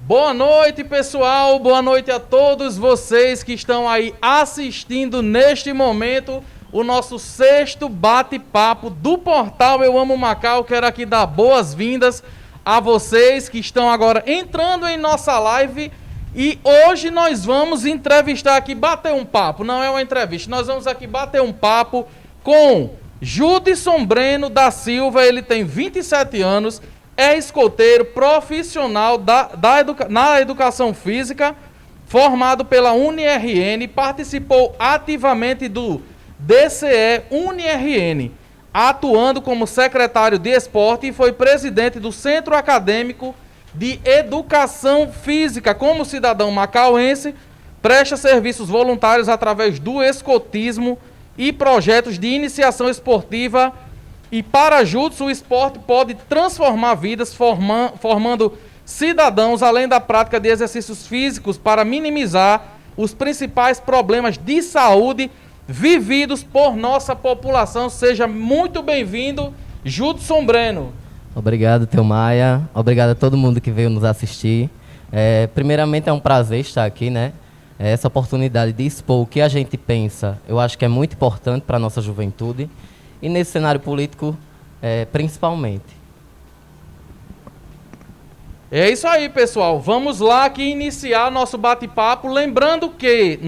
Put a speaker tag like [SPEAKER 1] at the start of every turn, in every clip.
[SPEAKER 1] Boa noite, pessoal. Boa noite a todos vocês que estão aí assistindo neste momento o nosso sexto bate-papo do portal Eu Amo Macau. Quero aqui dar boas-vindas a vocês que estão agora entrando em nossa live. E hoje nós vamos entrevistar aqui, bater um papo. Não é uma entrevista, nós vamos aqui bater um papo com Judson Breno da Silva. Ele tem 27 anos. É escoteiro profissional na educação física, formado pela UniRN, participou ativamente do DCE UniRN, atuando como secretário de esporte e foi presidente do Centro Acadêmico de Educação Física. Como cidadão macauense, presta serviços voluntários através do escotismo e projetos de iniciação esportiva. E para Judson, o esporte pode transformar vidas, formando cidadãos, além da prática de exercícios físicos, para minimizar os principais problemas de saúde vividos por nossa população. Seja muito bem-vindo, Judson Breno.
[SPEAKER 2] Obrigado, Teu Maia. Obrigado a todo mundo que veio nos assistir. Primeiramente, é um prazer estar aqui, né? Essa oportunidade de expor o que a gente pensa, eu acho que é muito importante para a nossa juventude. E nesse cenário político, principalmente.
[SPEAKER 1] É isso aí, pessoal. Vamos lá aqui iniciar nosso bate-papo. Lembrando que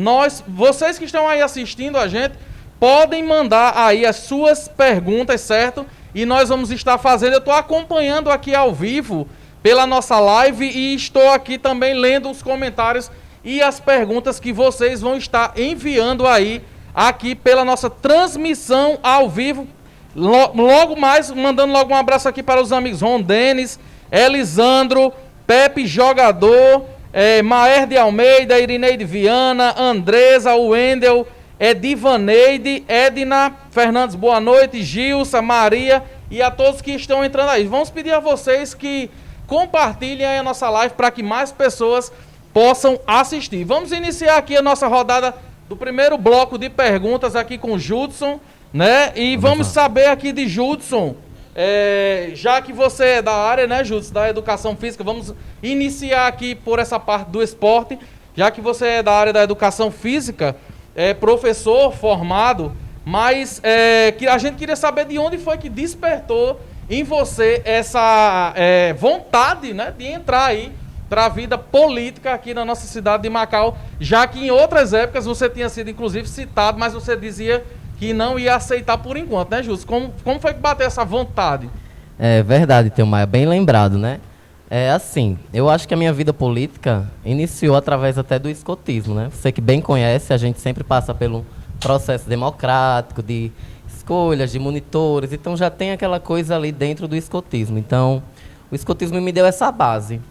[SPEAKER 1] vocês que estão aí assistindo a gente, podem mandar aí as suas perguntas, certo? E nós vamos estar fazendo. Eu estou acompanhando aqui ao vivo pela nossa live e estou aqui também lendo os comentários e as perguntas que vocês vão estar enviando aí aqui pela nossa transmissão ao vivo. Logo mais, mandando logo um abraço aqui para os amigos Ron Denis, Elisandro, Pepe Jogador, Maer de Almeida, Irineide Viana, Andresa, Wendel, Edivaneide, Edna Fernandes, boa noite, Gilsa, Maria e a todos que estão entrando aí. Vamos pedir a vocês que compartilhem aí a nossa live para que mais pessoas possam assistir. Vamos iniciar aqui a nossa rodada do primeiro bloco de perguntas aqui com o Judson, né? E vamos saber aqui de Judson, já que você é da área, né, Judson, da educação física, vamos iniciar aqui por essa parte do esporte, já que você é da área da educação física, professor formado, mas que a gente queria saber de onde foi que despertou em você essa vontade, né, de entrar aí para a vida política aqui na nossa cidade de Macau, já que em outras épocas você tinha sido inclusive citado, mas você dizia que não ia aceitar por enquanto, né, Justo? Como foi que bateu essa vontade?
[SPEAKER 2] É verdade, Teu Maia, bem lembrado, né? Eu acho que a minha vida política iniciou através até do escotismo, né? Você que bem conhece, a gente sempre passa pelo processo democrático, de escolhas, de monitores, então já tem aquela coisa ali dentro do escotismo. Então, o escotismo me deu essa base.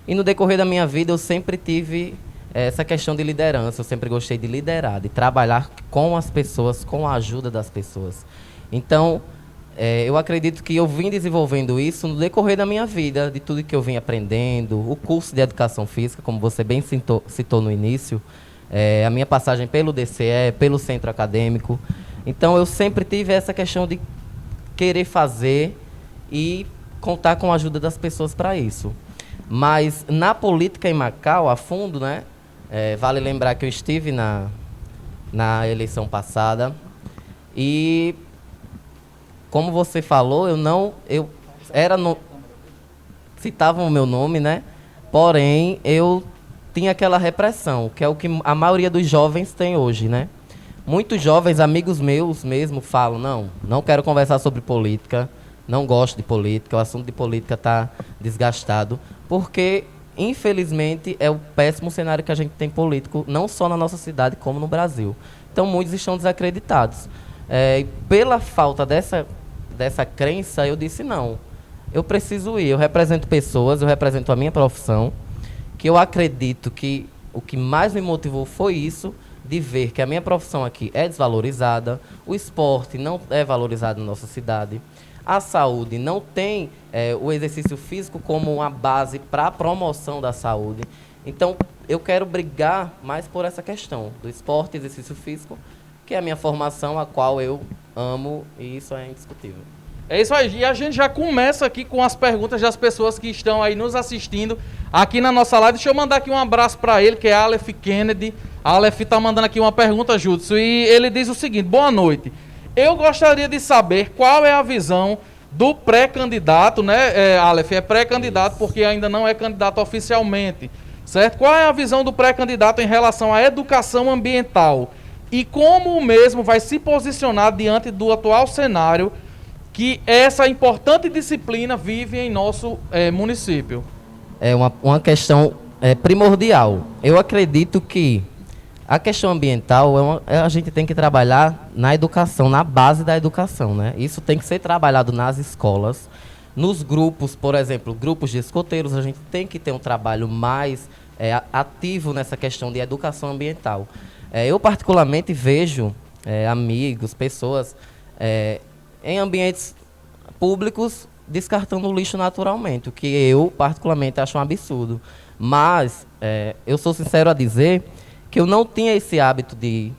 [SPEAKER 2] E no decorrer da minha vida eu sempre tive essa questão de liderança, eu sempre gostei de liderar, de trabalhar com as pessoas, com a ajuda das pessoas. Então, eu acredito que eu vim desenvolvendo isso no decorrer da minha vida, de tudo que eu vim aprendendo, o curso de educação física, como você bem citou no início, a minha passagem pelo DCE, pelo centro acadêmico. Então, eu sempre tive essa questão de querer fazer e contar com a ajuda das pessoas para isso. Mas na política em Macau, a fundo, né? Vale lembrar que eu estive na eleição passada e, como você falou, citavam o meu nome, né? Porém, eu tinha aquela repressão, que é o que a maioria dos jovens tem hoje, né? Muitos jovens, amigos meus mesmo, falam, não quero conversar sobre política, não gosto de política, o assunto de política está desgastado, porque, infelizmente, é o péssimo cenário que a gente tem político, não só na nossa cidade, como no Brasil. Então, muitos estão desacreditados. Pela falta dessa crença, eu disse, não, eu preciso ir, eu represento pessoas, eu represento a minha profissão, que eu acredito que o que mais me motivou foi isso, de ver que a minha profissão aqui é desvalorizada, o esporte não é valorizado na nossa cidade, a saúde não tem o exercício físico como uma base para a promoção da saúde. Então, eu quero brigar mais por essa questão do esporte e exercício físico, que é a minha formação, a qual eu amo, e isso é indiscutível.
[SPEAKER 1] É isso aí. E a gente já começa aqui com as perguntas das pessoas que estão aí nos assistindo aqui na nossa live. Deixa eu mandar aqui um abraço para ele, que é Aleph Kennedy. A Aleph tá mandando aqui uma pergunta, Judson, e ele diz o seguinte: boa noite. Eu gostaria de saber qual é a visão do pré-candidato, né, Aleph? É pré-candidato porque ainda não é candidato oficialmente, certo? Qual é a visão do pré-candidato em relação à educação ambiental? E como o mesmo vai se posicionar diante do atual cenário que essa importante disciplina vive em nosso município?
[SPEAKER 2] É uma questão primordial. Eu acredito que a questão ambiental, a gente tem que trabalhar na educação, na base da educação, né? Isso tem que ser trabalhado nas escolas, nos grupos, por exemplo, grupos de escoteiros, a gente tem que ter um trabalho mais ativo nessa questão de educação ambiental. Eu particularmente vejo amigos, pessoas em ambientes públicos descartando o lixo naturalmente, o que eu particularmente acho um absurdo. Mas eu sou sincero a dizer que eu não tinha esse hábito de,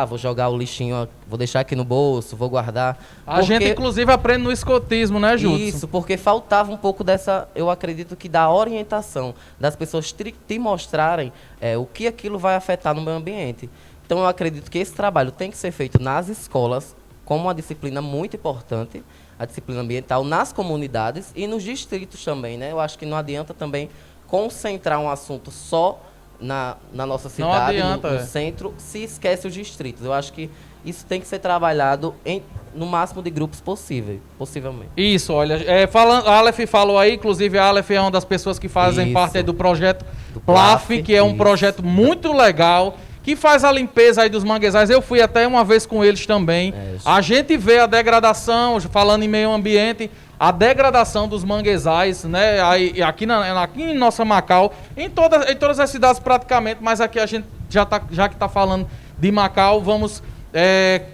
[SPEAKER 2] vou jogar o lixinho, vou deixar aqui no bolso, vou guardar.
[SPEAKER 1] A gente, inclusive, aprende no escotismo, né, Judson?
[SPEAKER 2] Isso, porque faltava um pouco dessa, eu acredito que da orientação, das pessoas te mostrarem o que aquilo vai afetar no meio ambiente. Então, eu acredito que esse trabalho tem que ser feito nas escolas, como uma disciplina muito importante, a disciplina ambiental, nas comunidades e nos distritos também, né? Eu acho que não adianta também concentrar um assunto só na nossa cidade, no centro, se esquece os distritos. Eu acho que isso tem que ser trabalhado no máximo de grupos possivelmente.
[SPEAKER 1] Isso, olha, a Aleph falou aí, inclusive a Aleph é uma das pessoas que fazem parte aí do projeto PLAF, que é um projeto muito legal, que faz a limpeza aí dos manguezais. Eu fui até uma vez com eles também. A gente vê a degradação, falando em meio ambiente, a degradação dos manguezais, né? Aqui em nossa Macau, em todas as cidades praticamente, mas aqui a gente já que está falando de Macau, vamos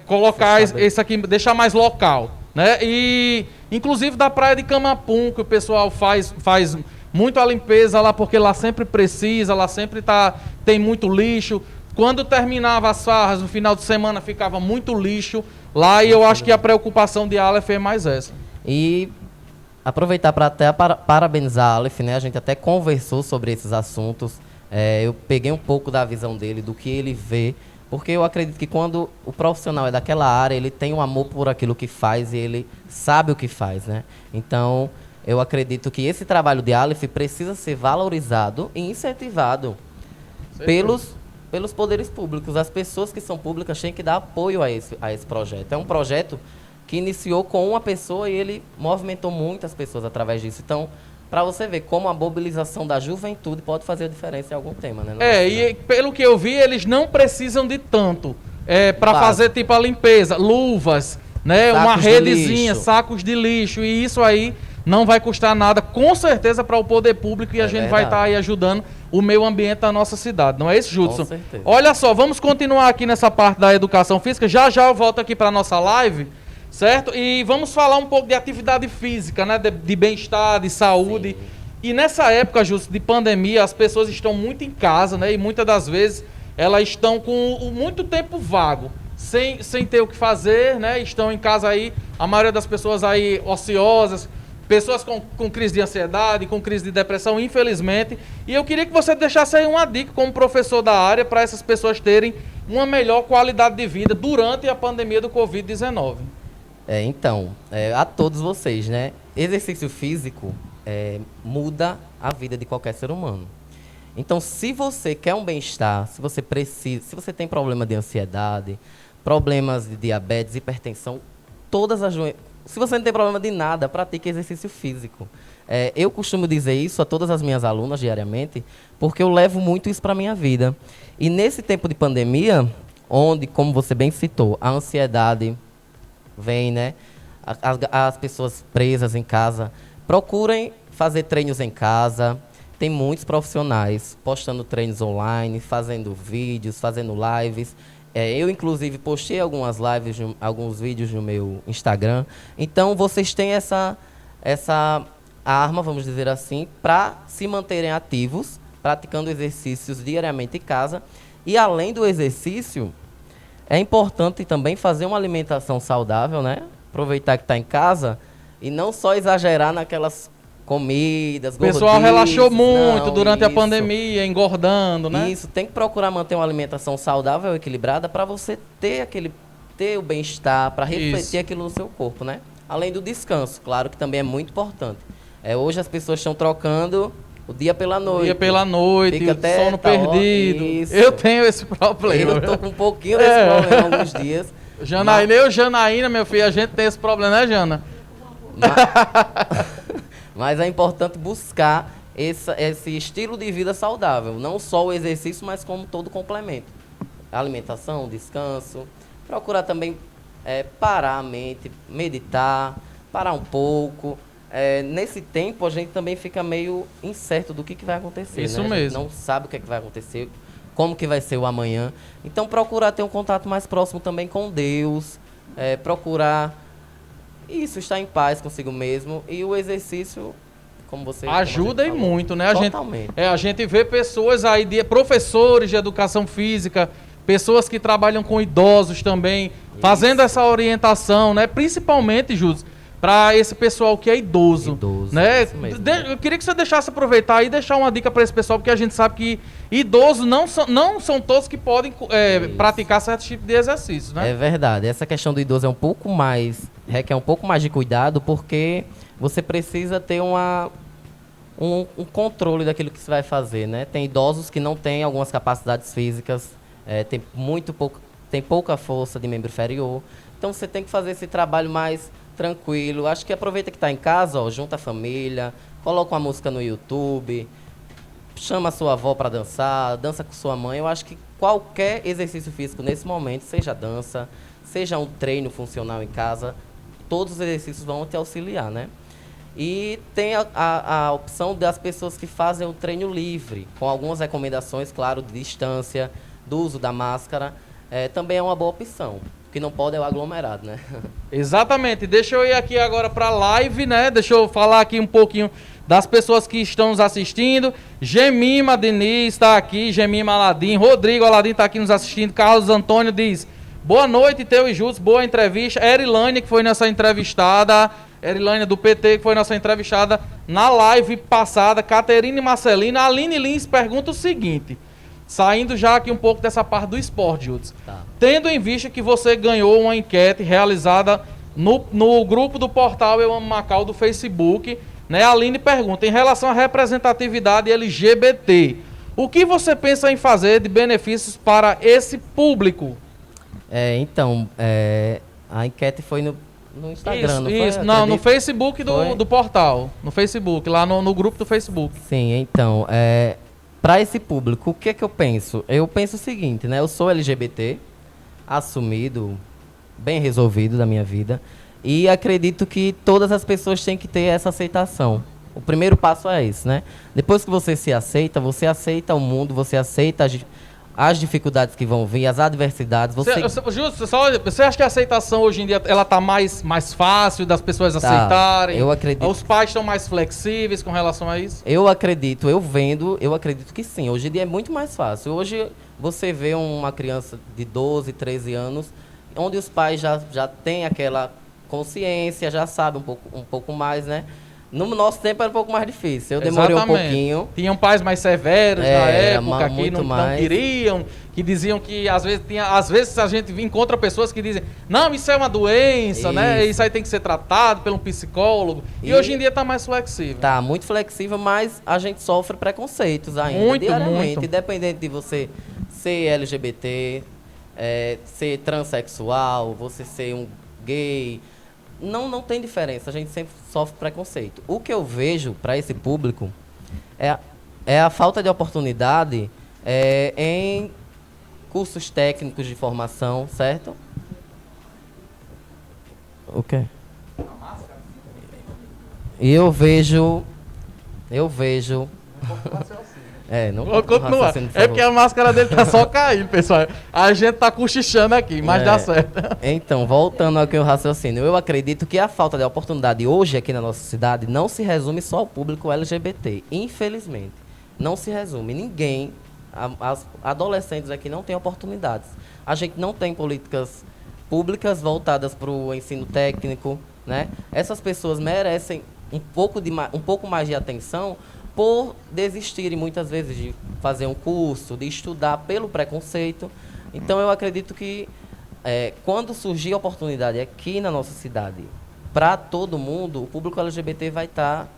[SPEAKER 1] colocar esse aqui, deixar mais local, né? E inclusive da praia de Camapum, que o pessoal faz muito a limpeza lá, porque lá sempre precisa, lá sempre tem muito lixo. Quando terminava as farras, no final de semana ficava muito lixo lá, e eu acho que a preocupação de Aleph é mais essa.
[SPEAKER 2] E aproveitar para até parabenizar a Aleph, né? A gente até conversou sobre esses assuntos. Eu peguei um pouco da visão dele, do que ele vê, porque eu acredito que quando o profissional é daquela área, ele tem um amor por aquilo que faz e ele sabe o que faz, né? Então, eu acredito que esse trabalho de Aleph precisa ser valorizado e incentivado pelos poderes públicos. As pessoas que são públicas têm que dar apoio a esse projeto. É um projeto que iniciou com uma pessoa e ele movimentou muitas pessoas através disso. Então, para você ver como a mobilização da juventude pode fazer a diferença em algum tema, né?
[SPEAKER 1] E pelo que eu vi, eles não precisam de tanto para fazer tipo a limpeza, luvas, né? Uma redezinha, sacos de lixo, e isso aí não vai custar nada, com certeza, para o poder público, e a gente vai estar aí ajudando o meio ambiente da nossa cidade. Não é isso, Judson?
[SPEAKER 2] Com certeza.
[SPEAKER 1] Olha só, vamos continuar aqui nessa parte da educação física. Já eu volto aqui para a nossa live, certo? E vamos falar um pouco de atividade física, né? De bem-estar, de saúde. Sim. E nessa época, Judson, de pandemia, as pessoas estão muito em casa, né? E muitas das vezes elas estão com muito tempo vago, sem ter o que fazer, né? Estão em casa aí, a maioria das pessoas aí ociosas, pessoas com crise de ansiedade, com crise de depressão, infelizmente. E eu queria que você deixasse aí uma dica como professor da área para essas pessoas terem uma melhor qualidade de vida durante a pandemia do Covid-19.
[SPEAKER 2] Então, a todos vocês, né? Exercício físico muda a vida de qualquer ser humano. Então, se você quer um bem-estar, se você tem problema de ansiedade, problemas de diabetes, hipertensão, se você não tem problema de nada, pratique exercício físico. Eu costumo dizer isso a todas as minhas alunas diariamente, porque eu levo muito isso para a minha vida. E nesse tempo de pandemia, onde, como você bem citou, a ansiedade vem, né? As pessoas presas em casa, procurem fazer treinos em casa. Tem muitos profissionais postando treinos online, fazendo vídeos, fazendo lives. Eu, inclusive, postei algumas lives, alguns vídeos no meu Instagram. Então, vocês têm essa arma, vamos dizer assim, para se manterem ativos, praticando exercícios diariamente em casa. E, além do exercício, é importante também fazer uma alimentação saudável, né? Aproveitar que está em casa, E não só exagerar naquelas comidas,
[SPEAKER 1] O pessoal relaxou muito
[SPEAKER 2] não,
[SPEAKER 1] durante a
[SPEAKER 2] isso.
[SPEAKER 1] pandemia, engordando, né?
[SPEAKER 2] Isso, tem que procurar manter uma alimentação saudável e equilibrada para você ter o bem-estar, para refletir
[SPEAKER 1] Isso.
[SPEAKER 2] aquilo no seu corpo, né? Além do descanso, claro que também é muito importante. Hoje as pessoas estão trocando o dia pela noite.
[SPEAKER 1] Dia pela noite,
[SPEAKER 2] Fica até
[SPEAKER 1] sono
[SPEAKER 2] tal hora.
[SPEAKER 1] perdido.
[SPEAKER 2] Isso.
[SPEAKER 1] Eu tenho esse problema.
[SPEAKER 2] Eu tô com um pouquinho desse problema alguns dias.
[SPEAKER 1] Janaína, eu e Janaína, meu filho, a gente tem esse problema, né, Jana?
[SPEAKER 2] Mas é importante buscar esse estilo de vida saudável. Não só o exercício, mas como todo complemento. Alimentação, descanso. Procurar também parar a mente, meditar, parar um pouco. Nesse tempo, a gente também fica meio incerto do que vai acontecer.
[SPEAKER 1] Isso
[SPEAKER 2] né? A gente
[SPEAKER 1] mesmo.
[SPEAKER 2] não sabe o que vai acontecer, como que vai ser o amanhã. Então, procurar ter um contato mais próximo também com Deus. Procurar... Isso, estar em paz consigo mesmo. E o exercício, como você...
[SPEAKER 1] Ajuda e
[SPEAKER 2] falou,
[SPEAKER 1] muito, né?
[SPEAKER 2] Totalmente.
[SPEAKER 1] A gente vê pessoas aí, professores de educação física, pessoas que trabalham com idosos também, fazendo essa orientação, né? Principalmente, Júlio, para esse pessoal que é idoso. Né?
[SPEAKER 2] Isso mesmo.
[SPEAKER 1] Eu queria que você deixasse aproveitar e deixar uma dica para esse pessoal, porque a gente sabe que idosos não são todos que podem praticar certo tipo de exercício, né?
[SPEAKER 2] É verdade. Essa questão do idoso requer um pouco mais de cuidado, porque você precisa ter um controle daquilo que você vai fazer, né? Tem idosos que não têm algumas capacidades físicas, tem pouca força de membro inferior. Então você tem que fazer esse trabalho mais tranquilo. Acho que aproveita que está em casa, junta a família, coloca uma música no YouTube, chama a sua avó para dançar, dança com sua mãe. Eu acho que qualquer exercício físico nesse momento, seja dança, seja um treino funcional em casa, todos os exercícios vão te auxiliar, né? E tem a opção das pessoas que fazem o treino livre, com algumas recomendações, claro, de distância, do uso da máscara. Também é uma boa opção. O que não pode é o aglomerado, né?
[SPEAKER 1] Exatamente. Deixa eu ir aqui agora para a live, né? Deixa eu falar aqui um pouquinho das pessoas que estão nos assistindo. Gemima Diniz está aqui, Gemima Aladim, Rodrigo Aladim está aqui nos assistindo, Carlos Antônio diz: boa noite, Teu e Júlio, boa entrevista. Erilane, que foi nossa entrevistada, Erilane do PT, que foi nossa entrevistada na live passada, Caterine Marcelina. A Aline Lins pergunta o seguinte, saindo já aqui um pouco dessa parte do esporte, Júlio.
[SPEAKER 2] Tá.
[SPEAKER 1] Tendo em vista que você ganhou uma enquete realizada no grupo do portal Eu Amo Macau do Facebook, né? A Aline pergunta, em relação à representatividade LGBT, o que você pensa em fazer de benefícios para esse público?
[SPEAKER 2] A enquete foi no Instagram, não foi?
[SPEAKER 1] Isso. Não, no Facebook
[SPEAKER 2] Foi?
[SPEAKER 1] do portal. No Facebook, lá no grupo do Facebook.
[SPEAKER 2] Sim, então, para esse público, o que é que eu penso? Eu penso o seguinte, né? Eu sou LGBT, assumido, bem resolvido da minha vida, e acredito que todas as pessoas têm que ter essa aceitação. O primeiro passo é esse, né? Depois que você aceita o mundo, você aceita as dificuldades que vão vir, as adversidades.
[SPEAKER 1] Você acha que a aceitação hoje em dia ela tá mais fácil das pessoas aceitarem?
[SPEAKER 2] Eu acredito.
[SPEAKER 1] Os pais estão mais flexíveis com relação a isso?
[SPEAKER 2] Eu acredito que sim. Hoje em dia é muito mais fácil. Hoje você vê uma criança de 12, 13 anos, onde os pais já têm aquela consciência, já sabem um pouco mais, né? No nosso tempo era um pouco mais difícil. Eu demorei um pouquinho.
[SPEAKER 1] Tinham pais mais severos na época que não
[SPEAKER 2] mais.
[SPEAKER 1] queriam, que diziam que às vezes a gente encontra pessoas que dizem, não, isso é uma doença, né? Isso aí tem que ser tratado por um psicólogo. E hoje em dia está mais flexível.
[SPEAKER 2] Tá muito flexível, mas a gente sofre preconceitos ainda.
[SPEAKER 1] Muito,
[SPEAKER 2] diariamente.
[SPEAKER 1] muito.
[SPEAKER 2] Independente de você ser LGBT, ser transexual, você ser um gay. Não tem diferença, a gente sempre sofre preconceito. O que eu vejo para esse público é a falta de oportunidade em cursos técnicos de formação, certo? O quê? E eu vejo... Não
[SPEAKER 1] Vou continuar. É porque a máscara dele tá só caindo, pessoal. A gente tá cochichando aqui, mas dá certo.
[SPEAKER 2] Então, voltando aqui ao raciocínio, eu acredito que a falta de oportunidade hoje aqui na nossa cidade não se resume só ao público LGBT. Infelizmente, não se resume. Ninguém, as adolescentes aqui não têm oportunidades. A gente não tem políticas públicas voltadas para o ensino técnico, né? Essas pessoas merecem um pouco mais de atenção por desistirem muitas vezes de fazer um curso, de estudar pelo preconceito. Então eu acredito que quando surgir a oportunidade aqui na nossa cidade para todo mundo, o público LGBT vai estar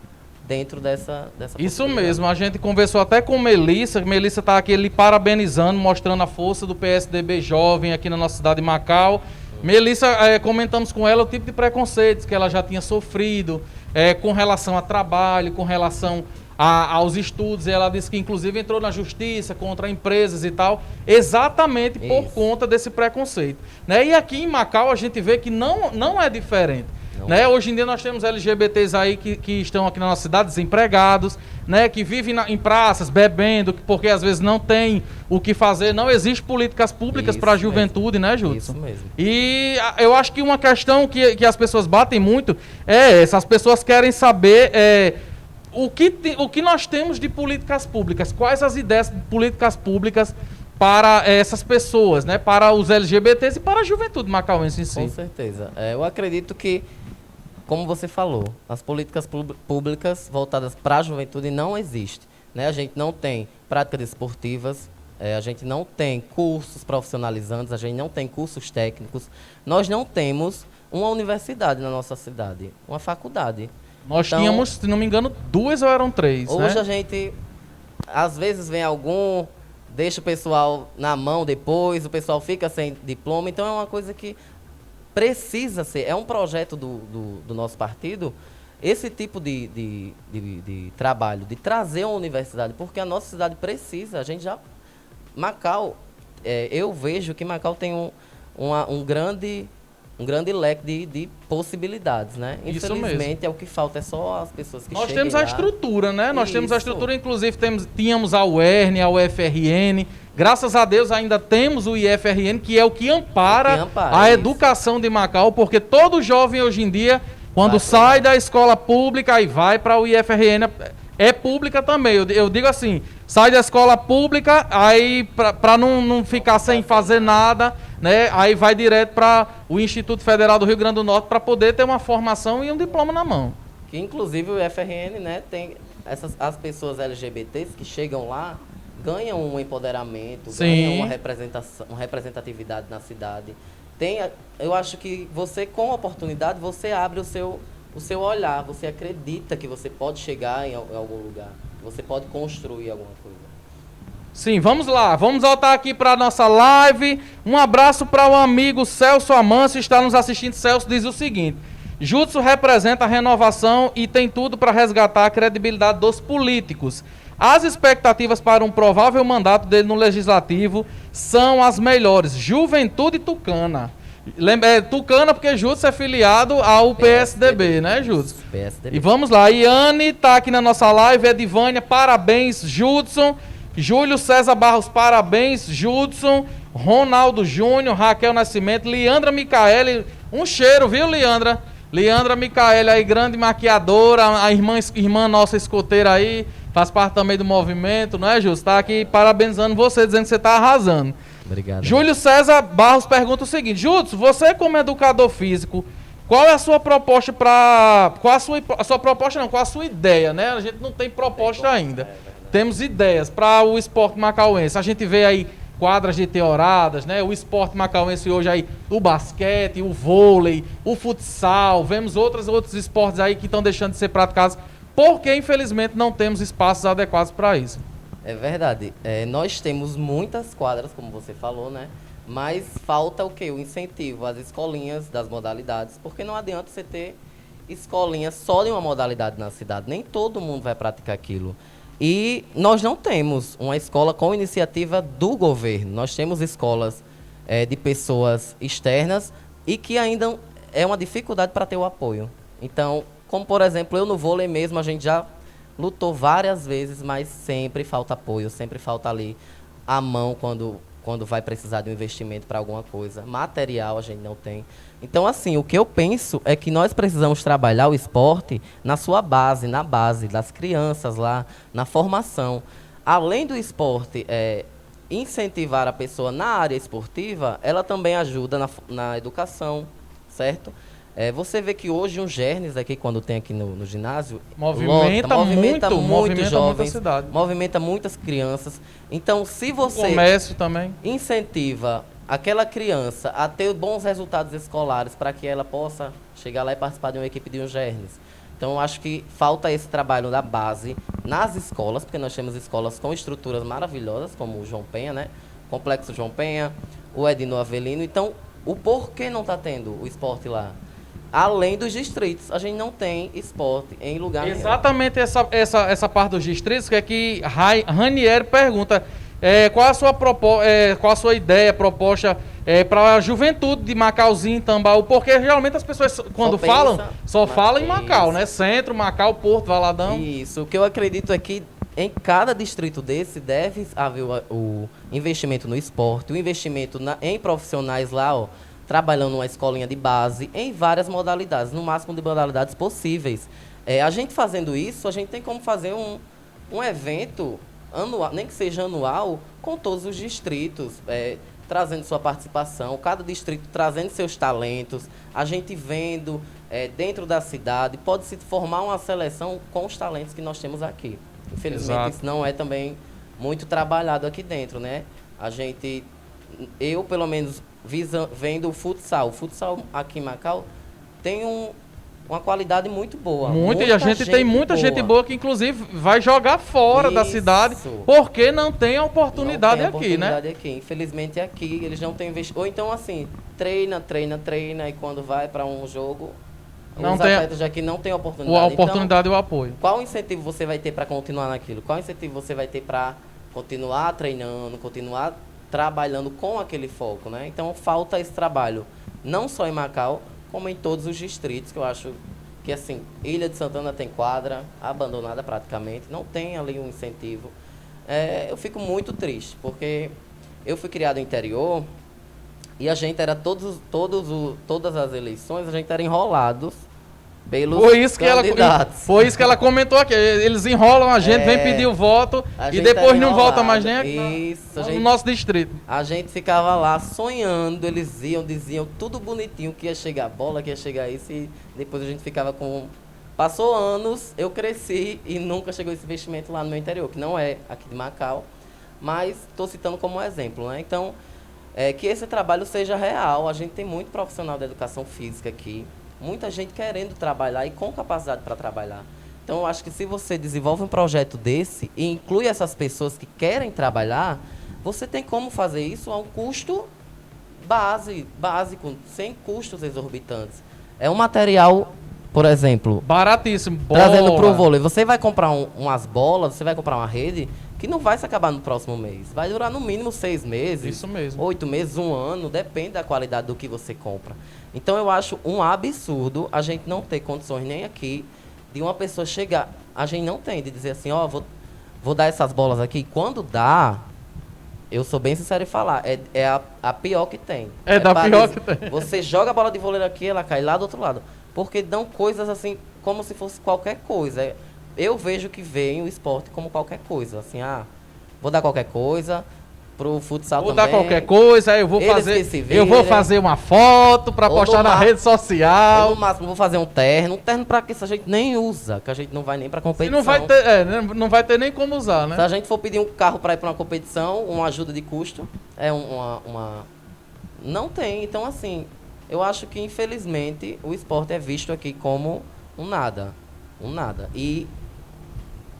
[SPEAKER 2] dentro dessa
[SPEAKER 1] Isso mesmo, a gente conversou até com Melissa está aqui lhe parabenizando, mostrando a força do PSDB jovem aqui na nossa cidade de Macau. Melissa, comentamos com ela o tipo de preconceitos que ela já tinha sofrido, com relação a trabalho, com relação aos estudos. Ela disse que inclusive entrou na justiça contra empresas e tal, exatamente por conta desse preconceito, né? E aqui em Macau a gente vê que não é diferente. Né? Hoje em dia nós temos LGBTs aí que estão aqui na nossa cidade, desempregados, né? Que vivem em praças, bebendo, porque às vezes não tem o que fazer, não existe políticas públicas para a juventude, né, Judson?
[SPEAKER 2] Isso mesmo.
[SPEAKER 1] E eu acho que uma questão que as pessoas batem muito é essa, as pessoas querem saber o que nós temos de políticas públicas, quais as ideias de políticas públicas para essas pessoas, né? Para os LGBTs e para a juventude macauense em si.
[SPEAKER 2] Com certeza. Eu acredito que, como você falou, as políticas públicas voltadas para a juventude não existem, né? A gente não tem práticas esportivas, a gente não tem cursos profissionalizantes, a gente não tem cursos técnicos, nós não temos uma universidade na nossa cidade, uma faculdade.
[SPEAKER 1] Nós tínhamos, se não me engano, 2 ou eram 3,
[SPEAKER 2] hoje,
[SPEAKER 1] né?
[SPEAKER 2] A gente, às vezes vem algum, deixa o pessoal na mão depois, o pessoal fica sem diploma, então é uma coisa que precisa ser, é um projeto do nosso partido, esse tipo de trabalho, de trazer uma universidade, porque a nossa cidade precisa, a gente já... Macau, eu vejo que Macau tem um grande leque de possibilidades, né?
[SPEAKER 1] Isso
[SPEAKER 2] Infelizmente,
[SPEAKER 1] mesmo.
[SPEAKER 2] É o que falta, é só as pessoas que
[SPEAKER 1] Nós
[SPEAKER 2] cheguem
[SPEAKER 1] temos a
[SPEAKER 2] lá.
[SPEAKER 1] estrutura, né? Nós temos a
[SPEAKER 2] Isso.
[SPEAKER 1] estrutura, inclusive tínhamos a UERN, a UFRN. Graças a Deus ainda temos o IFRN, que é o que ampara a educação de Macau, porque todo jovem hoje em dia, quando sai da escola pública e vai para o IFRN, é pública também. Eu digo assim, sai da escola pública, aí para não ficar sem fazer nada, né? Aí vai direto para o Instituto Federal do Rio Grande do Norte para poder ter uma formação e um diploma na mão.
[SPEAKER 2] Que inclusive o IFRN, né, tem as pessoas LGBTs que chegam lá, ganham um empoderamento, ganham uma representatividade na cidade. Eu acho que você, com a oportunidade, você abre o seu olhar, você acredita que você pode chegar em algum lugar, você pode construir alguma coisa.
[SPEAKER 1] Sim, vamos lá, vamos voltar aqui para a nossa live. Um abraço para o amigo Celso Amâncio, está nos assistindo. Celso diz o seguinte: Judson representa a renovação e tem tudo para resgatar a credibilidade dos políticos. As expectativas para um provável mandato dele no Legislativo são as melhores. Juventude Tucana. Tucana porque Judson é filiado ao PSDB, né, Judson?
[SPEAKER 2] PSDB.
[SPEAKER 1] E vamos lá, Iane está aqui na nossa live, Edivânia, parabéns, Judson. Júlio César Barros, parabéns, Judson. Ronaldo Júnior, Raquel Nascimento, Leandra Micaele, um cheiro, viu, Leandra? Leandra Micaele aí, grande maquiadora, a irmã nossa escoteira aí, faz parte também do movimento, não é, Júlio? Está aqui parabenizando você, dizendo que você está arrasando.
[SPEAKER 2] Obrigado.
[SPEAKER 1] Júlio César Barros pergunta o seguinte: Judson, você como educador físico, qual é a sua proposta para... Qual a sua ideia, né? A gente não tem proposta ainda. Temos ideias para o esporte macauense. A gente vê aí quadras de teoradas, né? O esporte macauense hoje aí, o basquete, o vôlei, o futsal, vemos outros esportes aí que estão deixando de ser praticados, porque infelizmente não temos espaços adequados para isso.
[SPEAKER 2] É verdade. Nós temos muitas quadras, como você falou, né? Mas falta o quê? O incentivo às escolinhas das modalidades, porque não adianta você ter escolinhas só de uma modalidade na cidade. Nem todo mundo vai praticar aquilo. E nós não temos uma escola com iniciativa do governo. Nós temos escolas de pessoas externas e que ainda é uma dificuldade para ter o apoio. Então, como por exemplo, eu no vôlei mesmo, a gente já lutou várias vezes, mas sempre falta apoio, sempre falta ali a mão quando vai precisar de um investimento para alguma coisa. Material a gente não tem. Então, assim, o que eu penso é que nós precisamos trabalhar o esporte na sua base, na base das crianças lá, na formação. Além do esporte incentivar a pessoa na área esportiva, ela também ajuda na educação, certo? Você vê que hoje um Gernes aqui, quando tem aqui no ginásio,
[SPEAKER 1] Movimenta
[SPEAKER 2] muitos
[SPEAKER 1] muita
[SPEAKER 2] jovens,
[SPEAKER 1] cidade.
[SPEAKER 2] movimenta muitas crianças. Então, se você
[SPEAKER 1] Comércio também.
[SPEAKER 2] incentiva aquela criança a ter bons resultados escolares para que ela possa chegar lá e participar de uma equipe de um Gernes. Então, eu acho que falta esse trabalho da base nas escolas, porque nós temos escolas com estruturas maravilhosas, como o João Penha, né? Complexo João Penha, o Edno Avelino. Então, o porquê não está tendo o esporte lá? Além dos distritos, a gente não tem esporte em lugar nenhum.
[SPEAKER 1] Exatamente essa parte dos distritos que é que Ranieri pergunta qual a sua ideia, proposta para a juventude de Macauzinho, Tambaú, porque geralmente as pessoas quando só falam em Macau, né? Centro, Macau, Porto, Valadão.
[SPEAKER 2] Isso, o que eu acredito é que em cada distrito desse deve haver o investimento no esporte, o investimento em profissionais lá, ó, trabalhando numa escolinha de base, em várias modalidades, no máximo de modalidades possíveis. A gente fazendo isso, a gente tem como fazer um evento anual, nem que seja anual, com todos os distritos, trazendo sua participação, cada distrito trazendo seus talentos, a gente vendo dentro da cidade, pode-se formar uma seleção com os talentos que nós temos aqui. Infelizmente,
[SPEAKER 1] Exato.
[SPEAKER 2] isso não é também muito trabalhado aqui dentro, né? Eu, pelo menos, vendo o futsal. O futsal aqui em Macau tem uma qualidade muito boa.
[SPEAKER 1] E a gente tem muita gente boa que, inclusive, vai jogar fora da cidade porque não tem a oportunidade aqui, né?
[SPEAKER 2] Infelizmente, aqui eles não têm investimento. Ou então, assim, treina, e quando vai para um jogo, os atletas já que não tem oportunidade.
[SPEAKER 1] A oportunidade e o apoio.
[SPEAKER 2] Qual incentivo você vai ter para continuar naquilo? Qual incentivo você vai ter para continuar treinando, continuar trabalhando com aquele foco, né? Então, falta esse trabalho, não só em Macau, como em todos os distritos, que eu acho que, assim, Ilha de Santana tem quadra, abandonada praticamente, não tem ali um incentivo. Eu fico muito triste, porque eu fui criado no interior e a gente era todas as eleições, a gente era enrolados pelos candidatos.
[SPEAKER 1] Foi isso que ela comentou aqui. Eles enrolam a gente, vem pedir o voto e depois não volta mais nem aqui no nosso distrito.
[SPEAKER 2] A gente ficava lá sonhando, eles diziam tudo bonitinho, que ia chegar a bola, que ia chegar isso, e depois a gente ficava com... Passou anos, eu cresci e nunca chegou esse investimento lá no meu interior, que não é aqui de Macau, mas estou citando como um exemplo, né? Então, que esse trabalho seja real. A gente tem muito profissional da educação física aqui, muita gente querendo trabalhar e com capacidade para trabalhar. Então, eu acho que se você desenvolve um projeto desse e inclui essas pessoas que querem trabalhar, você tem como fazer isso a um custo básico, sem custos exorbitantes. É um material, por exemplo...
[SPEAKER 1] Baratíssimo.
[SPEAKER 2] Trazendo para o vôlei. Você vai comprar umas bolas, você vai comprar uma rede que não vai se acabar no próximo mês. Vai durar no mínimo 6 meses.
[SPEAKER 1] Isso mesmo.
[SPEAKER 2] 8 meses, 1 ano, depende da qualidade do que você compra. Então, eu acho um absurdo a gente não ter condições nem aqui de uma pessoa chegar... A gente não tem de dizer assim, vou dar essas bolas aqui. Quando dá, eu sou bem sincero em falar, é a pior que tem.
[SPEAKER 1] Pior que tem.
[SPEAKER 2] Você joga a bola de vôlei aqui, ela cai lá do outro lado. Porque dão coisas assim, como se fosse qualquer coisa. Eu vejo que vem o esporte como qualquer coisa. Assim, vou dar qualquer coisa... Pro futsal
[SPEAKER 1] vou
[SPEAKER 2] também.
[SPEAKER 1] Dar qualquer coisa, eu vou fazer uma foto para postar na rede social.
[SPEAKER 2] Ou no máximo vou fazer um terno para que a gente nem usa, que a gente não vai nem para competição.
[SPEAKER 1] Não vai ter nem como usar, né?
[SPEAKER 2] Se a gente for pedir um carro para ir para uma competição, uma ajuda de custo, não tem. Então, assim, eu acho que infelizmente o esporte é visto aqui como um nada, e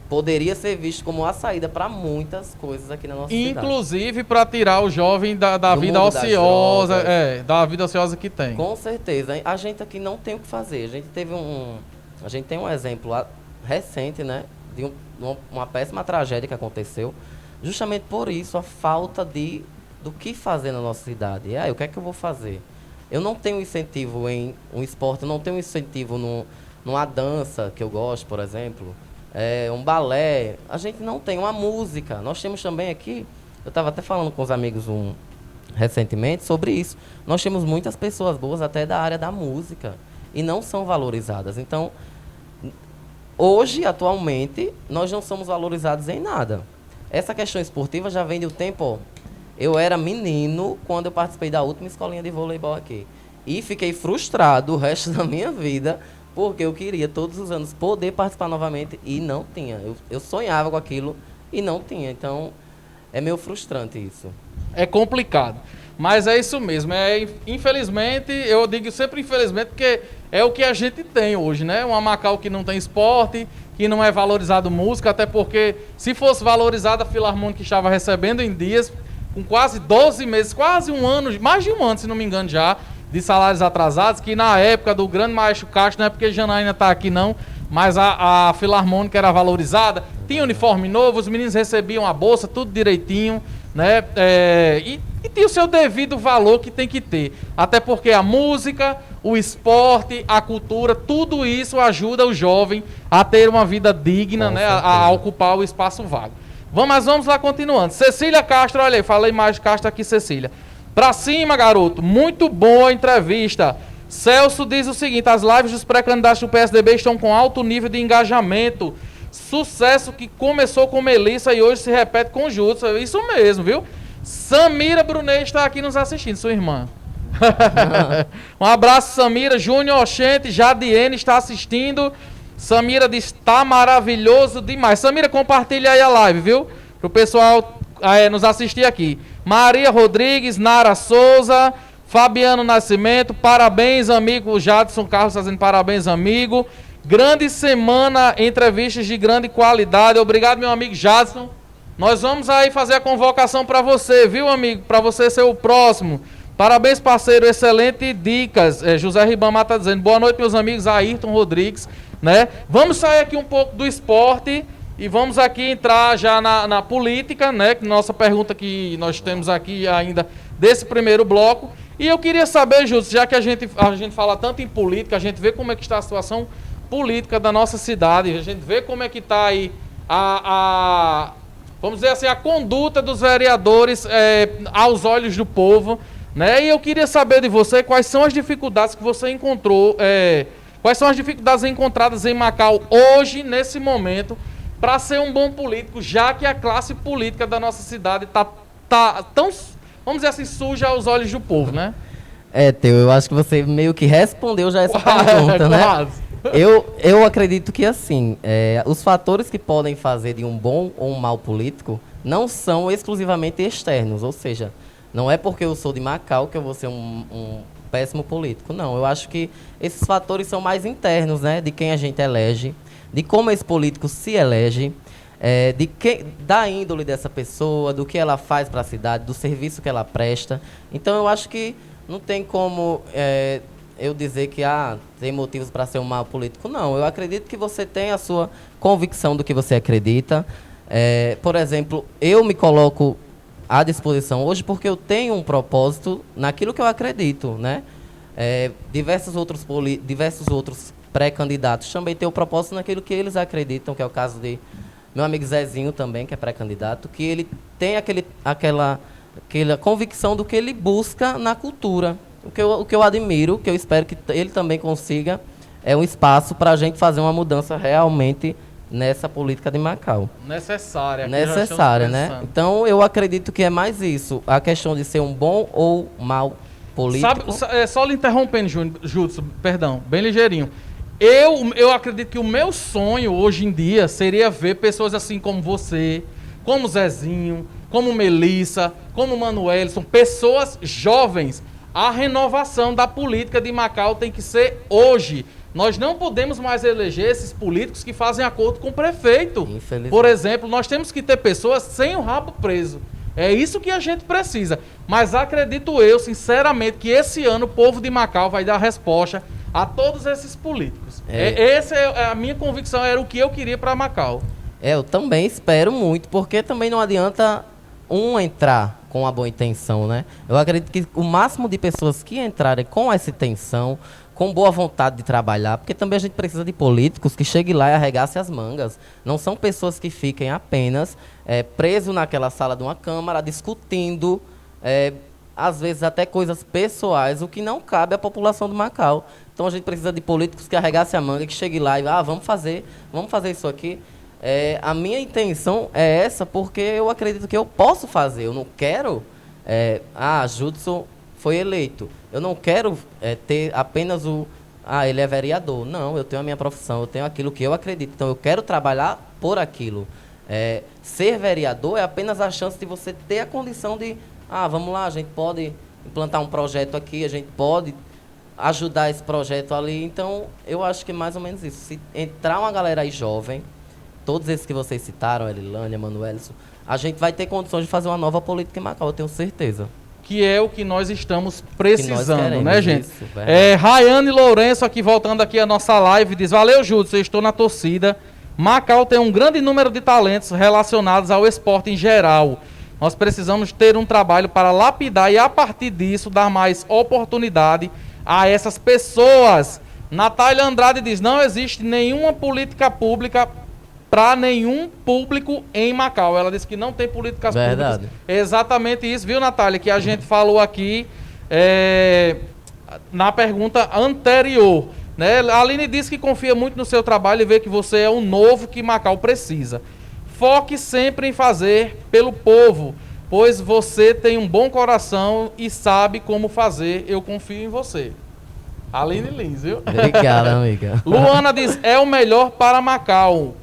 [SPEAKER 2] poderia ser visto como a saída para muitas coisas aqui na nossa cidade.
[SPEAKER 1] Inclusive para tirar o jovem da vida ociosa, da vida ociosa que tem.
[SPEAKER 2] Com certeza. A gente aqui não tem o que fazer. A gente tem um exemplo recente, né, de uma péssima tragédia que aconteceu, justamente por isso, a falta do que fazer na nossa cidade. O que é que eu vou fazer? Eu não tenho incentivo em um esporte, eu não tenho incentivo numa dança que eu gosto, por exemplo. Um balé, a gente não tem uma música. Nós temos também aqui, eu estava até falando com os amigos recentemente sobre isso. Nós temos muitas pessoas boas até da área da música e não são valorizadas. Então, hoje, atualmente, nós não somos valorizados em nada. Essa questão esportiva já vem do tempo. Eu era menino quando eu participei da última escolinha de voleibol aqui. E fiquei frustrado o resto da minha vida, porque eu queria todos os anos poder participar novamente e não tinha. Eu sonhava com aquilo e não tinha. Então, é meio frustrante isso.
[SPEAKER 1] É complicado. Mas é isso mesmo. Infelizmente, eu digo sempre infelizmente, porque é o que a gente tem hoje, né? Uma Macau que não tem esporte, que não é valorizado música, até porque se fosse valorizada a Filarmônica que estava recebendo em dias, com quase 12 meses, quase um ano, mais de um ano, se não me engano já, de salários atrasados, que na época do grande maestro Castro, não é porque Janaína está aqui não, mas a Filarmônica era valorizada, tinha uniforme novo, os meninos recebiam a bolsa, tudo direitinho, né? E tem o seu devido valor que tem que ter. Até porque a música, o esporte, a cultura, tudo isso ajuda o jovem a ter uma vida digna, né? A ocupar o espaço vago. Vamos lá continuando. Cecília Castro, olha aí, falei mais de Castro aqui, Cecília. Pra cima, garoto. Muito boa a entrevista. Celso diz o seguinte: as lives dos pré-candidatos do PSDB estão com alto nível de engajamento. Sucesso que começou com Melissa e hoje se repete com Judson. Isso mesmo, viu? Samira Brunet está aqui nos assistindo, sua irmã. Um abraço, Samira. Júnior Oxente, Jadiene está assistindo. Samira diz: tá maravilhoso demais. Samira, compartilha aí a live, viu? Pro pessoal nos assistir aqui. Maria Rodrigues, Nara Souza, Fabiano Nascimento, parabéns, amigo. Jadson Carlos fazendo parabéns, amigo. Grande semana, entrevistas de grande qualidade. Obrigado, meu amigo Jadson. Nós vamos aí fazer a convocação para você, viu, amigo? Para você ser o próximo. Parabéns, parceiro. Excelente dicas. José Ribamar está dizendo: boa noite, meus amigos. Ayrton Rodrigues, né? Vamos sair aqui um pouco do esporte e vamos aqui entrar já na política, né? Nossa pergunta que nós temos aqui ainda desse primeiro bloco. E eu queria saber, Júlio, já que a gente fala tanto em política, a gente vê como é que está a situação política da nossa cidade, a gente vê como é que está aí vamos dizer assim, a conduta dos vereadores aos olhos do povo, né? E eu queria saber de você quais são as dificuldades que você encontrou, quais são as dificuldades encontradas em Macau hoje, nesse momento, para ser um bom político, já que a classe política da nossa cidade está tão, vamos dizer assim, suja aos olhos do povo, né?
[SPEAKER 2] Teu, eu acho que você meio que respondeu já essa pergunta, né?
[SPEAKER 1] Quase.
[SPEAKER 2] Eu acredito que, assim, os fatores que podem fazer de um bom ou um mau político não são exclusivamente externos, ou seja, não é porque eu sou de Macau que eu vou ser um péssimo político, não. Eu acho que esses fatores são mais internos, né? De quem a gente elege, de como esse político se elege, da índole dessa pessoa, do que ela faz para a cidade, do serviço que ela presta. Então, eu acho que não tem como eu dizer que tem motivos para ser um mau político. Não, eu acredito que você tem a sua convicção do que você acredita. Por exemplo, eu me coloco à disposição hoje porque eu tenho um propósito naquilo que eu acredito, né? Diversos outros pré-candidatos também têm o propósito naquilo que eles acreditam, que é o caso de meu amigo Zezinho também, que é pré-candidato, que ele tem aquela convicção do que ele busca na cultura. O que eu admiro, que eu espero que ele também consiga, é um espaço para a gente fazer uma mudança realmente nessa política de Macau.
[SPEAKER 1] Necessária,
[SPEAKER 2] né? Então, eu acredito que é mais isso. A questão de ser um bom ou mau político.
[SPEAKER 1] Só lhe interrompendo, Judson, perdão, bem ligeirinho. Eu acredito que o meu sonho hoje em dia seria ver pessoas assim como você, como Zezinho, como Melissa, como Manuelson, pessoas jovens. A renovação da política de Macau tem que ser hoje. Nós não podemos mais eleger esses políticos que fazem acordo com o prefeito. Por exemplo, nós temos que ter pessoas sem o rabo preso. É isso que a gente precisa. Mas acredito eu, sinceramente, que esse ano o povo de Macau vai dar resposta a todos esses políticos. Essa é a minha convicção, era o que eu queria para Macau.
[SPEAKER 2] Eu também espero muito, porque também não adianta entrar com a boa intenção, né? Eu acredito que o máximo de pessoas que entrarem com essa intenção, com boa vontade de trabalhar, porque também a gente precisa de políticos que cheguem lá e arregassem as mangas. Não são pessoas que fiquem apenas presos naquela sala de uma Câmara, discutindo, às vezes até coisas pessoais, o que não cabe à população do Macau. Então a gente precisa de políticos que arregassem a manga, que cheguem lá e vamos fazer isso aqui. A minha intenção é essa, porque eu acredito que eu posso fazer. Eu não quero, Judson foi eleito. Eu não quero ter apenas ele é vereador. Não, eu tenho a minha profissão, eu tenho aquilo que eu acredito. Então, eu quero trabalhar por aquilo. Ser vereador é apenas a chance de você ter a condição de, vamos lá, a gente pode implantar um projeto aqui, a gente pode ajudar esse projeto ali. Então, eu acho que é mais ou menos isso. Se entrar uma galera aí jovem, todos esses que vocês citaram, Elilânia, Manuelson, a gente vai ter condições de fazer uma nova política em Macau, eu tenho certeza.
[SPEAKER 1] Que é o que nós estamos precisando,
[SPEAKER 2] queremos,
[SPEAKER 1] né, gente?
[SPEAKER 2] Isso,
[SPEAKER 1] Rayane Lourenço, aqui voltando aqui a nossa live, diz: valeu, Júlio, eu estou na torcida. Macau tem um grande número de talentos relacionados ao esporte em geral. Nós precisamos ter um trabalho para lapidar e, a partir disso, dar mais oportunidade a essas pessoas. Natália Andrade diz: não existe nenhuma política pública para nenhum público em Macau. Ela disse que não tem políticas públicas. Exatamente isso, viu, Natália? Que a gente falou aqui na pergunta anterior. Né? A Aline disse que confia muito no seu trabalho e vê que você é o novo que Macau precisa. Foque sempre em fazer pelo povo, pois você tem um bom coração e sabe como fazer. Eu confio em você. Aline Lins, viu?
[SPEAKER 2] Obrigado, amiga.
[SPEAKER 1] Luana diz: é o melhor para Macau.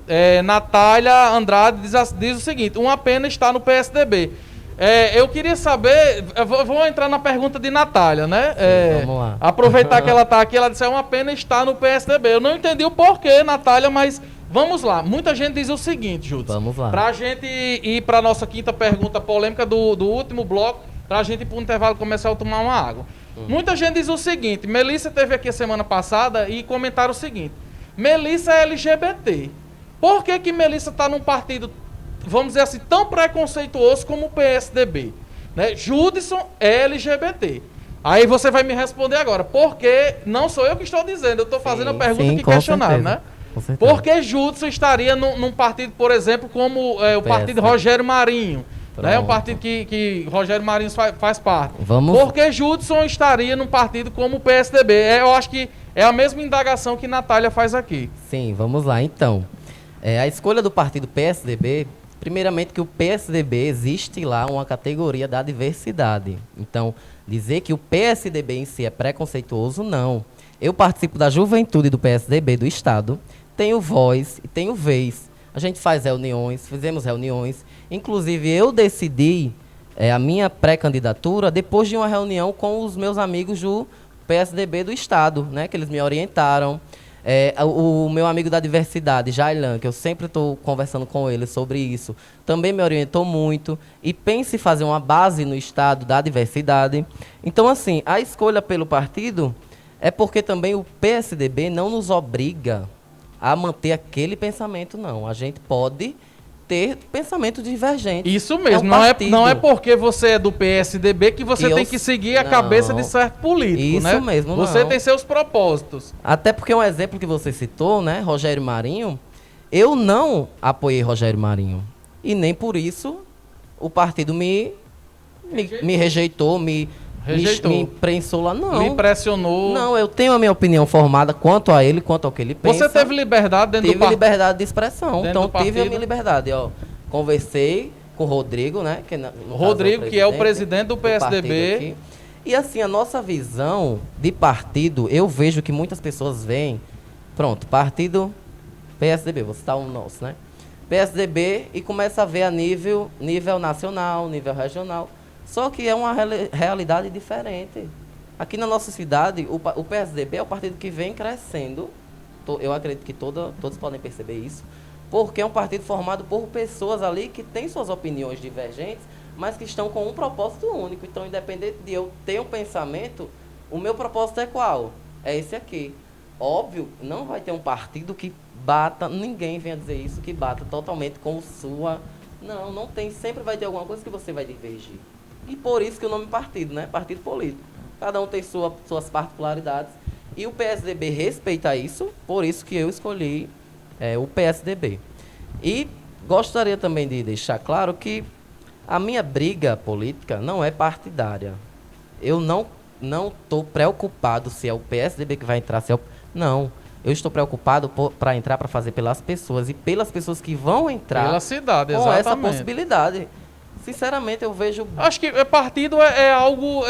[SPEAKER 1] Natália Andrade diz o seguinte: uma pena estar no PSDB. Eu queria saber, vou entrar na pergunta de Natália, né?
[SPEAKER 2] Vamos lá.
[SPEAKER 1] Aproveitar que ela está aqui, ela disse: é uma pena estar no PSDB. Eu não entendi o porquê, Natália, mas vamos lá. Muita gente diz o seguinte, Júlio.
[SPEAKER 2] Vamos lá.
[SPEAKER 1] Para a gente ir para a nossa quinta pergunta polêmica do último bloco, para a gente ir para o intervalo comercial tomar uma água. Muita gente diz o seguinte: Melissa esteve aqui a semana passada e comentaram o seguinte: Melissa é LGBT. Por que Melissa está num partido, vamos dizer assim, tão preconceituoso como o PSDB? Né? Judson é LGBT. Aí você vai me responder agora, porque não sou eu que estou dizendo, eu estou fazendo a pergunta que questionaram, né? Por que Judson estaria num partido, por exemplo, como o partido Rogério Marinho? É um partido que Rogério Marinho faz parte. Por que Judson estaria num partido como o PSDB? Eu acho que é a mesma indagação que Natália faz aqui.
[SPEAKER 2] Sim, vamos lá. Então, a escolha do partido PSDB, primeiramente que o PSDB existe lá uma categoria da diversidade. Então, dizer que o PSDB em si é preconceituoso, não. Eu participo da juventude do PSDB do Estado, tenho voz e tenho vez. A gente faz reuniões, fizemos reuniões. Inclusive, eu decidi a minha pré-candidatura depois de uma reunião com os meus amigos do PSDB do Estado, né, que eles me orientaram. O meu amigo da diversidade, Jailan, que eu sempre estou conversando com ele sobre isso, também me orientou muito. E pense em fazer uma base no Estado da diversidade. Então, assim, a escolha pelo partido é porque também o PSDB não nos obriga a manter aquele pensamento, não. A gente pode ter pensamento divergente.
[SPEAKER 1] Isso mesmo, não é porque você é do PSDB que você tem que seguir a cabeça de certo político,
[SPEAKER 2] isso
[SPEAKER 1] né?
[SPEAKER 2] Mesmo,
[SPEAKER 1] você tem seus propósitos.
[SPEAKER 2] Até porque um exemplo que você citou, né, Rogério Marinho, eu não apoiei Rogério Marinho. E nem por isso o partido me rejeitou, me imprensou lá, não.
[SPEAKER 1] Me impressionou.
[SPEAKER 2] Não, eu tenho a minha opinião formada quanto a ele, quanto ao que ele pensa.
[SPEAKER 1] Você teve liberdade dentro do partido?
[SPEAKER 2] Tive liberdade de expressão, então tive a minha liberdade. Conversei com o Rodrigo, né?
[SPEAKER 1] Rodrigo, que é o presidente do PSDB.
[SPEAKER 2] E assim, a nossa visão de partido, eu vejo que muitas pessoas veem, pronto, partido PSDB, vou citar o nosso, né? PSDB e começa a ver a nível nacional, nível regional. Só que é uma realidade diferente. Aqui na nossa cidade, o PSDB é o partido que vem crescendo. Eu acredito que todos podem perceber isso. Porque é um partido formado por pessoas ali que têm suas opiniões divergentes, mas que estão com um propósito único. Então, independente de eu ter um pensamento, o meu propósito é qual? É esse aqui. Óbvio, não vai ter um partido que bata, ninguém venha dizer isso, que bata totalmente com sua... Não tem. Sempre vai ter alguma coisa que você vai divergir. E por isso que o nome partido, né? Partido político. Cada um tem suas particularidades. E o PSDB respeita isso, por isso que eu escolhi o PSDB. E gostaria também de deixar claro que a minha briga política não é partidária. Eu não estou preocupado se é o PSDB que vai entrar, se é o... Não. Eu estou preocupado para entrar, para fazer pelas pessoas e pelas pessoas que vão entrar
[SPEAKER 1] pela cidade,
[SPEAKER 2] com essa possibilidade. Sinceramente, eu vejo...
[SPEAKER 1] Acho que partido é algo...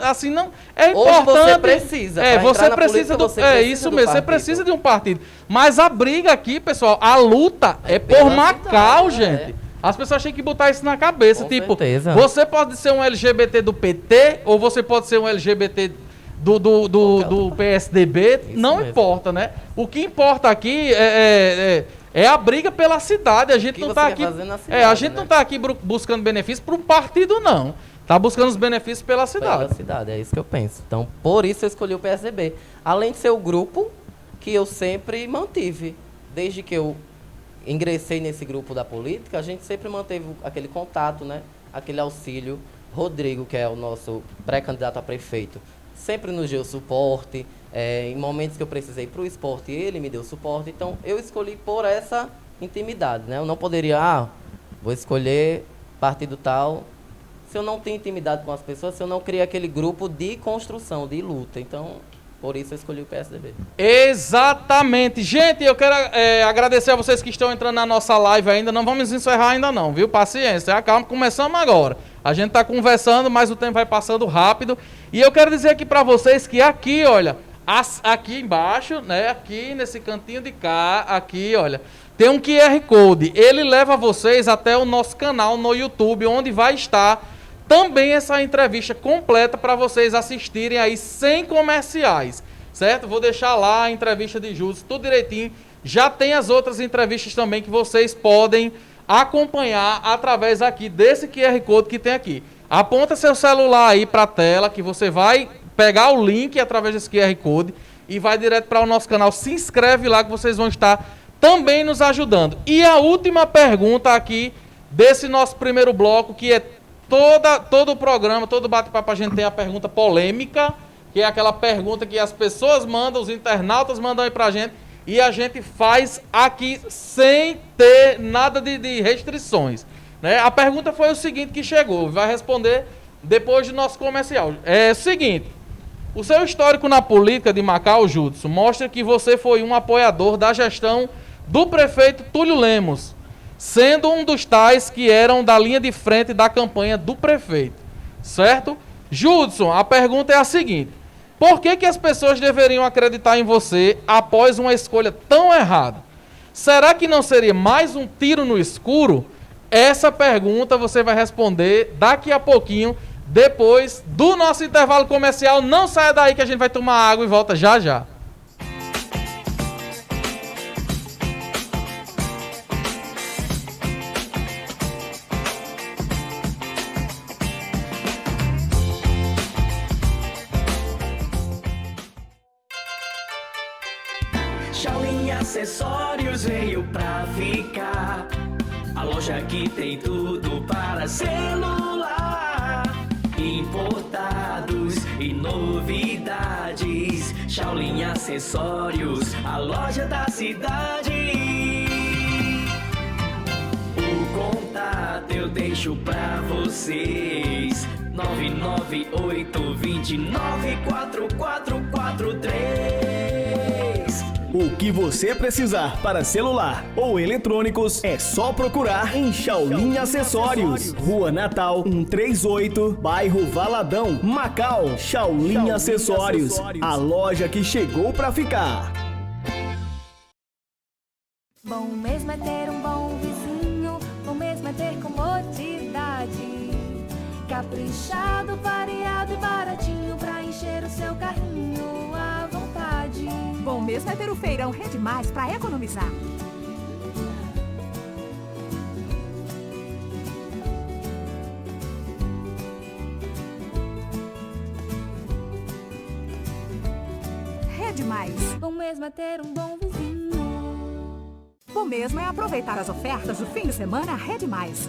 [SPEAKER 1] assim, não... É
[SPEAKER 2] Hoje
[SPEAKER 1] importante...
[SPEAKER 2] você precisa.
[SPEAKER 1] Você precisa do... isso mesmo, você precisa de um partido. Mas a briga aqui, pessoal, a luta é por Macau, gente. As pessoas têm que botar isso na cabeça.
[SPEAKER 2] Com
[SPEAKER 1] tipo,
[SPEAKER 2] certeza.
[SPEAKER 1] Você pode ser um LGBT do PT ou você pode ser um LGBT do PSDB. Isso não mesmo. Importa, né? O que importa aqui é a briga pela cidade. A gente não tá aqui. A gente não tá aqui buscando benefícios para um partido, não. Tá buscando os benefícios pela cidade.
[SPEAKER 2] Pela cidade, é isso que eu penso. Então, por isso eu escolhi o PSDB. Além de ser o grupo que eu sempre mantive. Desde que eu ingressei nesse grupo da política, a gente sempre manteve aquele contato, né? Aquele auxílio. Rodrigo, que é o nosso pré-candidato a prefeito, sempre nos deu suporte. Em momentos que eu precisei para o esporte, ele me deu suporte. Então, eu escolhi por essa intimidade, né? Eu não poderia, vou escolher partido tal, se eu não tenho intimidade com as pessoas, se eu não criei aquele grupo de construção, de luta. Então, por isso eu escolhi o PSDB.
[SPEAKER 1] Exatamente. Gente, eu quero agradecer a vocês que estão entrando na nossa live ainda. Não vamos encerrar ainda não, viu? Paciência, calma, começamos agora. A gente está conversando, mas o tempo vai passando rápido. E eu quero dizer aqui para vocês que aqui, olha, aqui embaixo, né? Aqui nesse cantinho de cá, aqui, olha, tem um QR Code. Ele leva vocês até o nosso canal no YouTube, onde vai estar também essa entrevista completa para vocês assistirem aí sem comerciais, certo? Vou deixar lá a entrevista de Júlio, tudo direitinho. Já tem as outras entrevistas também que vocês podem acompanhar através aqui desse QR Code que tem aqui. Aponta seu celular aí para a tela que você vai pegar o link através desse QR Code e vai direto para o nosso canal. Se inscreve lá que vocês vão estar também nos ajudando. E a última pergunta aqui desse nosso primeiro bloco, que é todo o programa, todo bate-papo, a gente tem a pergunta polêmica, que é aquela pergunta que as pessoas mandam, os internautas mandam aí pra gente, e a gente faz aqui sem ter nada de restrições, né? A pergunta foi o seguinte que chegou, vai responder depois do nosso comercial. É o seguinte: o seu histórico na política de Macau, Judson, mostra que você foi um apoiador da gestão do prefeito Túlio Lemos, sendo um dos tais que eram da linha de frente da campanha do prefeito, certo? Judson, a pergunta é a seguinte: por que as pessoas deveriam acreditar em você após uma escolha tão errada? Será que não seria mais um tiro no escuro? Essa pergunta você vai responder daqui a pouquinho, depois do nosso intervalo comercial. Não saia daí que a gente vai tomar água e volta já já.
[SPEAKER 3] Shaolin Acessórios veio pra ficar. A loja que tem tudo para celular, importados e novidades. Shaolin Acessórios, a loja da cidade. O contato eu deixo pra vocês: 998-294443.
[SPEAKER 4] O que você precisar para celular ou eletrônicos é só procurar em Shaolin Acessórios. Rua Natal 138, bairro Valadão, Macau. Shaolin Acessórios, a loja que chegou para ficar.
[SPEAKER 5] Bom mesmo é ter um bom vizinho, bom mesmo é ter comodidade. Caprichado, variado e baratinho pra encher o seu carrinho à vontade.
[SPEAKER 6] Bom mesmo é ter o feirão Rede Mais pra economizar. Rede Mais.
[SPEAKER 5] Bom mesmo é ter um bom vizinho.
[SPEAKER 6] Bom mesmo é aproveitar as ofertas do fim de semana Rede Mais.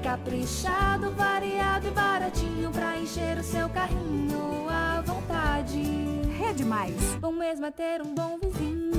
[SPEAKER 5] Caprichado, variado e baratinho pra encher o seu carrinho à vontade.
[SPEAKER 6] Rede Mais.
[SPEAKER 5] Bom mesmo é ter um bom vizinho.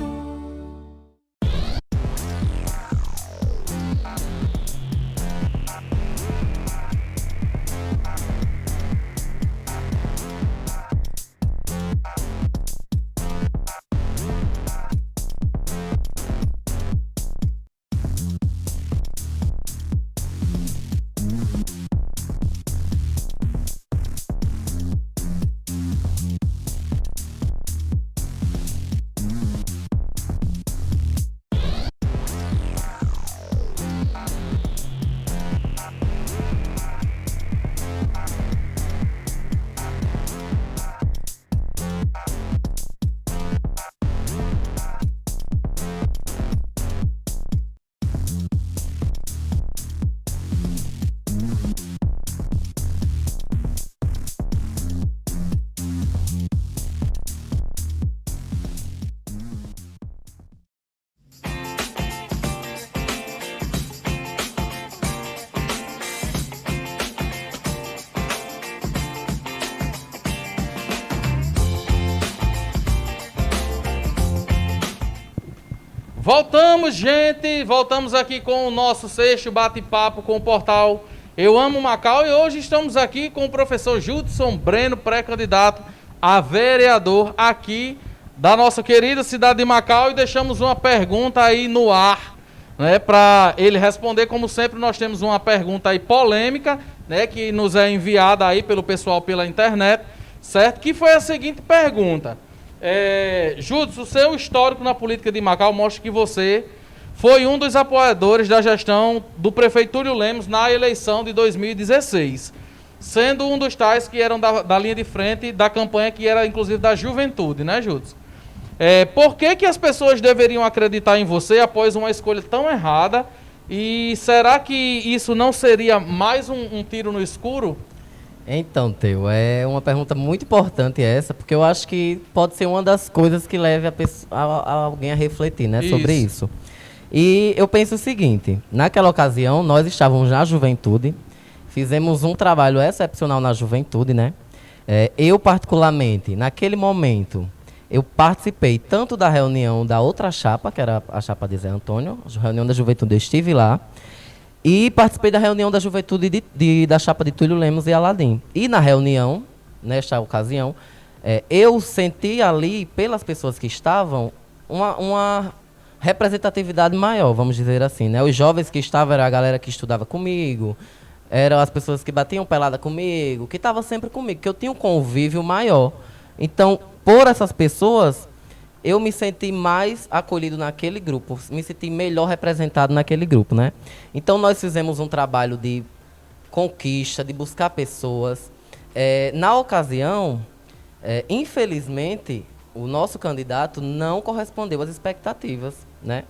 [SPEAKER 1] Voltamos, gente. Voltamos aqui com o nosso sexto bate-papo com o portal Eu Amo Macau. E hoje estamos aqui com o professor Judson Breno, pré-candidato a vereador aqui da nossa querida cidade de Macau. E deixamos uma pergunta aí no ar, né, para ele responder. Como sempre, nós temos uma pergunta aí polêmica, né, que nos é enviada aí pelo pessoal pela internet, certo? Que foi a seguinte pergunta. Judson, o seu histórico na política de Macau mostra que você foi um dos apoiadores da gestão do prefeito Túlio Lemos na eleição de 2016, sendo um dos tais que eram da linha de frente da campanha, que era inclusive da juventude, né, Judson? Por que as pessoas deveriam acreditar em você após uma escolha tão errada? E será que isso não seria mais um tiro no escuro?
[SPEAKER 2] Então, Teo, é uma pergunta muito importante essa, porque eu acho que pode ser uma das coisas que leve a alguém a refletir, né, sobre isso. E eu penso o seguinte: naquela ocasião, nós estávamos na juventude, fizemos um trabalho excepcional na juventude, né? Eu, particularmente, naquele momento, eu participei tanto da reunião da outra chapa, que era a chapa de Zé Antônio, a reunião da juventude, eu estive lá, e participei da reunião da juventude da chapa de Túlio Lemos e Aladim. E na reunião, nesta ocasião, eu senti ali, pelas pessoas que estavam, uma representatividade maior, vamos dizer assim, né? Os jovens que estavam era a galera que estudava comigo, eram as pessoas que batiam pelada comigo, que estavam sempre comigo, que eu tinha um convívio maior. Então, por essas pessoas, eu me senti mais acolhido naquele grupo, me senti melhor representado naquele grupo, né? Então, nós fizemos um trabalho de conquista, de buscar pessoas. Na ocasião, infelizmente, o nosso candidato não correspondeu às expectativas, né?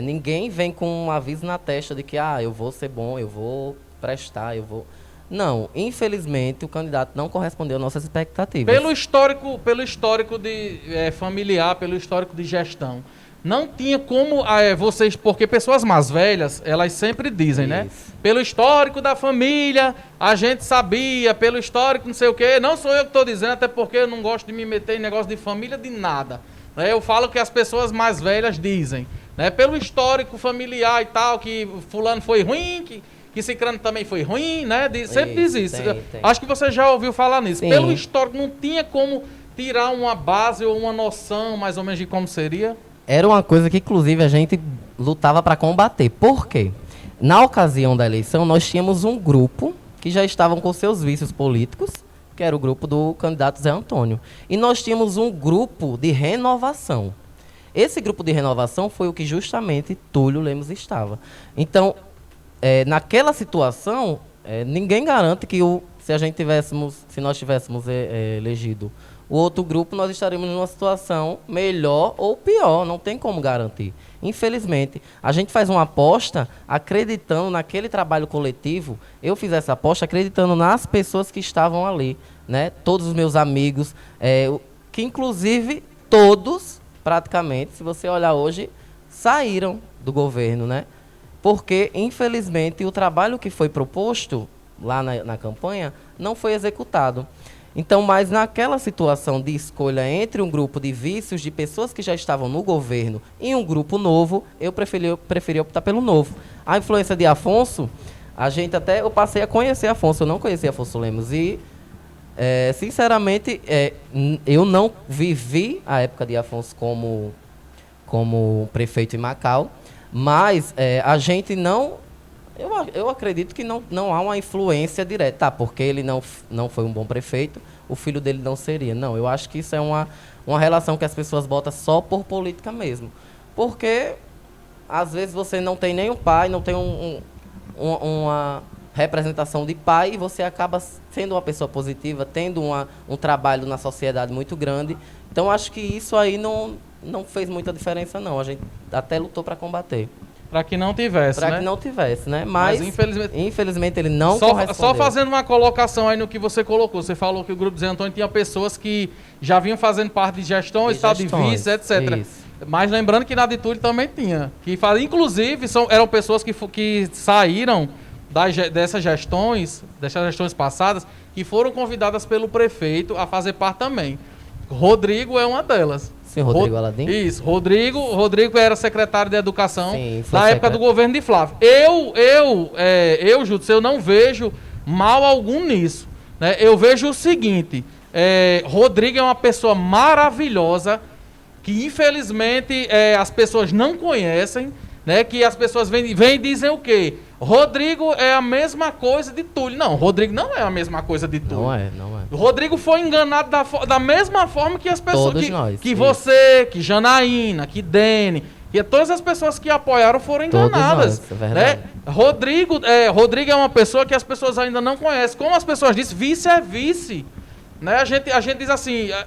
[SPEAKER 2] Ninguém vem com um aviso na testa de que, eu vou ser bom, eu vou prestar, eu vou... Não, infelizmente o candidato não correspondeu às nossas expectativas.
[SPEAKER 1] Pelo histórico de familiar, pelo histórico de gestão, não tinha como vocês, porque pessoas mais velhas, elas sempre dizem, né? Pelo histórico da família, a gente sabia, pelo histórico não sei o quê. Não sou eu que estou dizendo, até porque eu não gosto de me meter em negócio de família de nada, né? Eu falo que as pessoas mais velhas dizem, né? Pelo histórico familiar e tal, que fulano foi ruim, que Cicrano também foi ruim, né? Sempre diz isso. Tem. Acho que você já ouviu falar nisso. Sim. Pelo histórico, não tinha como tirar uma base ou uma noção, mais ou menos, de como seria?
[SPEAKER 2] Era uma coisa que, inclusive, a gente lutava para combater. Por quê? Na ocasião da eleição, nós tínhamos um grupo que já estavam com seus vícios políticos, que era o grupo do candidato Zé Antônio. E nós tínhamos um grupo de renovação. Esse grupo de renovação foi o que justamente Túlio Lemos estava. Então, naquela situação, ninguém garante que se nós tivéssemos elegido o outro grupo, nós estaremos numa situação melhor ou pior, não tem como garantir. Infelizmente, a gente faz uma aposta acreditando naquele trabalho coletivo. Eu fiz essa aposta acreditando nas pessoas que estavam ali, né? Todos os meus amigos, que inclusive todos, praticamente, se você olhar hoje, saíram do governo, né? Porque, infelizmente, o trabalho que foi proposto lá na campanha não foi executado. Então, mas naquela situação de escolha entre um grupo de vícios, de pessoas que já estavam no governo e um grupo novo, eu preferi optar pelo novo. A influência de Afonso, eu passei a conhecer Afonso, eu não conhecia Afonso Lemos. E, sinceramente, eu não vivi a época de Afonso como prefeito em Macau. Mas a gente não... Eu acredito que não há uma influência direta. Porque ele não foi um bom prefeito, o filho dele não seria. Não, eu acho que isso é uma relação que as pessoas botam só por política mesmo. Porque, às vezes, você não tem nem um pai, não tem uma representação de pai, e você acaba sendo uma pessoa positiva, tendo um trabalho na sociedade muito grande. Então, acho que isso aí não fez muita diferença, não. A gente até lutou para combater.
[SPEAKER 1] Para que não tivesse, né?
[SPEAKER 2] Para que não tivesse, né? Mas infelizmente ele não correspondeu.
[SPEAKER 1] Só fazendo uma colocação aí no que você colocou. Você falou que o Grupo Zé Antônio tinha pessoas que já vinham fazendo parte de gestões, de vice, etc. Isso. Mas lembrando que na de Túlio também tinha. Inclusive, eram pessoas que saíram dessas gestões passadas, que foram convidadas pelo prefeito a fazer parte também. Rodrigo é uma delas.
[SPEAKER 2] Sim, Rodrigo Aladim.
[SPEAKER 1] Isso, Rodrigo era secretário de Educação
[SPEAKER 2] Sim, foi
[SPEAKER 1] na época do governo de Flávio. Júlio, eu não vejo mal algum nisso, né? Eu vejo o seguinte, Rodrigo é uma pessoa maravilhosa, que infelizmente as pessoas não conhecem, né? Que as pessoas vêm e dizem o quê? Rodrigo é a mesma coisa de Túlio. Não, Rodrigo não é a mesma coisa de Túlio.
[SPEAKER 2] Não é.
[SPEAKER 1] O Rodrigo foi enganado da mesma forma que as pessoas...
[SPEAKER 2] Todos nós.
[SPEAKER 1] Que você, que Janaína, que Dene, que todas as pessoas que apoiaram foram enganadas.
[SPEAKER 2] Todos nós, é verdade.
[SPEAKER 1] Né? Rodrigo é uma pessoa que as pessoas ainda não conhecem. Como as pessoas dizem, vice é vice. Né? A gente diz assim, a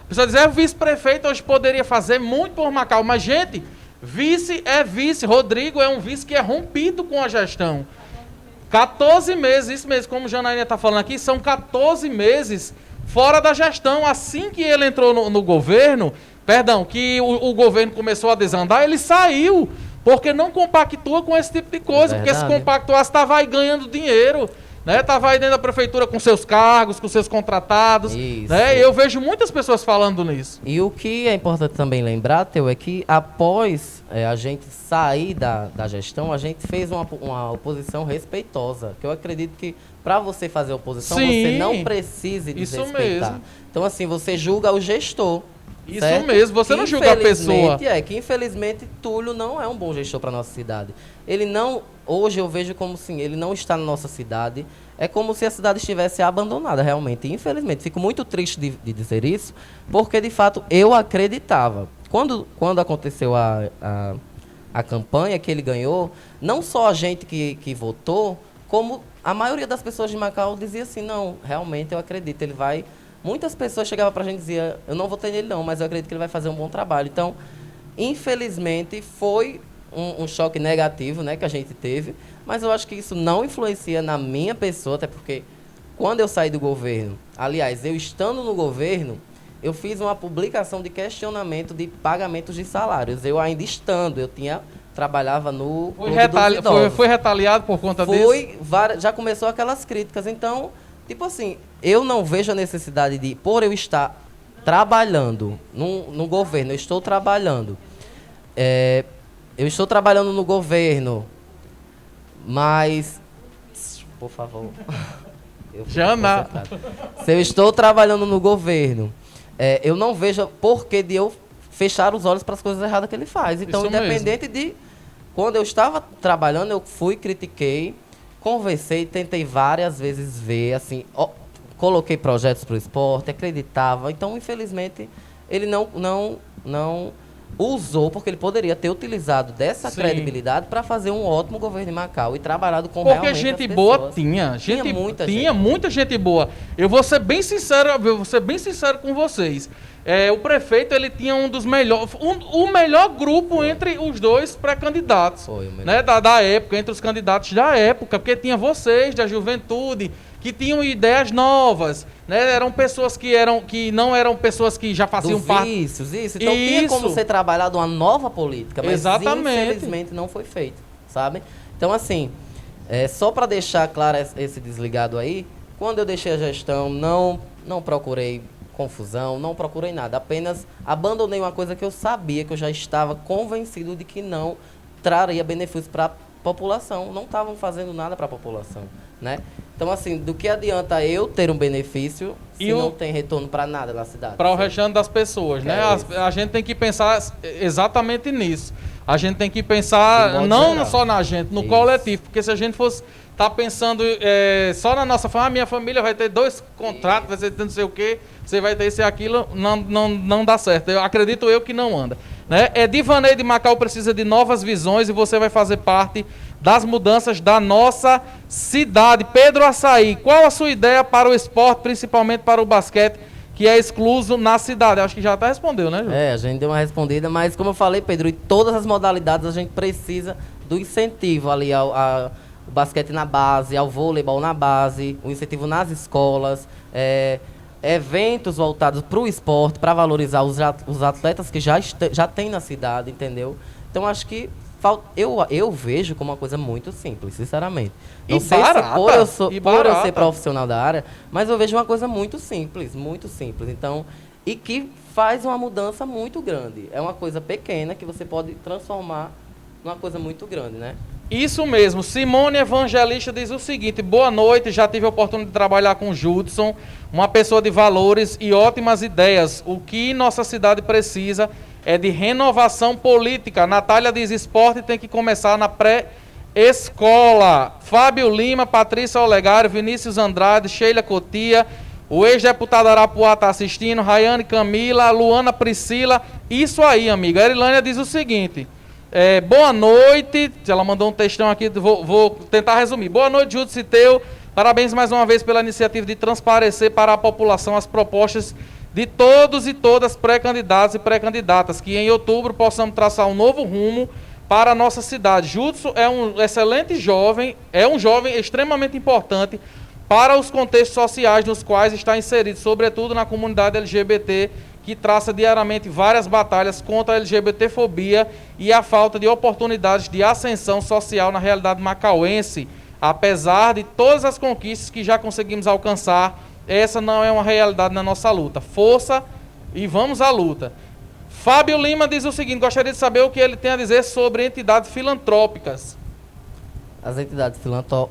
[SPEAKER 1] pessoa diz, vice-prefeito, hoje poderia fazer muito por Macau, mas gente... Vice é vice. Rodrigo é um vice que é rompido com a gestão. 14 meses, isso mesmo, como o Janaína está falando aqui, são 14 meses fora da gestão. Assim que ele entrou no governo, que o governo começou a desandar, ele saiu, porque não compactua com esse tipo de coisa, porque se compactuasse, estava aí ganhando dinheiro. Né? Tava aí dentro da prefeitura com seus cargos, com seus contratados. Né? Eu vejo muitas pessoas falando nisso.
[SPEAKER 2] E o que é importante também lembrar, Teu, é que após a gente sair da gestão, a gente fez uma oposição respeitosa. Que eu acredito que para você fazer oposição, você não precise desrespeitar.
[SPEAKER 1] Mesmo.
[SPEAKER 2] Então, assim, você julga o gestor.
[SPEAKER 1] Isso
[SPEAKER 2] certo?
[SPEAKER 1] mesmo, você não julga a pessoa.
[SPEAKER 2] Que infelizmente Túlio não é um bom gestor para nossa cidade. Ele não, hoje eu vejo como assim, ele não está na nossa cidade. É como se a cidade estivesse abandonada, realmente. Infelizmente, fico muito triste de dizer isso, porque de fato eu acreditava. Quando aconteceu a campanha que ele ganhou, não só a gente que votou, como a maioria das pessoas de Macau dizia assim, não, realmente eu acredito, ele vai... Muitas pessoas chegavam pra gente e diziam, eu não votei nele não, mas eu acredito que ele vai fazer um bom trabalho. Então, infelizmente, foi um choque negativo, né, que a gente teve, mas eu acho que isso não influencia na minha pessoa, até porque quando eu saí do governo, aliás, eu estando no governo, eu fiz uma publicação de questionamento de pagamentos de salários. Eu ainda estando, trabalhava no...
[SPEAKER 1] Foi retaliado por conta disso?
[SPEAKER 2] Já começou aquelas críticas, então... Tipo assim, eu não vejo a necessidade de, por eu estar trabalhando no governo, eu estou trabalhando no governo, mas, por favor,
[SPEAKER 1] Jana.
[SPEAKER 2] Se eu estou trabalhando no governo, eu não vejo porquê de eu fechar os olhos para as coisas erradas que ele faz. Então,
[SPEAKER 1] isso
[SPEAKER 2] independente de, quando eu estava trabalhando, eu critiquei, conversei, tentei várias vezes ver, assim, coloquei projetos para o esporte, acreditava. Então, infelizmente, ele não usou, porque ele poderia ter utilizado dessa credibilidade para fazer um ótimo governo em Macau e trabalhado com realmente
[SPEAKER 1] porque gente
[SPEAKER 2] as
[SPEAKER 1] boa
[SPEAKER 2] pessoas.
[SPEAKER 1] tinha muita gente boa. Eu vou ser bem sincero com vocês. O prefeito, ele tinha um dos melhores, o melhor grupo entre os dois pré-candidatos, né, da época, entre os candidatos da época, porque tinha vocês, da juventude, que tinham ideias novas, né, eram pessoas que não eram pessoas que já faziam parte...
[SPEAKER 2] Isso. Então tinha como ser trabalhado uma nova política, mas infelizmente não foi feito, sabe? Então, assim, só para deixar claro esse desligado aí, quando eu deixei a gestão, não procurei confusão, não procurei nada, apenas abandonei uma coisa que eu sabia, que eu já estava convencido de que não traria benefícios para a população, não estavam fazendo nada para a população, né? Então, assim, do que adianta eu ter um benefício se não tem retorno para nada na cidade? Para
[SPEAKER 1] o restante das pessoas, né? A gente tem que pensar exatamente nisso. A gente tem que pensar não só na gente, no coletivo, porque se a gente fosse estar pensando só na nossa família, minha família vai ter 2 contratos, vai ter não sei o quê, você vai ter isso e aquilo, não dá certo. Acredito que não anda. Né? Divanei de Macau precisa de novas visões e você vai fazer parte das mudanças da nossa cidade. Pedro Açaí, qual a sua ideia para o esporte, principalmente para o basquete, que é excluso na cidade? Acho que já até respondeu, né, Ju?
[SPEAKER 2] A gente deu uma respondida, mas como eu falei, Pedro, em todas as modalidades a gente precisa do incentivo ali ao basquete na base, ao vôleibol na base, o incentivo nas escolas, eventos voltados para o esporte, para valorizar os atletas que já tem na cidade, entendeu? Então, acho que eu vejo como uma coisa muito simples, sinceramente. Não sei se por eu ser profissional da área, mas eu vejo uma coisa muito simples, muito simples. Então, e que faz uma mudança muito grande. É uma coisa pequena que você pode transformar numa coisa muito grande, né?
[SPEAKER 1] Isso mesmo. Simone Evangelista diz o seguinte: boa noite, já tive a oportunidade de trabalhar com o Judson, uma pessoa de valores e ótimas ideias. O que nossa cidade precisa é de renovação política. Natália diz: esporte tem que começar na pré-escola. Fábio Lima, Patrícia Olegário, Vinícius Andrade, Sheila Cotia, o ex-deputado Arapuá está assistindo, Rayane Camila, Luana Priscila. Isso aí, amiga. Erilânia diz o seguinte: boa noite, ela mandou um textão aqui, vou tentar resumir. Boa noite, Júlio Citeu, parabéns mais uma vez pela iniciativa de transparecer para a população as propostas de todos e todas pré-candidatos e pré-candidatas, que em outubro possamos traçar um novo rumo para a nossa cidade. Judson é um excelente jovem, é um jovem extremamente importante para os contextos sociais nos quais está inserido, sobretudo na comunidade LGBT, que traça diariamente várias batalhas contra a LGBTfobia e a falta de oportunidades de ascensão social na realidade macauense. Apesar de todas as conquistas que já conseguimos alcançar, essa não é uma realidade na nossa luta. Força e vamos à luta. Fábio Lima diz o seguinte: gostaria de saber o que ele tem a dizer sobre entidades filantrópicas.
[SPEAKER 2] As entidades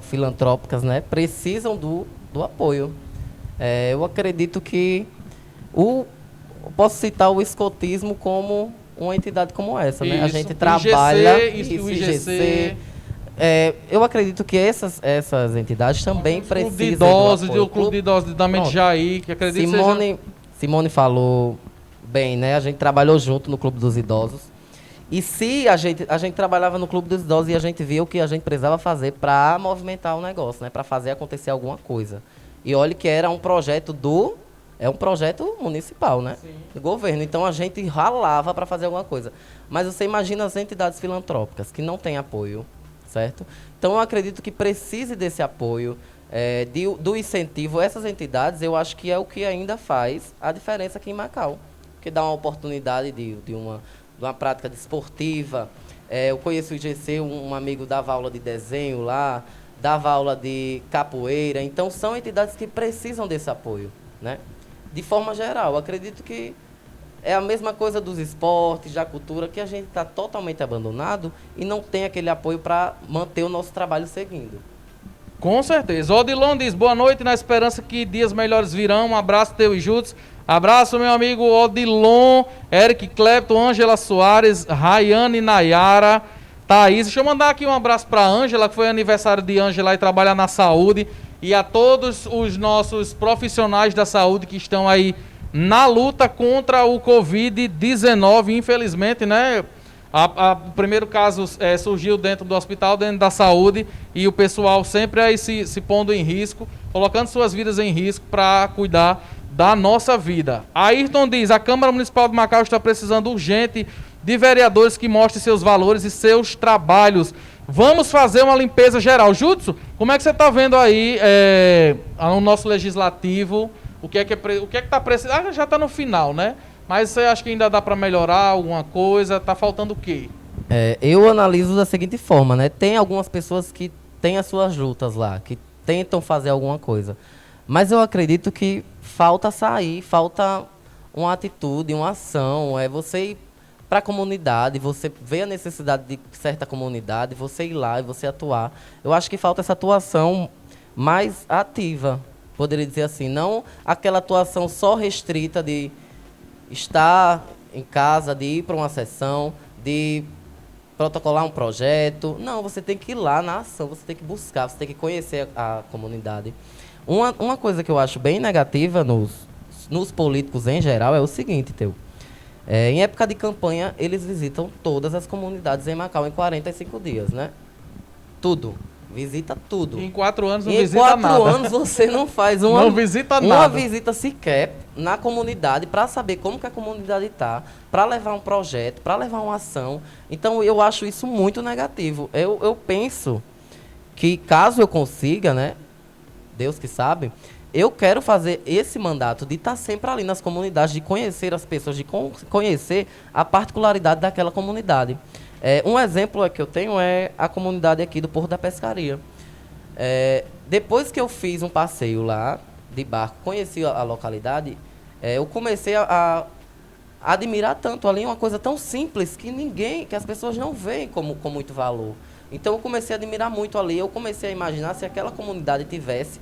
[SPEAKER 2] filantrópicas, né, precisam do apoio. Eu acredito que posso citar o escotismo como uma entidade como essa, né? A gente trabalha
[SPEAKER 1] o IGC.
[SPEAKER 2] Eu acredito que essas entidades também precisam
[SPEAKER 1] Clube de idosos,
[SPEAKER 2] do apoio.
[SPEAKER 1] o Clube de Idosos da Mente Jair, que acredito
[SPEAKER 2] Simone falou bem, né? A gente trabalhou junto no Clube dos Idosos. E se a gente trabalhava no Clube dos Idosos e a gente via o que a gente precisava fazer para movimentar o negócio, né? Para fazer acontecer alguma coisa. E olha que era um projeto é um projeto municipal, né? Sim. Do governo. Então a gente ralava para fazer alguma coisa. Mas você imagina as entidades filantrópicas que não têm apoio, certo? Então eu acredito que precise desse apoio, do incentivo. Essas entidades, eu acho que é o que ainda faz a diferença aqui em Macau. Que dá uma oportunidade de uma prática desportiva. Eu conheço o IGC, um amigo dava aula de desenho lá, dava aula de capoeira. Então são entidades que precisam desse apoio, né? De forma geral, eu acredito que é a mesma coisa dos esportes, da cultura, que a gente está totalmente abandonado e não tem aquele apoio para manter o nosso trabalho seguindo.
[SPEAKER 1] Com certeza. Odilon diz: boa noite, na esperança que dias melhores virão. Um abraço teu e Júlio. Abraço, meu amigo Odilon, Eric Clepton, Ângela Soares, Rayane Nayara, Thaís. Deixa eu mandar aqui um abraço para a Ângela, que foi aniversário de Ângela e trabalha na saúde. E a todos os nossos profissionais da saúde que estão aí na luta contra o Covid-19, infelizmente, né? O primeiro caso surgiu dentro do hospital, dentro da saúde, e o pessoal sempre aí se pondo em risco, colocando suas vidas em risco para cuidar da nossa vida. Ayrton diz: a Câmara Municipal de Macau está precisando urgente de vereadores que mostrem seus valores e seus trabalhos. Vamos fazer uma limpeza geral. Judson, como é que você está vendo aí o nosso legislativo? O que é que está precisando? Já está no final, né? Mas você acha que ainda dá para melhorar alguma coisa? Está faltando o quê?
[SPEAKER 2] Eu analiso da seguinte forma, né? Tem algumas pessoas que têm as suas lutas lá, que tentam fazer alguma coisa. Mas eu acredito que falta sair, falta uma atitude, uma ação. Você ir para a comunidade, você ver a necessidade de certa comunidade, você ir lá e você atuar. Eu acho que falta essa atuação mais ativa, poderia dizer assim. Não aquela atuação só restrita de estar em casa, de ir para uma sessão, de protocolar um projeto. Não, você tem que ir lá na ação, você tem que buscar, você tem que conhecer a comunidade. Uma coisa que eu acho bem negativa nos políticos em geral é o seguinte, Teu. Em época de campanha, eles visitam todas as comunidades em Macau em 45 dias, né? Tudo. Visita tudo.
[SPEAKER 1] Em 4 anos não visita nada.
[SPEAKER 2] Em 4 anos você não faz
[SPEAKER 1] não visita
[SPEAKER 2] uma
[SPEAKER 1] nada.
[SPEAKER 2] visita sequer na comunidade para saber como que a comunidade está, para levar um projeto, para levar uma ação. Então eu acho isso muito negativo. Eu penso que caso eu consiga, né? Deus que sabe, eu quero fazer esse mandato de estar sempre ali nas comunidades, de conhecer as pessoas, de conhecer a particularidade daquela comunidade. Um exemplo que eu tenho é a comunidade aqui do Porto da Pescaria. Depois que eu fiz um passeio lá, de barco, conheci a localidade, eu comecei a admirar tanto ali, uma coisa tão simples que as pessoas não veem com muito valor. Então eu comecei a admirar muito ali, eu comecei a imaginar se aquela comunidade tivesse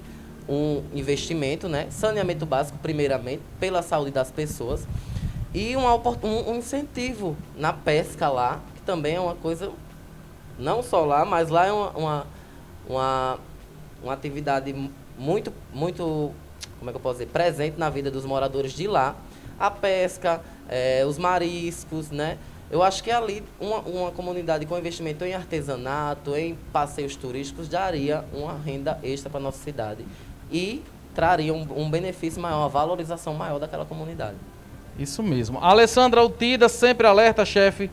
[SPEAKER 2] um investimento, né, saneamento básico primeiramente, pela saúde das pessoas, e um incentivo na pesca lá, que também é uma coisa, não só lá, mas lá é uma atividade muito, como é que eu posso dizer, presente na vida dos moradores de lá. A pesca, os mariscos, né? Eu acho que ali uma comunidade com investimento em artesanato, em passeios turísticos, daria uma renda extra para a nossa cidade e traria um benefício maior, uma valorização maior daquela comunidade.
[SPEAKER 1] Isso mesmo. Alessandra Altida, sempre alerta, chefe.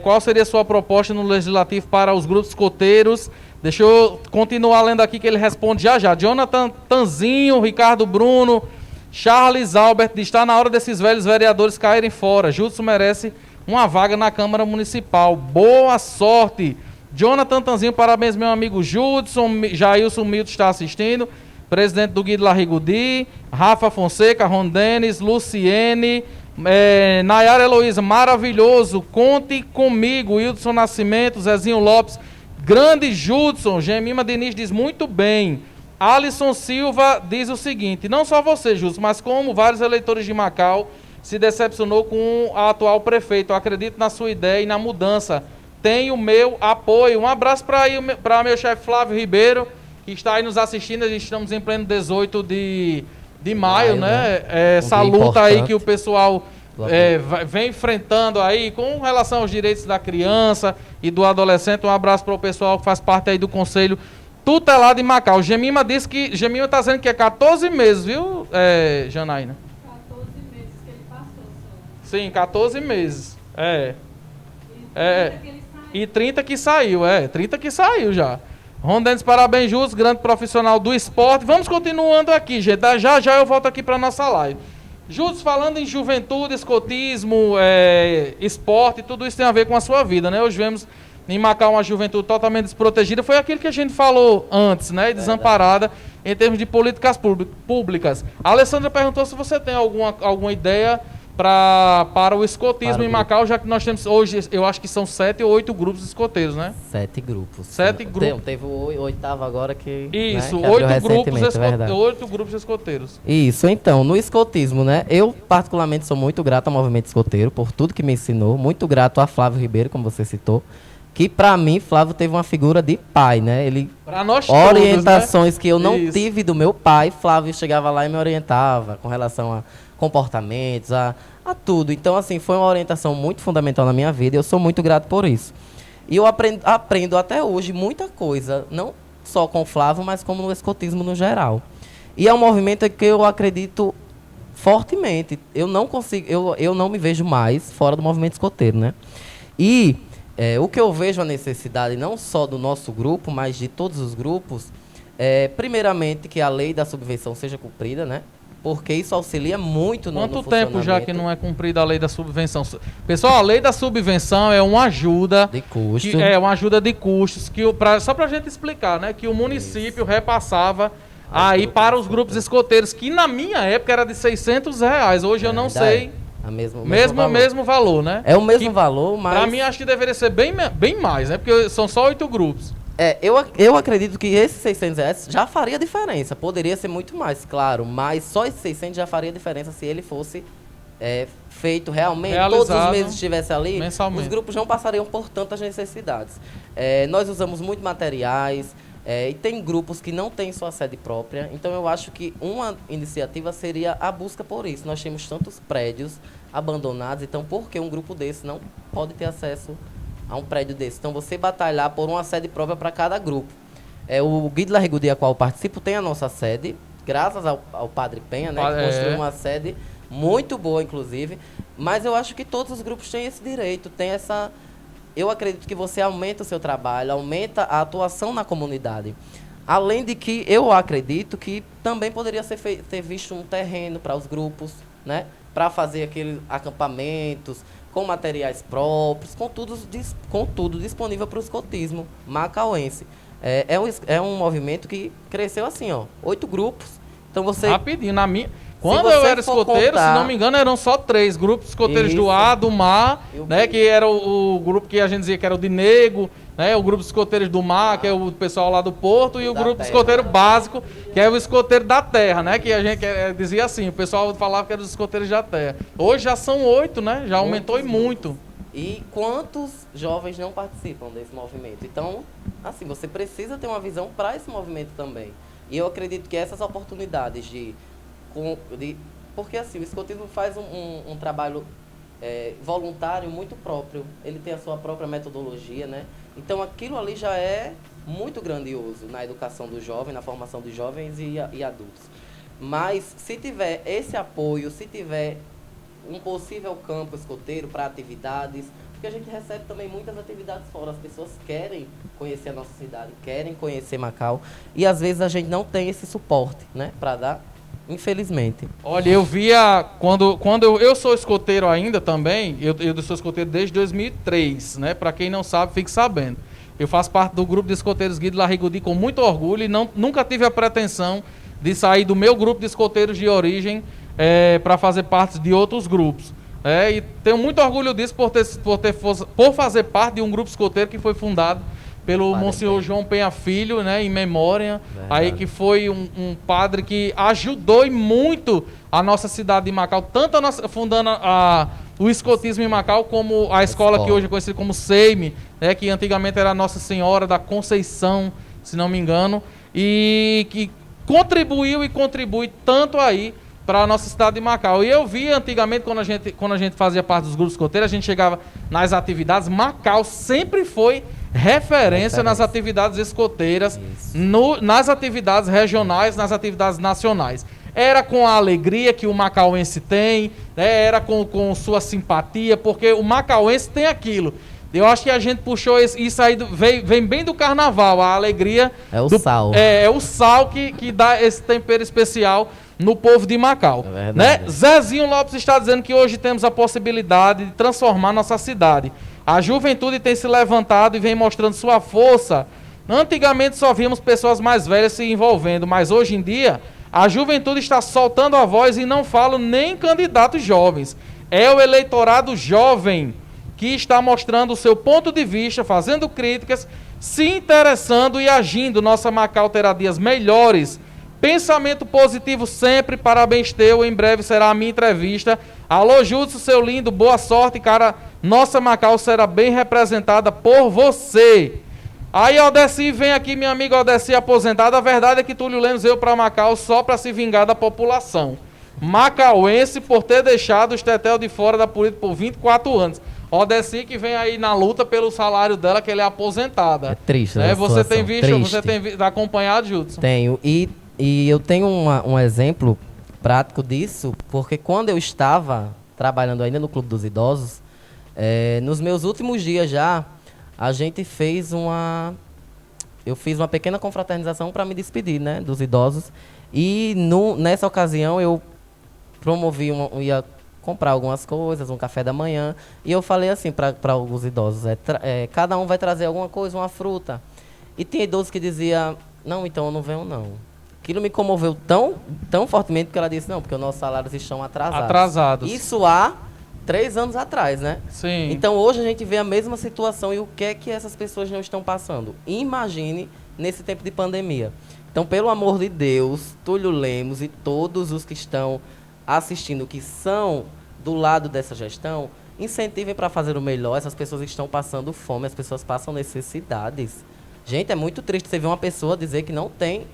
[SPEAKER 1] Qual seria a sua proposta no Legislativo para os grupos escoteiros? Deixa eu continuar lendo aqui que ele responde já já. Jonathan Tanzinho, Ricardo Bruno, Charles Albert, está na hora desses velhos vereadores caírem fora. Judson merece uma vaga na Câmara Municipal. Boa sorte. Jonathan Tanzinho, parabéns, meu amigo Judson. Jailson Milton está assistindo. Presidente do Guido Larrigudi. Rafa Fonseca, Ron Denis, Luciene, Nayara Heloísa, maravilhoso. Conte comigo. Wilson Nascimento, Zezinho Lopes. Grande Judson. Gemima Diniz diz muito bem. Alisson Silva diz o seguinte: não só você, Judson, mas como vários eleitores de Macau se decepcionou com a atual prefeito. Eu acredito na sua ideia e na mudança. Tenho meu apoio. Um abraço para meu chefe Flávio Ribeiro, que está aí nos assistindo. A gente estamos em pleno 18 de maio, né? Essa luta aí que o pessoal vem enfrentando aí com relação aos direitos da criança e do adolescente. Um abraço para o pessoal que faz parte aí do Conselho Tutelar de Macau. Gemima disse que... Gemima está dizendo que é 14 meses, viu, Janaína?
[SPEAKER 7] 14 meses que ele passou, só.
[SPEAKER 1] Sim, 14 meses.
[SPEAKER 7] E 30 que ele saiu.
[SPEAKER 1] E 30 que saiu, 30 que saiu já. Rondendes, parabéns, Júlio, grande profissional do esporte. Vamos continuando aqui, gente. Já eu volto aqui para nossa live. Júlio, falando em juventude, escotismo, esporte, tudo isso tem a ver com a sua vida, né? Hoje vemos em Macau uma juventude totalmente desprotegida. Foi aquilo que a gente falou antes, né? Desamparada em termos de políticas públicas. A Alessandra perguntou se você tem alguma ideia para o escotismo em Macau, já que nós temos hoje, eu acho que são 7 ou 8 grupos escoteiros, né?
[SPEAKER 2] 7 grupos.
[SPEAKER 1] 7 grupos.
[SPEAKER 2] Teve o 8º agora que...
[SPEAKER 1] Isso,
[SPEAKER 2] né, que
[SPEAKER 1] 8 grupos escoteiros.
[SPEAKER 2] Isso, então, no escotismo, né? Eu, particularmente, sou muito grato ao movimento escoteiro, por tudo que me ensinou. Muito grato a Flávio Ribeiro, como você citou. Que, pra mim, Flávio teve uma figura de pai, né? Ele...
[SPEAKER 1] Pra nós
[SPEAKER 2] orientações
[SPEAKER 1] todos, né?
[SPEAKER 2] que eu não tive do meu pai, Flávio chegava lá e me orientava com relação a comportamentos, a tudo. Então, assim, foi uma orientação muito fundamental na minha vida e eu sou muito grato por isso. E eu aprendo até hoje muita coisa, não só com o Flávio, mas como no escotismo no geral. E é um movimento que eu acredito fortemente. Eu não me vejo mais fora do movimento escoteiro, né? E o que eu vejo a necessidade, não só do nosso grupo, mas de todos os grupos, primeiramente, que a lei da subvenção seja cumprida, né? Porque isso auxilia muito no
[SPEAKER 1] funcionamento. Quanto tempo já que não é cumprida a lei da subvenção? Pessoal, a lei da subvenção é uma ajuda...
[SPEAKER 2] De custo.
[SPEAKER 1] Uma ajuda de custos, só para a gente explicar, né? Que o município repassava aí para os grupos escoteiros, que na minha época era de R$600. Hoje eu não sei... Mesmo valor, né?
[SPEAKER 2] É o mesmo valor, mas...
[SPEAKER 1] Para mim, acho que deveria ser bem mais, né? Porque são só 8 grupos.
[SPEAKER 2] Eu acredito que esses R$600 já faria diferença. Poderia ser muito mais, claro, mas só esses 600 já faria diferença se ele fosse feito realmente, todos os meses estivesse ali, mensalmente. Os grupos não passariam por tantas necessidades. Nós usamos muito materiais, e tem grupos que não têm sua sede própria, então eu acho que uma iniciativa seria a busca por isso. Nós temos tantos prédios abandonados, então por que um grupo desse não pode ter acesso a um prédio desse? Então você batalhar por uma sede própria para cada grupo. O Guido Larrigudi, a qual eu participo, tem a nossa sede, graças ao Padre Penha, né, que construiu uma sede muito boa, inclusive, mas eu acho que todos os grupos têm esse direito, tem essa... Eu acredito que você aumenta o seu trabalho, aumenta a atuação na comunidade. Além de que eu acredito que também poderia ter visto um terreno para os grupos, né, para fazer aqueles acampamentos, com materiais próprios, com tudo disponível para o escotismo macauense. É um movimento que cresceu assim, 8 grupos. Então você...
[SPEAKER 1] Rapidinho, Quando
[SPEAKER 2] Se
[SPEAKER 1] eu
[SPEAKER 2] você
[SPEAKER 1] era
[SPEAKER 2] for
[SPEAKER 1] escoteiro,
[SPEAKER 2] contar-
[SPEAKER 1] se não me engano, eram só 3 grupos escoteiros do
[SPEAKER 2] Isso.
[SPEAKER 1] A, do Mar,
[SPEAKER 2] E o
[SPEAKER 1] né?
[SPEAKER 2] B.
[SPEAKER 1] Que era o grupo que a gente dizia que era o de Nego, né? O grupo de escoteiros do Mar, que é o pessoal lá do Porto, e o
[SPEAKER 2] Da
[SPEAKER 1] grupo
[SPEAKER 2] terra.
[SPEAKER 1] escoteiro básico, que é o escoteiro da terra, né? Que a gente dizia assim, o pessoal falava que era os escoteiros da terra. Hoje já são 8, né? Já aumentou e muito.
[SPEAKER 2] E quantos jovens não participam desse movimento? Então, assim, você precisa ter uma visão para esse movimento também. E eu acredito que essas oportunidades porque assim, o escotismo faz um trabalho voluntário muito próprio. Ele tem a sua própria metodologia, né? Então aquilo ali já é muito grandioso na educação do jovem, na formação dos jovens e adultos. Mas se tiver esse apoio, se tiver um possível campo escoteiro para atividades, porque a gente recebe também muitas atividades fora, as pessoas querem conhecer a nossa cidade, querem conhecer Macau, e às vezes a gente não tem esse suporte, né, para dar, infelizmente.
[SPEAKER 1] Olha, eu via, quando eu sou escoteiro ainda também, eu sou escoteiro desde 2003, né? Para quem não sabe, fique sabendo. Eu faço parte do grupo de escoteiros Guido Larrigudi com muito orgulho e nunca tive a pretensão de sair do meu grupo de escoteiros de origem para fazer parte de outros grupos. E tenho muito orgulho disso por fazer parte de um grupo escoteiro que foi fundado pelo Monsenhor João Penha Filho, né, em memória, aí que foi um padre que ajudou e muito a nossa cidade de Macau, tanto fundando o escotismo em Macau, como a escola que hoje é conhecida como SEIME, né, que antigamente era Nossa Senhora da Conceição, se não me engano, e que contribuiu e contribui tanto aí para a nossa cidade de Macau. E eu vi antigamente, quando a gente fazia parte dos grupos escoteiros, a gente chegava nas atividades, Macau sempre foi referência nas atividades escoteiras, nas atividades regionais, nas atividades nacionais. Era com a alegria que o macauense tem, né? Era com sua simpatia, porque o macauense tem aquilo. Eu acho que a gente puxou isso aí, vem bem do carnaval, a alegria.
[SPEAKER 2] É o sal.
[SPEAKER 1] É o sal que dá esse tempero especial no povo de Macau.
[SPEAKER 2] É
[SPEAKER 1] né?
[SPEAKER 2] verdade.
[SPEAKER 1] Zezinho Lopes está dizendo que hoje temos a possibilidade de transformar nossa cidade. A juventude tem se levantado e vem mostrando sua força. Antigamente só víamos pessoas mais velhas se envolvendo, mas hoje em dia a juventude está soltando a voz e não falo nem candidatos jovens. É o eleitorado jovem que está mostrando o seu ponto de vista, fazendo críticas, se interessando e agindo. Nossa Macau terá dias melhores. Pensamento positivo sempre, parabéns teu, em breve será a minha entrevista. Alô, Júlio, seu lindo, boa sorte, cara. Nossa Macau será bem representada por você. Aí, Odessi, vem aqui, minha amiga Odessi, aposentada. A verdade é que Túlio Lemos veio para Macau só para se vingar da população macauense por ter deixado os Tetel de fora da política por 24 anos. Odessi que vem aí na luta pelo salário dela, que ela é aposentada.
[SPEAKER 2] É triste,
[SPEAKER 1] né?
[SPEAKER 2] né?
[SPEAKER 1] Você tem visto,
[SPEAKER 2] triste.
[SPEAKER 1] você tem acompanhado, Judson?
[SPEAKER 2] Tenho. E eu tenho um exemplo prático disso, porque quando eu estava trabalhando ainda no Clube dos Idosos, nos meus últimos dias já, a gente eu fiz uma pequena confraternização para me despedir, né, dos idosos. E nessa ocasião eu promovi, ia comprar algumas coisas, um café da manhã, e eu falei assim para os idosos, cada um vai trazer alguma coisa, uma fruta. E tinha idosos que dizia, não, então eu não venho não. Aquilo me comoveu tão fortemente, porque ela disse, não, porque os nossos salários estão atrasados. Isso há 3 anos atrás, né?
[SPEAKER 1] Sim.
[SPEAKER 2] Então hoje a gente vê a mesma situação e o que é que essas pessoas não estão passando. Imagine nesse tempo de pandemia. Então, pelo amor de Deus, Túlio Lemos e todos os que estão assistindo, que são do lado dessa gestão, incentivem para fazer o melhor. Essas pessoas estão passando fome, as pessoas passam necessidades. Gente, é muito triste você ver uma pessoa dizer que não tem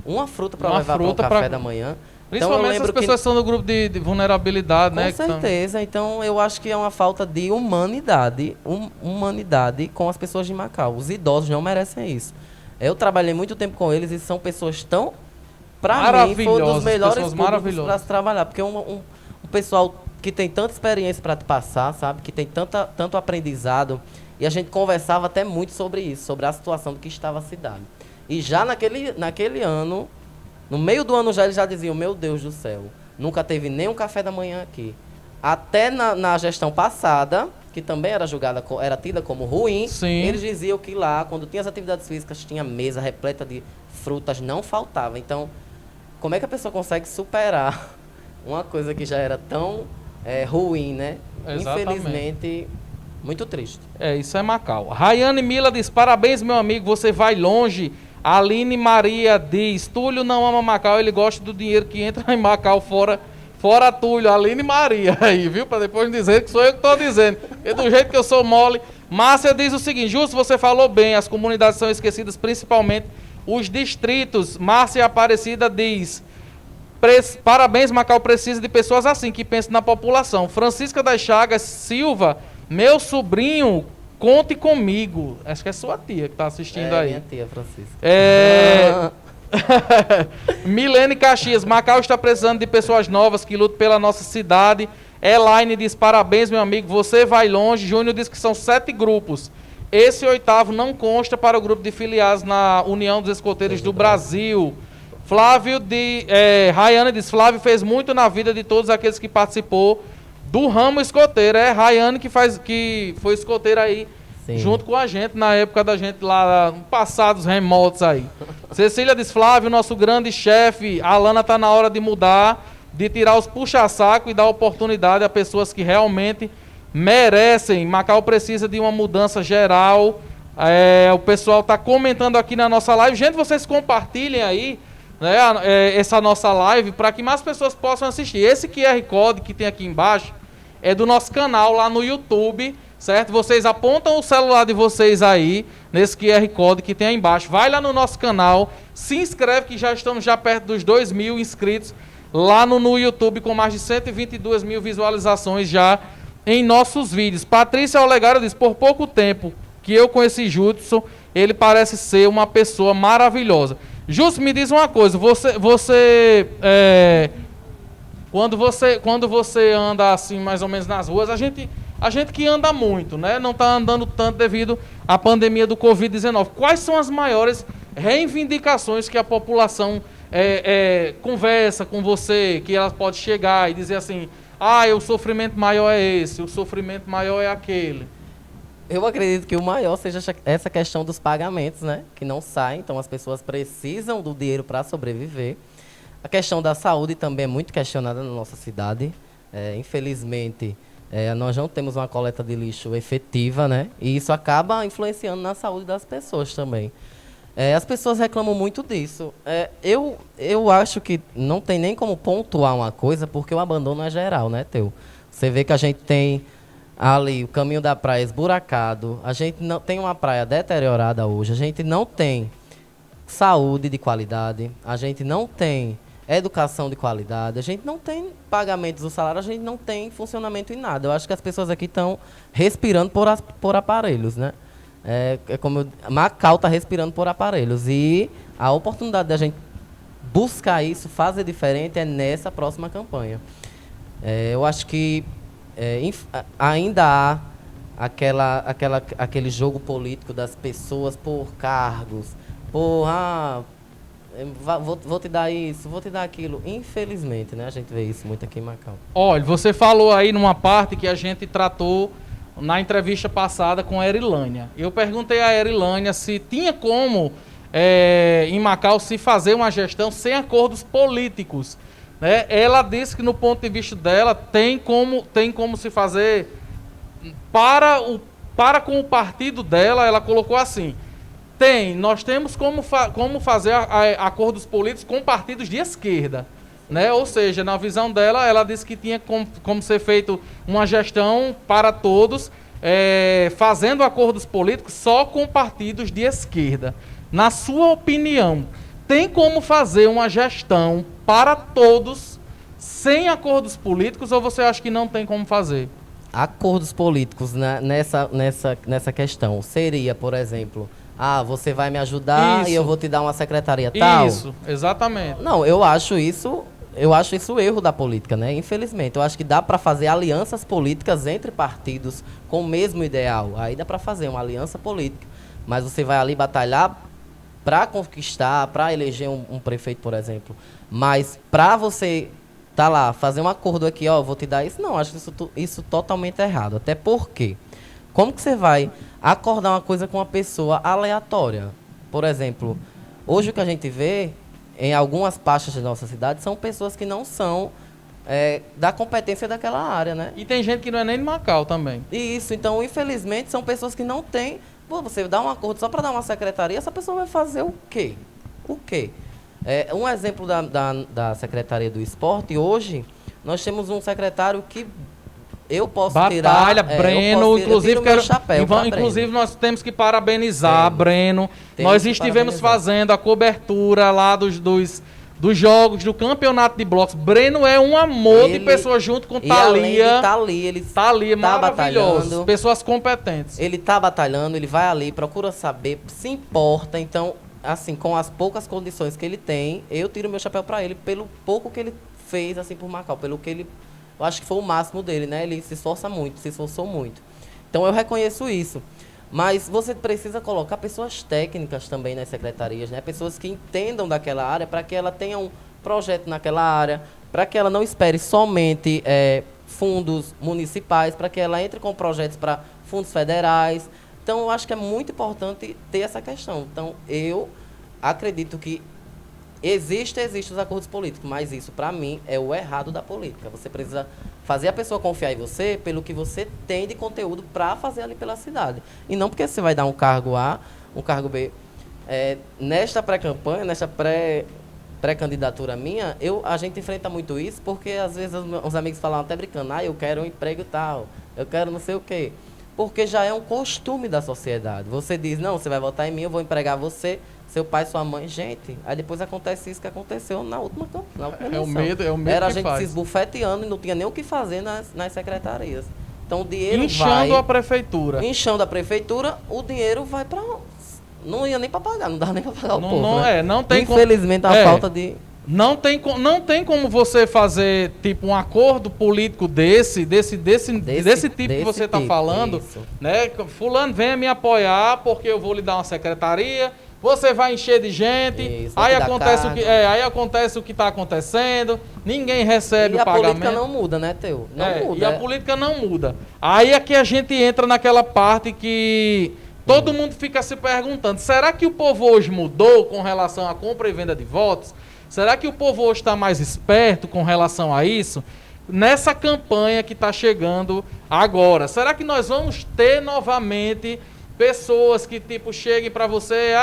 [SPEAKER 2] uma fruta para levar para o café da manhã.
[SPEAKER 1] Principalmente
[SPEAKER 2] então,
[SPEAKER 1] as pessoas que estão no grupo de vulnerabilidade, né?
[SPEAKER 2] Com certeza. Então, eu acho que é uma falta de humanidade, humanidade com as pessoas de Macau. Os idosos não merecem isso. Eu trabalhei muito tempo com eles e são pessoas tão... Para mim, foi um dos melhores públicos para se trabalhar. Porque um pessoal que tem tanta experiência para te passar, sabe? Que tem tanto aprendizado. E a gente conversava até muito sobre isso, sobre a situação do que estava a cidade. E já naquele ano, no meio do ano já, eles já diziam, meu Deus do céu, nunca teve nem um café da manhã aqui. Até na gestão passada, que também era tida como ruim,
[SPEAKER 1] Sim.
[SPEAKER 2] Eles diziam que lá, quando tinha as atividades físicas, tinha mesa repleta de frutas, não faltava. Então, como é que a pessoa consegue superar uma coisa que já era tão ruim, né?
[SPEAKER 1] Exatamente.
[SPEAKER 2] Infelizmente, muito triste.
[SPEAKER 1] Isso é Macau. Rayane Mila diz, parabéns, meu amigo, você vai longe. Aline Maria diz, Túlio não ama Macau, ele gosta do dinheiro que entra em Macau, fora Túlio. Aline Maria aí, viu? Pra depois dizer que sou eu que tô dizendo. E do jeito que eu sou mole. Márcia diz o seguinte, Justo, você falou bem, as comunidades são esquecidas, principalmente os distritos. Márcia Aparecida diz, parabéns, Macau precisa de pessoas assim, que pensam na população. Francisca das Chagas Silva, meu sobrinho, conte comigo. Acho que é sua tia que tá assistindo aí.
[SPEAKER 2] Minha tia, Francisca.
[SPEAKER 1] Milene Caxias, Macau está precisando de pessoas novas que lutem pela nossa cidade. Elaine diz, parabéns, meu amigo, você vai longe. Júnior diz que são 7 grupos. Esse 8º não consta para o grupo de filiados na União dos Escoteiros do Brasil. Rayane diz, Flávio fez muito na vida de todos aqueles que participou do ramo escoteiro. É Rayane que foi escoteira aí,
[SPEAKER 2] Sim.
[SPEAKER 1] junto com a gente, na época da gente lá, passados remotos aí. Cecília diz, Flávio, nosso grande chefe, a Alana tá na hora de mudar, de tirar os puxa-saco e dar oportunidade a pessoas que realmente merecem. Macau precisa de uma mudança geral. O pessoal tá comentando aqui na nossa live. Gente, vocês compartilhem aí, né, essa nossa live para que mais pessoas possam assistir. Esse QR Code que tem aqui embaixo é do nosso canal lá no YouTube, certo? Vocês apontam o celular de vocês aí, nesse QR Code que tem aí embaixo. Vai lá no nosso canal, se inscreve que já estamos perto dos 2.000 inscritos lá no YouTube, com mais de 122 mil visualizações já em nossos vídeos. Patrícia Olegário diz, por pouco tempo que eu conheci Judson, ele parece ser uma pessoa maravilhosa. Justo, me diz uma coisa, quando você anda assim mais ou menos nas ruas, a gente que anda muito, né? Não está andando tanto devido à pandemia do Covid-19. Quais são as maiores reivindicações que a população conversa com você, que ela pode chegar e dizer assim, o sofrimento maior é esse, o sofrimento maior é aquele?
[SPEAKER 2] Eu acredito que o maior seja essa questão dos pagamentos, né? Que não saem, então as pessoas precisam do dinheiro para sobreviver. A questão da saúde também é muito questionada na nossa cidade. Infelizmente, nós não temos uma coleta de lixo efetiva, né? E isso acaba influenciando na saúde das pessoas também. As pessoas reclamam muito disso. Eu acho que não tem nem como pontuar uma coisa, porque o abandono é geral, né, Teu? Você vê que a gente tem ali o caminho da praia esburacado, a gente não tem uma praia deteriorada hoje, a gente não tem saúde de qualidade, a gente não tem educação de qualidade, a gente não tem pagamentos do salário, a gente não tem funcionamento em nada. Eu acho que as pessoas aqui estão respirando por aparelhos, né? Macau está respirando por aparelhos, e a oportunidade da gente buscar isso, fazer diferente, é nessa próxima campanha. Eu acho que ainda há aquele jogo político das pessoas por cargos, vou te dar isso, vou te dar aquilo. Infelizmente, né, a gente vê isso muito aqui em Macau.
[SPEAKER 1] Olha, você falou aí numa parte que a gente tratou na entrevista passada com a Erilânia. Eu perguntei a Erilânia se tinha como, em Macau, se fazer uma gestão sem acordos políticos. Né? Ela disse que, no ponto de vista dela, tem como se fazer para com o partido dela. Ela colocou assim, nós temos como fazer acordos políticos com partidos de esquerda. Né? Ou seja, na visão dela, ela disse que tinha como ser feito uma gestão para todos, fazendo acordos políticos só com partidos de esquerda. Na sua opinião, tem como fazer uma gestão para todos sem acordos políticos, ou você acha que não tem como fazer?
[SPEAKER 2] Acordos políticos nessa questão seria, por exemplo, você vai me ajudar e eu vou te dar uma secretaria tal?
[SPEAKER 1] Isso, exatamente.
[SPEAKER 2] Não, eu acho isso erro da política, né? Infelizmente. Eu acho que dá para fazer alianças políticas entre partidos com o mesmo ideal. Aí dá para fazer uma aliança política. Mas você vai ali batalhar para conquistar, para eleger um prefeito, por exemplo. Mas para você lá, fazer um acordo aqui, vou te dar isso, não, acho isso totalmente errado. Até porque, como que você vai acordar uma coisa com uma pessoa aleatória? Por exemplo, hoje o que a gente vê em algumas pastas da nossa cidade são pessoas que não são da competência daquela área, né?
[SPEAKER 1] E tem gente que não é nem de Macau também.
[SPEAKER 2] Isso, então, infelizmente, são pessoas que não têm... Pô, você dá um acordo só para dar uma secretaria, essa pessoa vai fazer o quê? O quê? Um exemplo da Secretaria do Esporte, hoje, nós temos um secretário que eu posso
[SPEAKER 1] Batalha,
[SPEAKER 2] tirar...
[SPEAKER 1] Breno, inclusive,
[SPEAKER 2] meu chapéu pra
[SPEAKER 1] inclusive
[SPEAKER 2] Breno.
[SPEAKER 1] nós temos que parabenizar Breno.
[SPEAKER 2] Temos
[SPEAKER 1] Nós
[SPEAKER 2] que
[SPEAKER 1] estivemos
[SPEAKER 2] parabenizar.
[SPEAKER 1] fazendo a cobertura lá dos jogos do campeonato de blocos. Breno é um amor de
[SPEAKER 2] Ele-
[SPEAKER 1] pessoa junto com
[SPEAKER 2] E além de
[SPEAKER 1] Thalia.
[SPEAKER 2] tá ali, ele
[SPEAKER 1] Thalia,
[SPEAKER 2] tá
[SPEAKER 1] maravilhoso.
[SPEAKER 2] batalhando.
[SPEAKER 1] Pessoas competentes.
[SPEAKER 2] Ele tá batalhando, ele vai ali, procura saber, se importa. Então, assim, com as poucas condições que ele tem, eu tiro meu chapéu pra ele pelo pouco que ele fez, assim, por Macau. Pelo que ele... Eu acho que foi o máximo dele, né? Ele se esforça muito, se esforçou muito. Então, eu reconheço isso. Mas você precisa colocar pessoas técnicas também nas secretarias, né? Pessoas que entendam daquela área para que ela tenha um projeto naquela área, para que ela não espere somente fundos municipais, para que ela entre com projetos para fundos federais. Então, eu acho que é muito importante ter essa questão. Então, eu acredito que existem os acordos políticos, mas isso, para mim, é o errado da política. Você precisa fazer a pessoa confiar em você pelo que você tem de conteúdo para fazer ali pela cidade. E não porque você vai dar um cargo A, um cargo B. Nesta pré-campanha, nesta pré-candidatura minha, a gente enfrenta muito isso, porque às vezes os amigos falam até brincando, eu quero um emprego tal, eu quero não sei o quê. Porque já é um costume da sociedade. Você diz, não, você vai votar em mim, eu vou empregar você, seu pai, sua mãe. Gente, aí depois acontece isso que aconteceu na última eleição.
[SPEAKER 1] É o medo
[SPEAKER 2] Era a
[SPEAKER 1] que
[SPEAKER 2] gente
[SPEAKER 1] faz.
[SPEAKER 2] se esbufeteando e não tinha nem o que fazer nas secretarias. Então o dinheiro
[SPEAKER 1] Inchando a prefeitura.
[SPEAKER 2] Inchando a prefeitura, o dinheiro vai para... Não ia nem para pagar, não dava nem para pagar o povo,
[SPEAKER 1] Não,
[SPEAKER 2] né?
[SPEAKER 1] não tem
[SPEAKER 2] Infelizmente, a falta de...
[SPEAKER 1] Não tem como você fazer tipo um acordo político desse tipo que você está falando,
[SPEAKER 2] isso.
[SPEAKER 1] né? Fulano, venha me apoiar porque eu vou lhe dar uma secretaria. Você vai encher de gente.
[SPEAKER 2] Isso,
[SPEAKER 1] Aí
[SPEAKER 2] vai te dar
[SPEAKER 1] acontece
[SPEAKER 2] cargo.
[SPEAKER 1] aí acontece o que está acontecendo. Ninguém recebe
[SPEAKER 2] E
[SPEAKER 1] o
[SPEAKER 2] a
[SPEAKER 1] pagamento.
[SPEAKER 2] política não muda, né, Teu? Não muda.
[SPEAKER 1] E a política não muda. Aí é que a gente entra naquela parte que todo mundo fica se perguntando: será que o povo hoje mudou com relação à compra e venda de votos? Será que o povo hoje está mais esperto com relação a isso? Nessa campanha que está chegando agora, será que nós vamos ter novamente pessoas que tipo cheguem para você,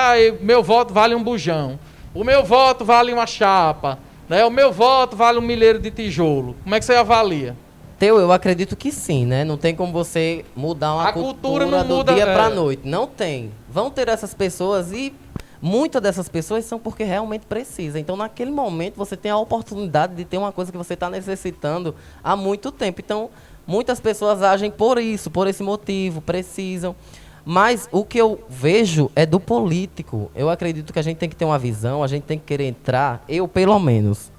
[SPEAKER 1] meu voto vale um bujão, o meu voto vale uma chapa, né? O meu voto vale um milheiro de tijolo? Como é que você avalia?
[SPEAKER 2] Teu, eu acredito que sim, né? Não tem como você mudar uma
[SPEAKER 1] A cultura
[SPEAKER 2] cultura
[SPEAKER 1] não
[SPEAKER 2] do
[SPEAKER 1] muda,
[SPEAKER 2] dia pra noite. Não tem. Vão ter essas pessoas e muitas dessas pessoas são porque realmente precisa. Então, naquele momento, você tem a oportunidade de ter uma coisa que você está necessitando há muito tempo. Então, muitas pessoas agem por isso, por esse motivo, precisam. Mas o que eu vejo é do político. Eu acredito que a gente tem que ter uma visão, a gente tem que querer entrar, eu pelo menos.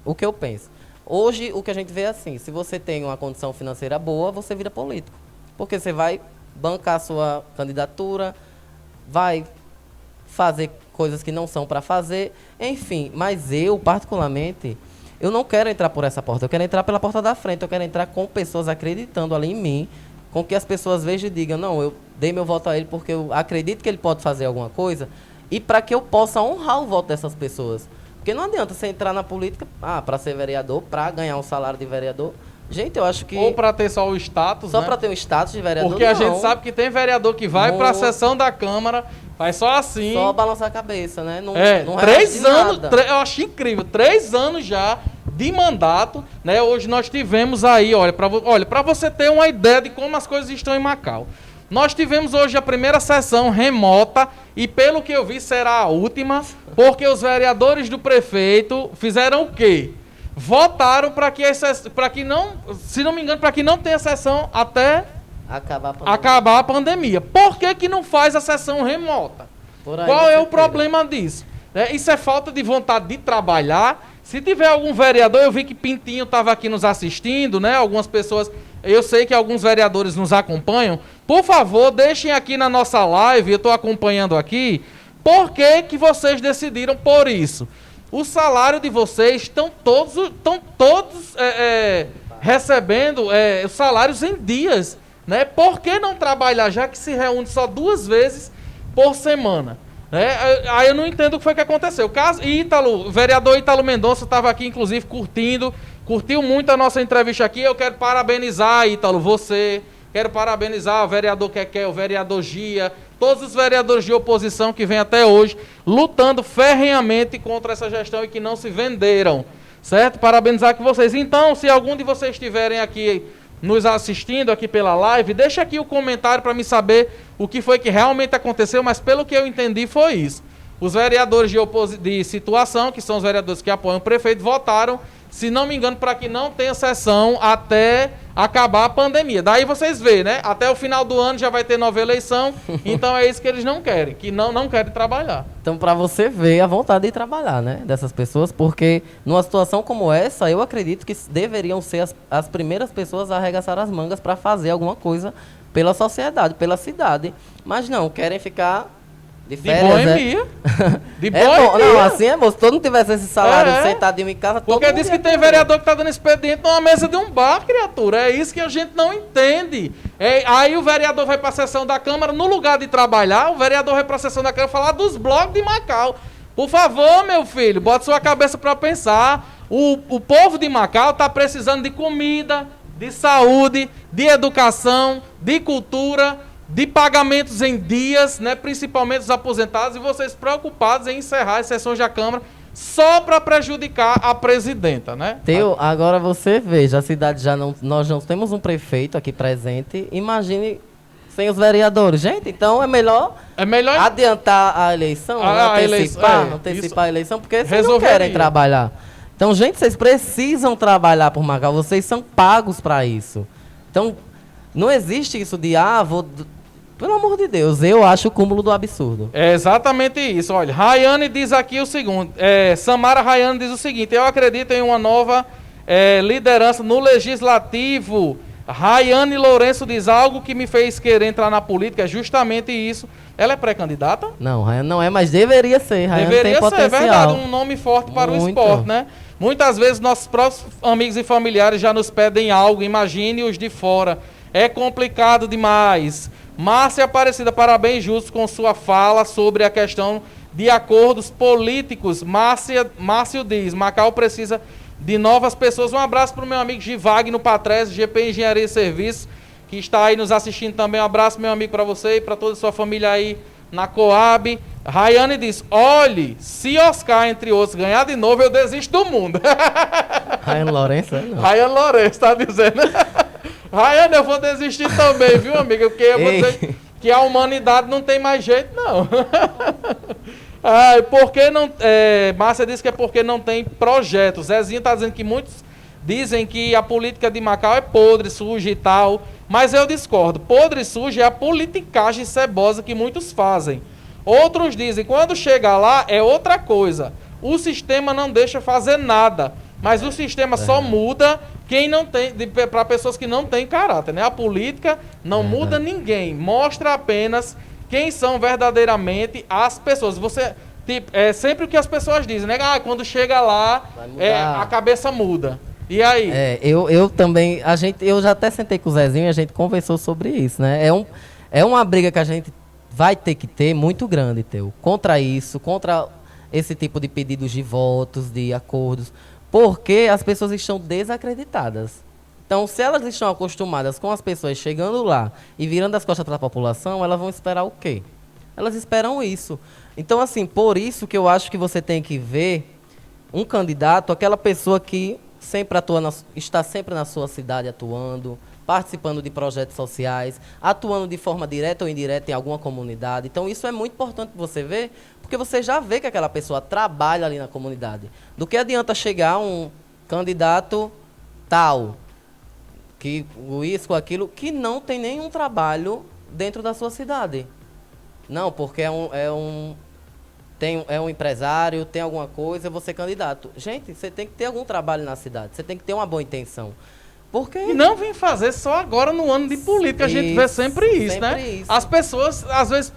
[SPEAKER 2] O que eu penso? Hoje, o que a gente vê é assim, se você tem uma condição financeira boa, você vira político. Porque você vai bancar a sua candidatura, vai fazer coisas que não são para fazer, enfim. Mas eu, particularmente, eu não quero entrar por essa porta, eu quero entrar pela porta da frente, eu quero entrar com pessoas acreditando ali em mim, com que as pessoas vejam e digam, não, eu dei meu voto a ele porque eu acredito que ele pode fazer alguma coisa, e para que eu possa honrar o voto dessas pessoas. Porque não adianta você entrar na política para ser vereador, para ganhar um salário de vereador. Gente, eu acho que...
[SPEAKER 1] Ou para ter só o status,
[SPEAKER 2] só
[SPEAKER 1] né?
[SPEAKER 2] para ter um status de vereador,
[SPEAKER 1] Porque a
[SPEAKER 2] não.
[SPEAKER 1] gente sabe que tem vereador que vai para a sessão da Câmara, faz só assim.
[SPEAKER 2] Só balançar a cabeça, né? Não, não
[SPEAKER 1] 3 anos,
[SPEAKER 2] nada.
[SPEAKER 1] eu acho incrível, 3 anos já de mandato, né? Hoje nós tivemos aí, olha, para você ter uma ideia de como as coisas estão em Macau. Nós tivemos hoje a primeira sessão remota e, pelo que eu vi, será a última, porque os vereadores do prefeito fizeram o quê? Votaram para que não, se não me engano, para que não tenha sessão até acabar a pandemia. Por que não faz a sessão remota? Qual é o problema disso? Isso é falta de vontade de trabalhar. Se tiver algum vereador, eu vi que Pintinho estava aqui nos assistindo, né? Algumas pessoas, eu sei que alguns vereadores nos acompanham. Por favor, deixem aqui na nossa live, eu estou acompanhando aqui, por que vocês decidiram por isso? O salário de vocês estão todos recebendo os salários em dias, né? Por que não trabalhar, já que se reúne só 2 vezes por semana? Aí eu não entendo o que foi que aconteceu. O vereador Ítalo Mendonça estava aqui, inclusive, curtiu muito a nossa entrevista aqui. Eu quero parabenizar, Ítalo, você. Quero parabenizar o vereador Keké, o vereador Gia, todos os vereadores de oposição que vêm até hoje lutando ferrenhamente contra essa gestão e que não se venderam, certo? Parabenizar aqui vocês. Então, se algum de vocês estiverem aqui nos assistindo aqui pela live, deixa aqui o comentário para me saber o que foi que realmente aconteceu, mas pelo que eu entendi foi isso. Os vereadores de situação, que são os vereadores que apoiam o prefeito, votaram, se não me engano, para que não tenha sessão até acabar a pandemia. Daí vocês veem, né? Até o final do ano já vai ter nova eleição, então é isso que eles não querem, que não querem trabalhar.
[SPEAKER 2] Então, para você ver a vontade de trabalhar, né, dessas pessoas, porque numa situação como essa, eu acredito que deveriam ser as primeiras pessoas a arregaçar as mangas para fazer alguma coisa pela sociedade, pela cidade. Mas não, querem ficar de férias,
[SPEAKER 1] boemia. De
[SPEAKER 2] boemia. Não, assim é, moço. Se todo mundo tivesse esse salário sentadinho em casa, todo mundo...
[SPEAKER 1] Porque diz que tem vereador que tá dando expediente numa mesa de um bar, criatura. É isso que a gente não entende. Aí o vereador vai pra sessão da Câmara, no lugar de trabalhar, o vereador vai pra sessão da Câmara falar dos blocos de Macau. Por favor, meu filho, bota sua cabeça pra pensar. O povo de Macau tá precisando de comida, de saúde, de educação, de cultura, de pagamentos em dias, né, principalmente os aposentados, e vocês preocupados em encerrar as sessões da Câmara só para prejudicar a presidenta, né?
[SPEAKER 2] Agora você veja, a cidade nós não temos um prefeito aqui presente, imagine sem os vereadores. Gente, então é melhor adiantar a eleição, antecipar a eleição, porque vocês não querem trabalhar. Então, gente, vocês precisam trabalhar por Macau, vocês são pagos para isso. Então, não existe isso de, pelo amor de Deus, eu acho o cúmulo do absurdo.
[SPEAKER 1] É exatamente isso. Olha, Rayane diz aqui o seguinte, Samara Rayane diz o seguinte, eu acredito em uma nova liderança no Legislativo. Rayane Lourenço diz algo que me fez querer entrar na política, é justamente isso. Ela é pré-candidata?
[SPEAKER 2] Não, Rayane não é, mas deveria ser. Rayane deveria tem potencial.
[SPEAKER 1] É verdade, um nome forte para o esporte, né? Muitas vezes nossos próprios amigos e familiares já nos pedem algo, imagine os de fora. É complicado demais. Márcia Aparecida, parabéns justos com sua fala sobre a questão de acordos políticos. Márcio diz, Macau precisa de novas pessoas. Um abraço para o meu amigo Givagno Patrese, GP Engenharia e Serviços, que está aí nos assistindo também. Um abraço, meu amigo, para você e para toda a sua família aí na Coab. Rayane diz, olhe, se Oscar, entre outros, ganhar de novo, eu desisto do mundo.
[SPEAKER 2] Rayane Lourenço, não.
[SPEAKER 1] Rayane Lourenço, está dizendo. Rayane, eu vou desistir também, viu, amiga? Porque eu vou dizer que a humanidade não tem mais jeito, não. Márcia disse que é porque não tem projeto. Zezinho está dizendo que muitos dizem que a política de Macau é podre, suja e tal. Mas eu discordo. Podre e suja é a politicagem cebosa que muitos fazem. Outros dizem, quando chega lá, é outra coisa. O sistema não deixa fazer nada. Mas o sistema só muda quem não tem, para pessoas que não têm caráter, né? A política não muda ninguém, mostra apenas quem são verdadeiramente as pessoas. É sempre o que as pessoas dizem, né? Quando chega lá, a cabeça muda. E aí?
[SPEAKER 2] Eu também, eu já até sentei com o Zezinho e a gente conversou sobre isso, né? É uma briga que a gente vai ter que ter muito grande, contra isso, contra esse tipo de pedidos de votos, de acordos, porque as pessoas estão desacreditadas. Então, se elas estão acostumadas com as pessoas chegando lá e virando as costas para a população, elas vão esperar o quê? Elas esperam isso. Então, assim, por isso que eu acho que você tem que ver um candidato, aquela pessoa que sempre está sempre na sua cidade atuando, participando de projetos sociais, atuando de forma direta ou indireta em alguma comunidade. Então, isso é muito importante você ver, porque você já vê que aquela pessoa trabalha ali na comunidade. Do que adianta chegar um candidato tal, que isso, aquilo, que não tem nenhum trabalho dentro da sua cidade. Não, porque é um empresário, tem alguma coisa, você é candidato. Gente, você tem que ter algum trabalho na cidade, você tem que ter uma boa intenção. Porque...
[SPEAKER 1] E não vem fazer só agora no ano de política, a gente vê sempre isso, né? Isso. As pessoas, às vezes,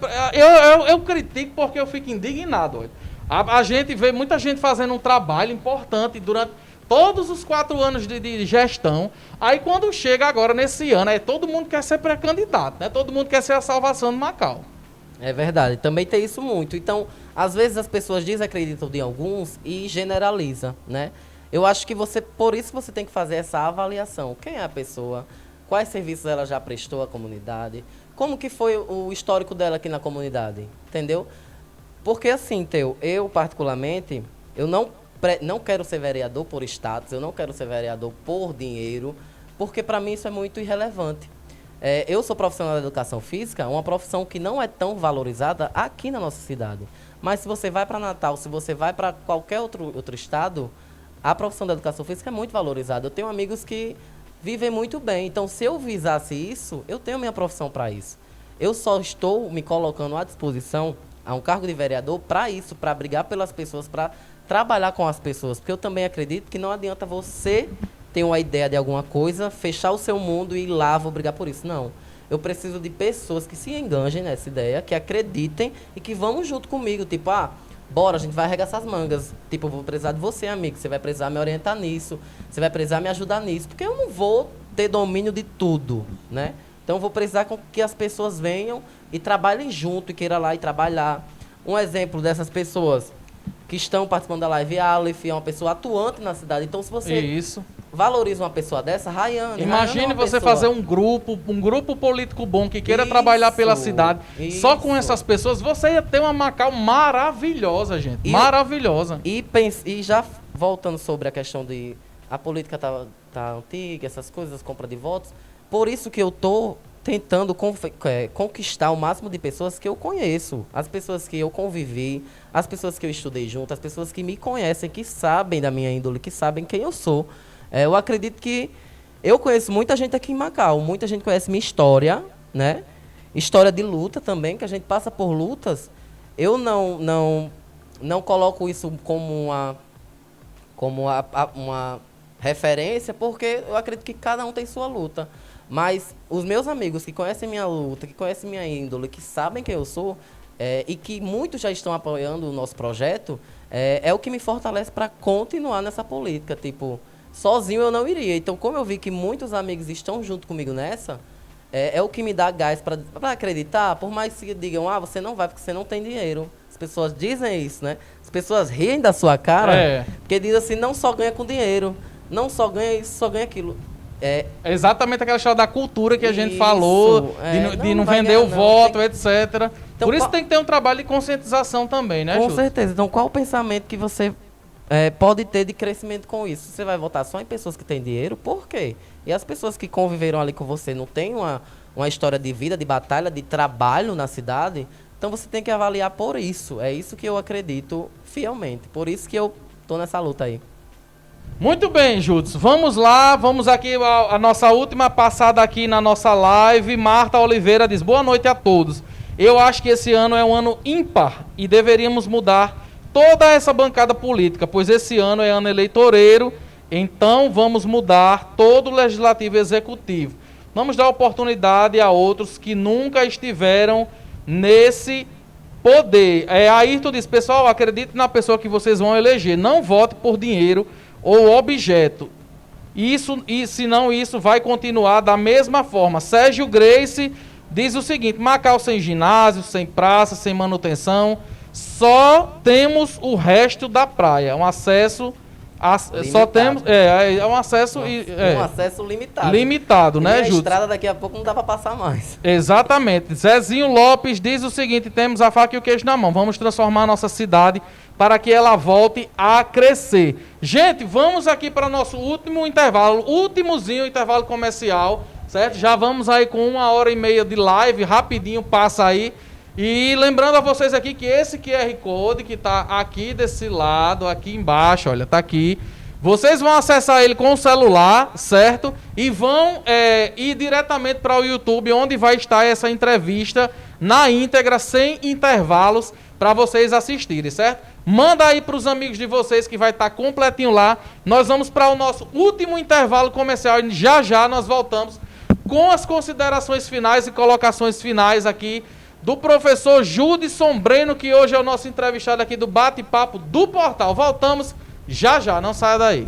[SPEAKER 1] eu critico porque eu fico indignado. A gente vê muita gente fazendo um trabalho importante durante todos os 4 anos de gestão. Aí quando chega agora nesse ano, todo mundo quer ser pré-candidato, né? Todo mundo quer ser a salvação de Macau.
[SPEAKER 2] É verdade, também tem isso muito. Então, às vezes as pessoas desacreditam de alguns e generaliza, né? Eu acho que por isso você tem que fazer essa avaliação. Quem é a pessoa? Quais serviços ela já prestou à comunidade? Como que foi o histórico dela aqui na comunidade? Entendeu? Porque assim, eu particularmente, eu não quero ser vereador por status, eu não quero ser vereador por dinheiro, porque para mim isso é muito irrelevante. Eu sou profissional da educação física, uma profissão que não é tão valorizada aqui na nossa cidade. Mas se você vai para Natal, se você vai para qualquer outro estado, a profissão da educação física é muito valorizada. Eu tenho amigos que vivem muito bem. Então, se eu visasse isso, eu tenho minha profissão para isso. Eu só estou me colocando à disposição a um cargo de vereador para isso, para brigar pelas pessoas, para trabalhar com as pessoas. Porque eu também acredito que não adianta você ter uma ideia de alguma coisa, fechar o seu mundo e ir lá, vou brigar por isso. Não. Eu preciso de pessoas que se enganjem nessa ideia, que acreditem e que vão junto comigo. Tipo, bora, a gente vai arregaçar as mangas. Tipo, eu vou precisar de você, amigo. Você vai precisar me orientar nisso. Você vai precisar me ajudar nisso. Porque eu não vou ter domínio de tudo, né? Então, eu vou precisar que as pessoas venham e trabalhem junto e queiram lá e trabalhar. Um exemplo dessas pessoas que estão participando da live, a Aleph é uma pessoa atuante na cidade. Então, se você valoriza uma pessoa dessa, Rayane...
[SPEAKER 1] Imagine você fazer um grupo político bom que queira trabalhar pela cidade. Só com essas pessoas, você ia ter uma Macau maravilhosa, gente. Maravilhosa.
[SPEAKER 2] E já voltando sobre a questão de... A política tá antiga, essas coisas, compra de votos. Por isso que eu tô tentando conquistar o máximo de pessoas que eu conheço. As pessoas que eu convivi, as pessoas que eu estudei junto, as pessoas que me conhecem, que sabem da minha índole, que sabem quem eu sou. Eu acredito que eu conheço muita gente aqui em Macau, muita gente conhece minha história, né? História de luta também, que a gente passa por lutas. Eu não coloco isso como uma referência, porque eu acredito que cada um tem sua luta. Mas os meus amigos que conhecem minha luta, que conhecem minha índole, que sabem quem eu sou, e que muitos já estão apoiando o nosso projeto, é o que me fortalece para continuar nessa política. Tipo, sozinho eu não iria. Então, como eu vi que muitos amigos estão junto comigo nessa, é o que me dá gás para acreditar. Por mais que digam, você não vai porque você não tem dinheiro. As pessoas dizem isso, né? As pessoas riem da sua cara, porque dizem assim, não só ganha com dinheiro, não só ganha isso, só ganha aquilo.
[SPEAKER 1] É exatamente aquela história da cultura que a gente falou, de não vender o voto, etc. Então, por isso tem que ter um trabalho de conscientização também, né,
[SPEAKER 2] Com certeza. Então, qual o pensamento que você pode ter de crescimento com isso? Você vai votar só em pessoas que têm dinheiro? Por quê? E as pessoas que conviveram ali com você não têm uma história de vida, de batalha, de trabalho na cidade? Então, você tem que avaliar por isso. É isso que eu acredito fielmente. Por isso que eu tô nessa luta aí.
[SPEAKER 1] Muito bem, Judson. Vamos lá, vamos aqui a nossa última passada aqui na nossa live. Marta Oliveira diz, boa noite a todos. Eu acho que esse ano é um ano ímpar e deveríamos mudar toda essa bancada política, pois esse ano é ano eleitoreiro, então vamos mudar todo o Legislativo e Executivo. Vamos dar oportunidade a outros que nunca estiveram nesse poder. Ayrton diz, pessoal, acredite na pessoa que vocês vão eleger, não vote por dinheiro ou objeto. Senão isso vai continuar da mesma forma. Sérgio Grace diz o seguinte, Macau sem ginásio, sem praça, sem manutenção, só temos o resto da praia, um acesso... Só temos... É um acesso...
[SPEAKER 2] Um acesso limitado.
[SPEAKER 1] Limitado, né, Júlio?
[SPEAKER 2] A estrada daqui a pouco não dá para passar mais.
[SPEAKER 1] Exatamente. Zezinho Lopes diz o seguinte, temos a faca e o queijo na mão, vamos transformar a nossa cidade para que ela volte a crescer. Gente, vamos aqui para o nosso último intervalo, últimozinho intervalo comercial, certo? Já vamos aí com 1h30 de live, rapidinho passa aí. E lembrando a vocês aqui que esse QR Code que está aqui desse lado, aqui embaixo, olha, está aqui. Vocês vão acessar ele com o celular, certo? E vão ir diretamente para o YouTube, onde vai estar essa entrevista na íntegra, sem intervalos, para vocês assistirem, certo? Manda aí para os amigos de vocês que vai estar completinho lá. Nós vamos para o nosso último intervalo comercial e já nós voltamos com as considerações finais e colocações finais aqui do professor Judson Breno, que hoje é o nosso entrevistado aqui do Bate-Papo do Portal. Voltamos já, não saia daí.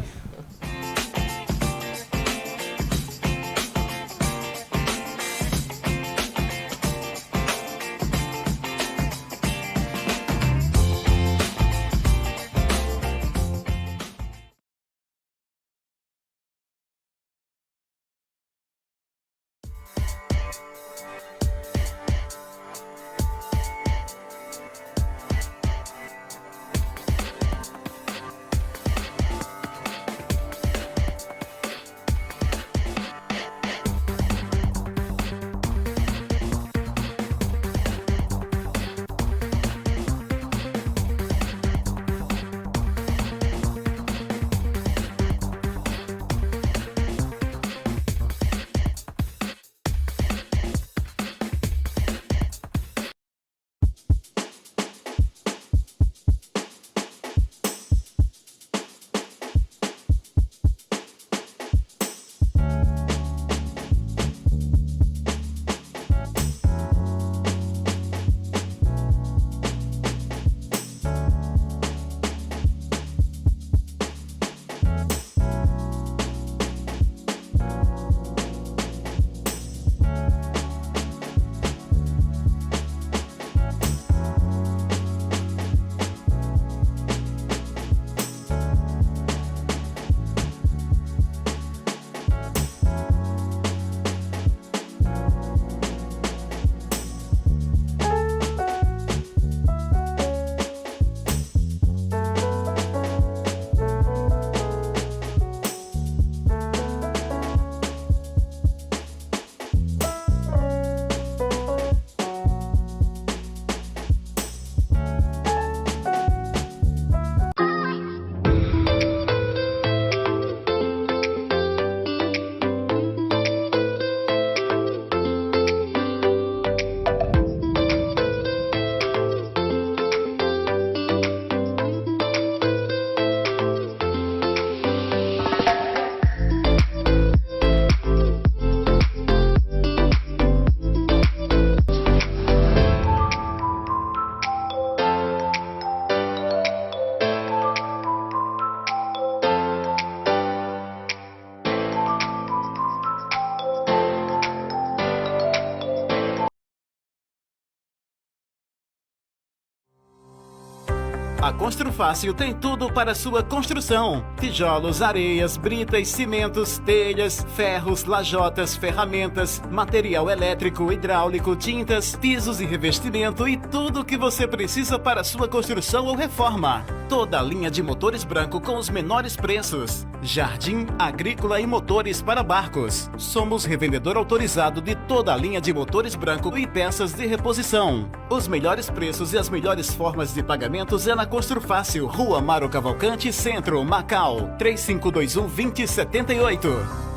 [SPEAKER 8] Construfácil tem tudo para sua construção: tijolos, areias, britas, cimentos, telhas, ferros, lajotas, ferramentas, material elétrico, hidráulico, tintas, pisos e revestimento e tudo o que você precisa para sua construção ou reforma. Toda a linha de motores branco com os menores preços. Jardim Agrícola e Motores para Barcos. Somos revendedor autorizado de toda a linha de motores branco e peças de reposição. Os melhores preços e as melhores formas de pagamentos é na Construfácil, Rua Amaro Cavalcante, Centro, Macau, 3521-2078.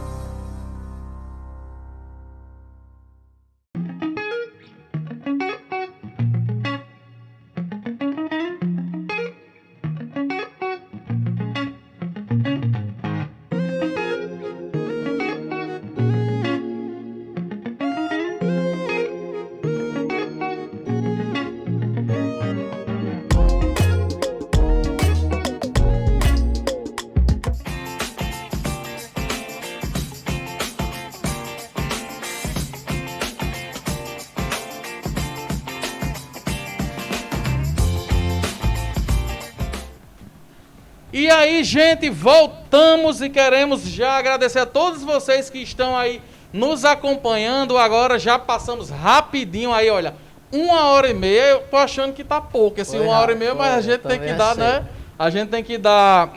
[SPEAKER 1] E aí, gente, voltamos e queremos já agradecer a todos vocês que estão aí nos acompanhando. Agora já passamos rapidinho aí, olha, 1h30. Eu tô achando que tá pouco, assim, 1h30, mas a gente tem que dar, né? A gente tem que dar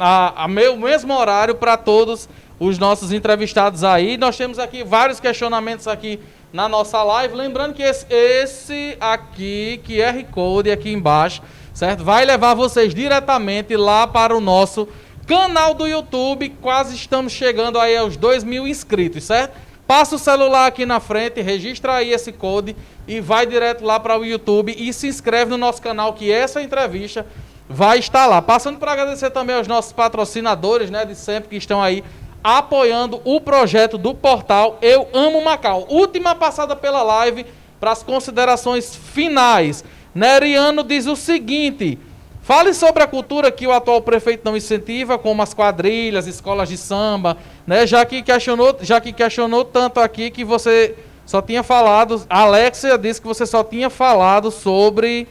[SPEAKER 1] o mesmo horário para todos os nossos entrevistados aí. Nós temos aqui vários questionamentos aqui na nossa live. Lembrando que esse aqui, QR Code aqui embaixo, certo? Vai levar vocês diretamente lá para o nosso canal do YouTube. Quase estamos chegando aí aos 2.000 inscritos, certo? Passa o celular aqui na frente, registra aí esse code e vai direto lá para o YouTube e se inscreve no nosso canal, que essa entrevista vai estar lá. Passando para agradecer também aos nossos patrocinadores, né, de sempre, que estão aí apoiando o projeto do portal Eu Amo Macau. Última passada pela live para as considerações finais. Neriano diz o seguinte: fale sobre a cultura que o atual prefeito não incentiva, como as quadrilhas, escolas de samba, né? Já que questionou tanto aqui que você só tinha falado, a Alexia disse que você só tinha falado sobre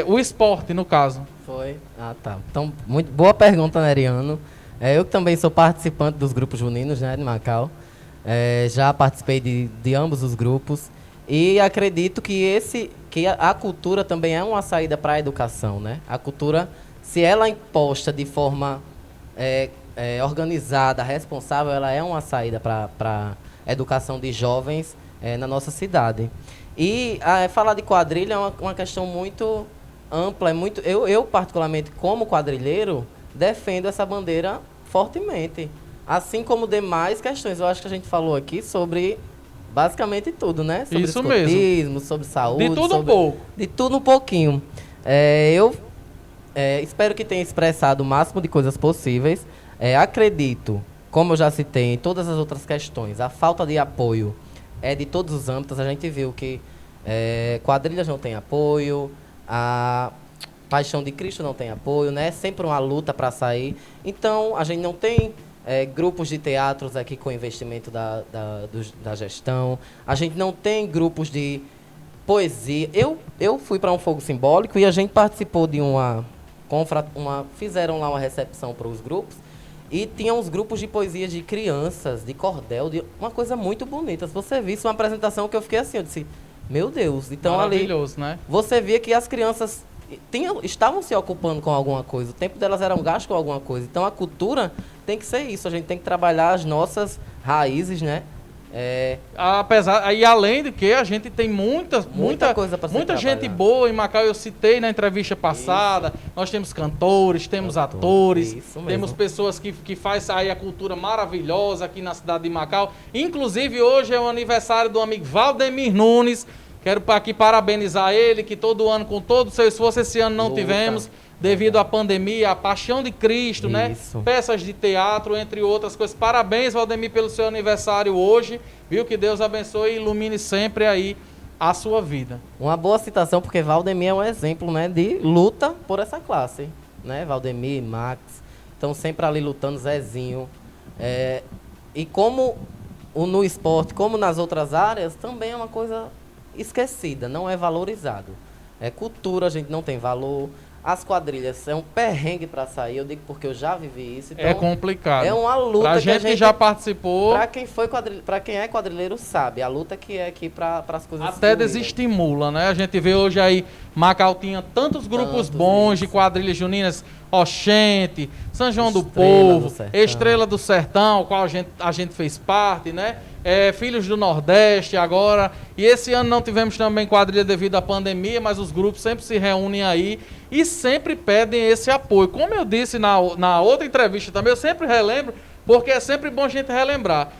[SPEAKER 1] o esporte, no caso.
[SPEAKER 2] Foi? Ah, tá. Então, muito boa pergunta, Neriano. Eu também sou participante dos grupos juninos, né, de Macau. Já participei de ambos os grupos e acredito que a cultura também é uma saída para a educação, né? A cultura, se ela é imposta de forma organizada, responsável, ela é uma saída para a educação de jovens na nossa cidade. E falar de quadrilha é uma questão muito ampla. Eu, particularmente, como quadrilheiro, defendo essa bandeira fortemente. Assim como demais questões. Eu acho que a gente falou aqui sobre basicamente tudo, né? Sobre
[SPEAKER 1] isso
[SPEAKER 2] escotismo,
[SPEAKER 1] mesmo.
[SPEAKER 2] sobre saúde.
[SPEAKER 1] De tudo um pouco.
[SPEAKER 2] De tudo um pouquinho. Eu espero que tenha expressado o máximo de coisas possíveis. Acredito, como eu já citei, em todas as outras questões, a falta de apoio é de todos os âmbitos. A gente viu que quadrilhas não têm apoio, a Paixão de Cristo não tem apoio, né? É sempre uma luta para sair. Então, a gente não tem grupos de teatros aqui com investimento da gestão. A gente não tem grupos de poesia. Eu fui para um fogo simbólico e a gente participou de fizeram lá uma recepção para os grupos e tinha uns grupos de poesia de crianças, de cordel, uma coisa muito bonita. Se você visse uma apresentação que eu fiquei assim, eu disse, meu Deus. Então,
[SPEAKER 1] maravilhoso,
[SPEAKER 2] ali,
[SPEAKER 1] né?
[SPEAKER 2] você via que as crianças estavam se ocupando com alguma coisa, o tempo delas era um gasto com alguma coisa. Então a cultura tem que ser isso, a gente tem que trabalhar as nossas raízes, né?
[SPEAKER 1] E além de que a gente tem muita
[SPEAKER 2] coisa para
[SPEAKER 1] muita gente boa em Macau. Eu citei na entrevista passada, nós temos cantores, temos atores, temos pessoas que fazem aí a cultura maravilhosa aqui na cidade de Macau. Inclusive hoje é o aniversário do amigo Valdemir Nunes. Quero aqui parabenizar ele, que todo ano, com todo o seu esforço, esse ano não tivemos, devido à pandemia, a Paixão de Cristo, né? Peças de teatro, entre outras coisas. Parabéns, Valdemir, pelo seu aniversário hoje, viu? Que Deus abençoe e ilumine sempre aí a sua vida.
[SPEAKER 2] Uma boa citação, porque Valdemir é um exemplo, né, de luta por essa classe, né? Valdemir, Max, estão sempre ali lutando, Zezinho. E como no esporte, como nas outras áreas, também é uma coisa esquecida, não é valorizado. Cultura, a gente não tem valor. as quadrilhas é um perrengue para sair, eu digo porque eu já vivi isso. Então,
[SPEAKER 1] É complicado.
[SPEAKER 2] é uma luta
[SPEAKER 1] Pra
[SPEAKER 2] que a
[SPEAKER 1] gente que
[SPEAKER 2] gente
[SPEAKER 1] já participou,
[SPEAKER 2] Para quem é quadrilheiro sabe, a luta que é aqui para as coisas
[SPEAKER 1] até
[SPEAKER 2] fluírem.
[SPEAKER 1] desestimula, né? A gente vê hoje aí, Macau tinha tantos grupos bons de quadrilhas juninas, Oxente, São João do
[SPEAKER 2] Estrela
[SPEAKER 1] Povo,
[SPEAKER 2] do Sertão.
[SPEAKER 1] Estrela do Sertão, qual a gente fez parte, né? Filhos do Nordeste agora. E esse ano não tivemos também quadrilha devido à pandemia, mas os grupos sempre se reúnem aí e sempre pedem esse apoio. Como eu disse na outra entrevista também, eu sempre relembro, porque é sempre bom a gente relembrar.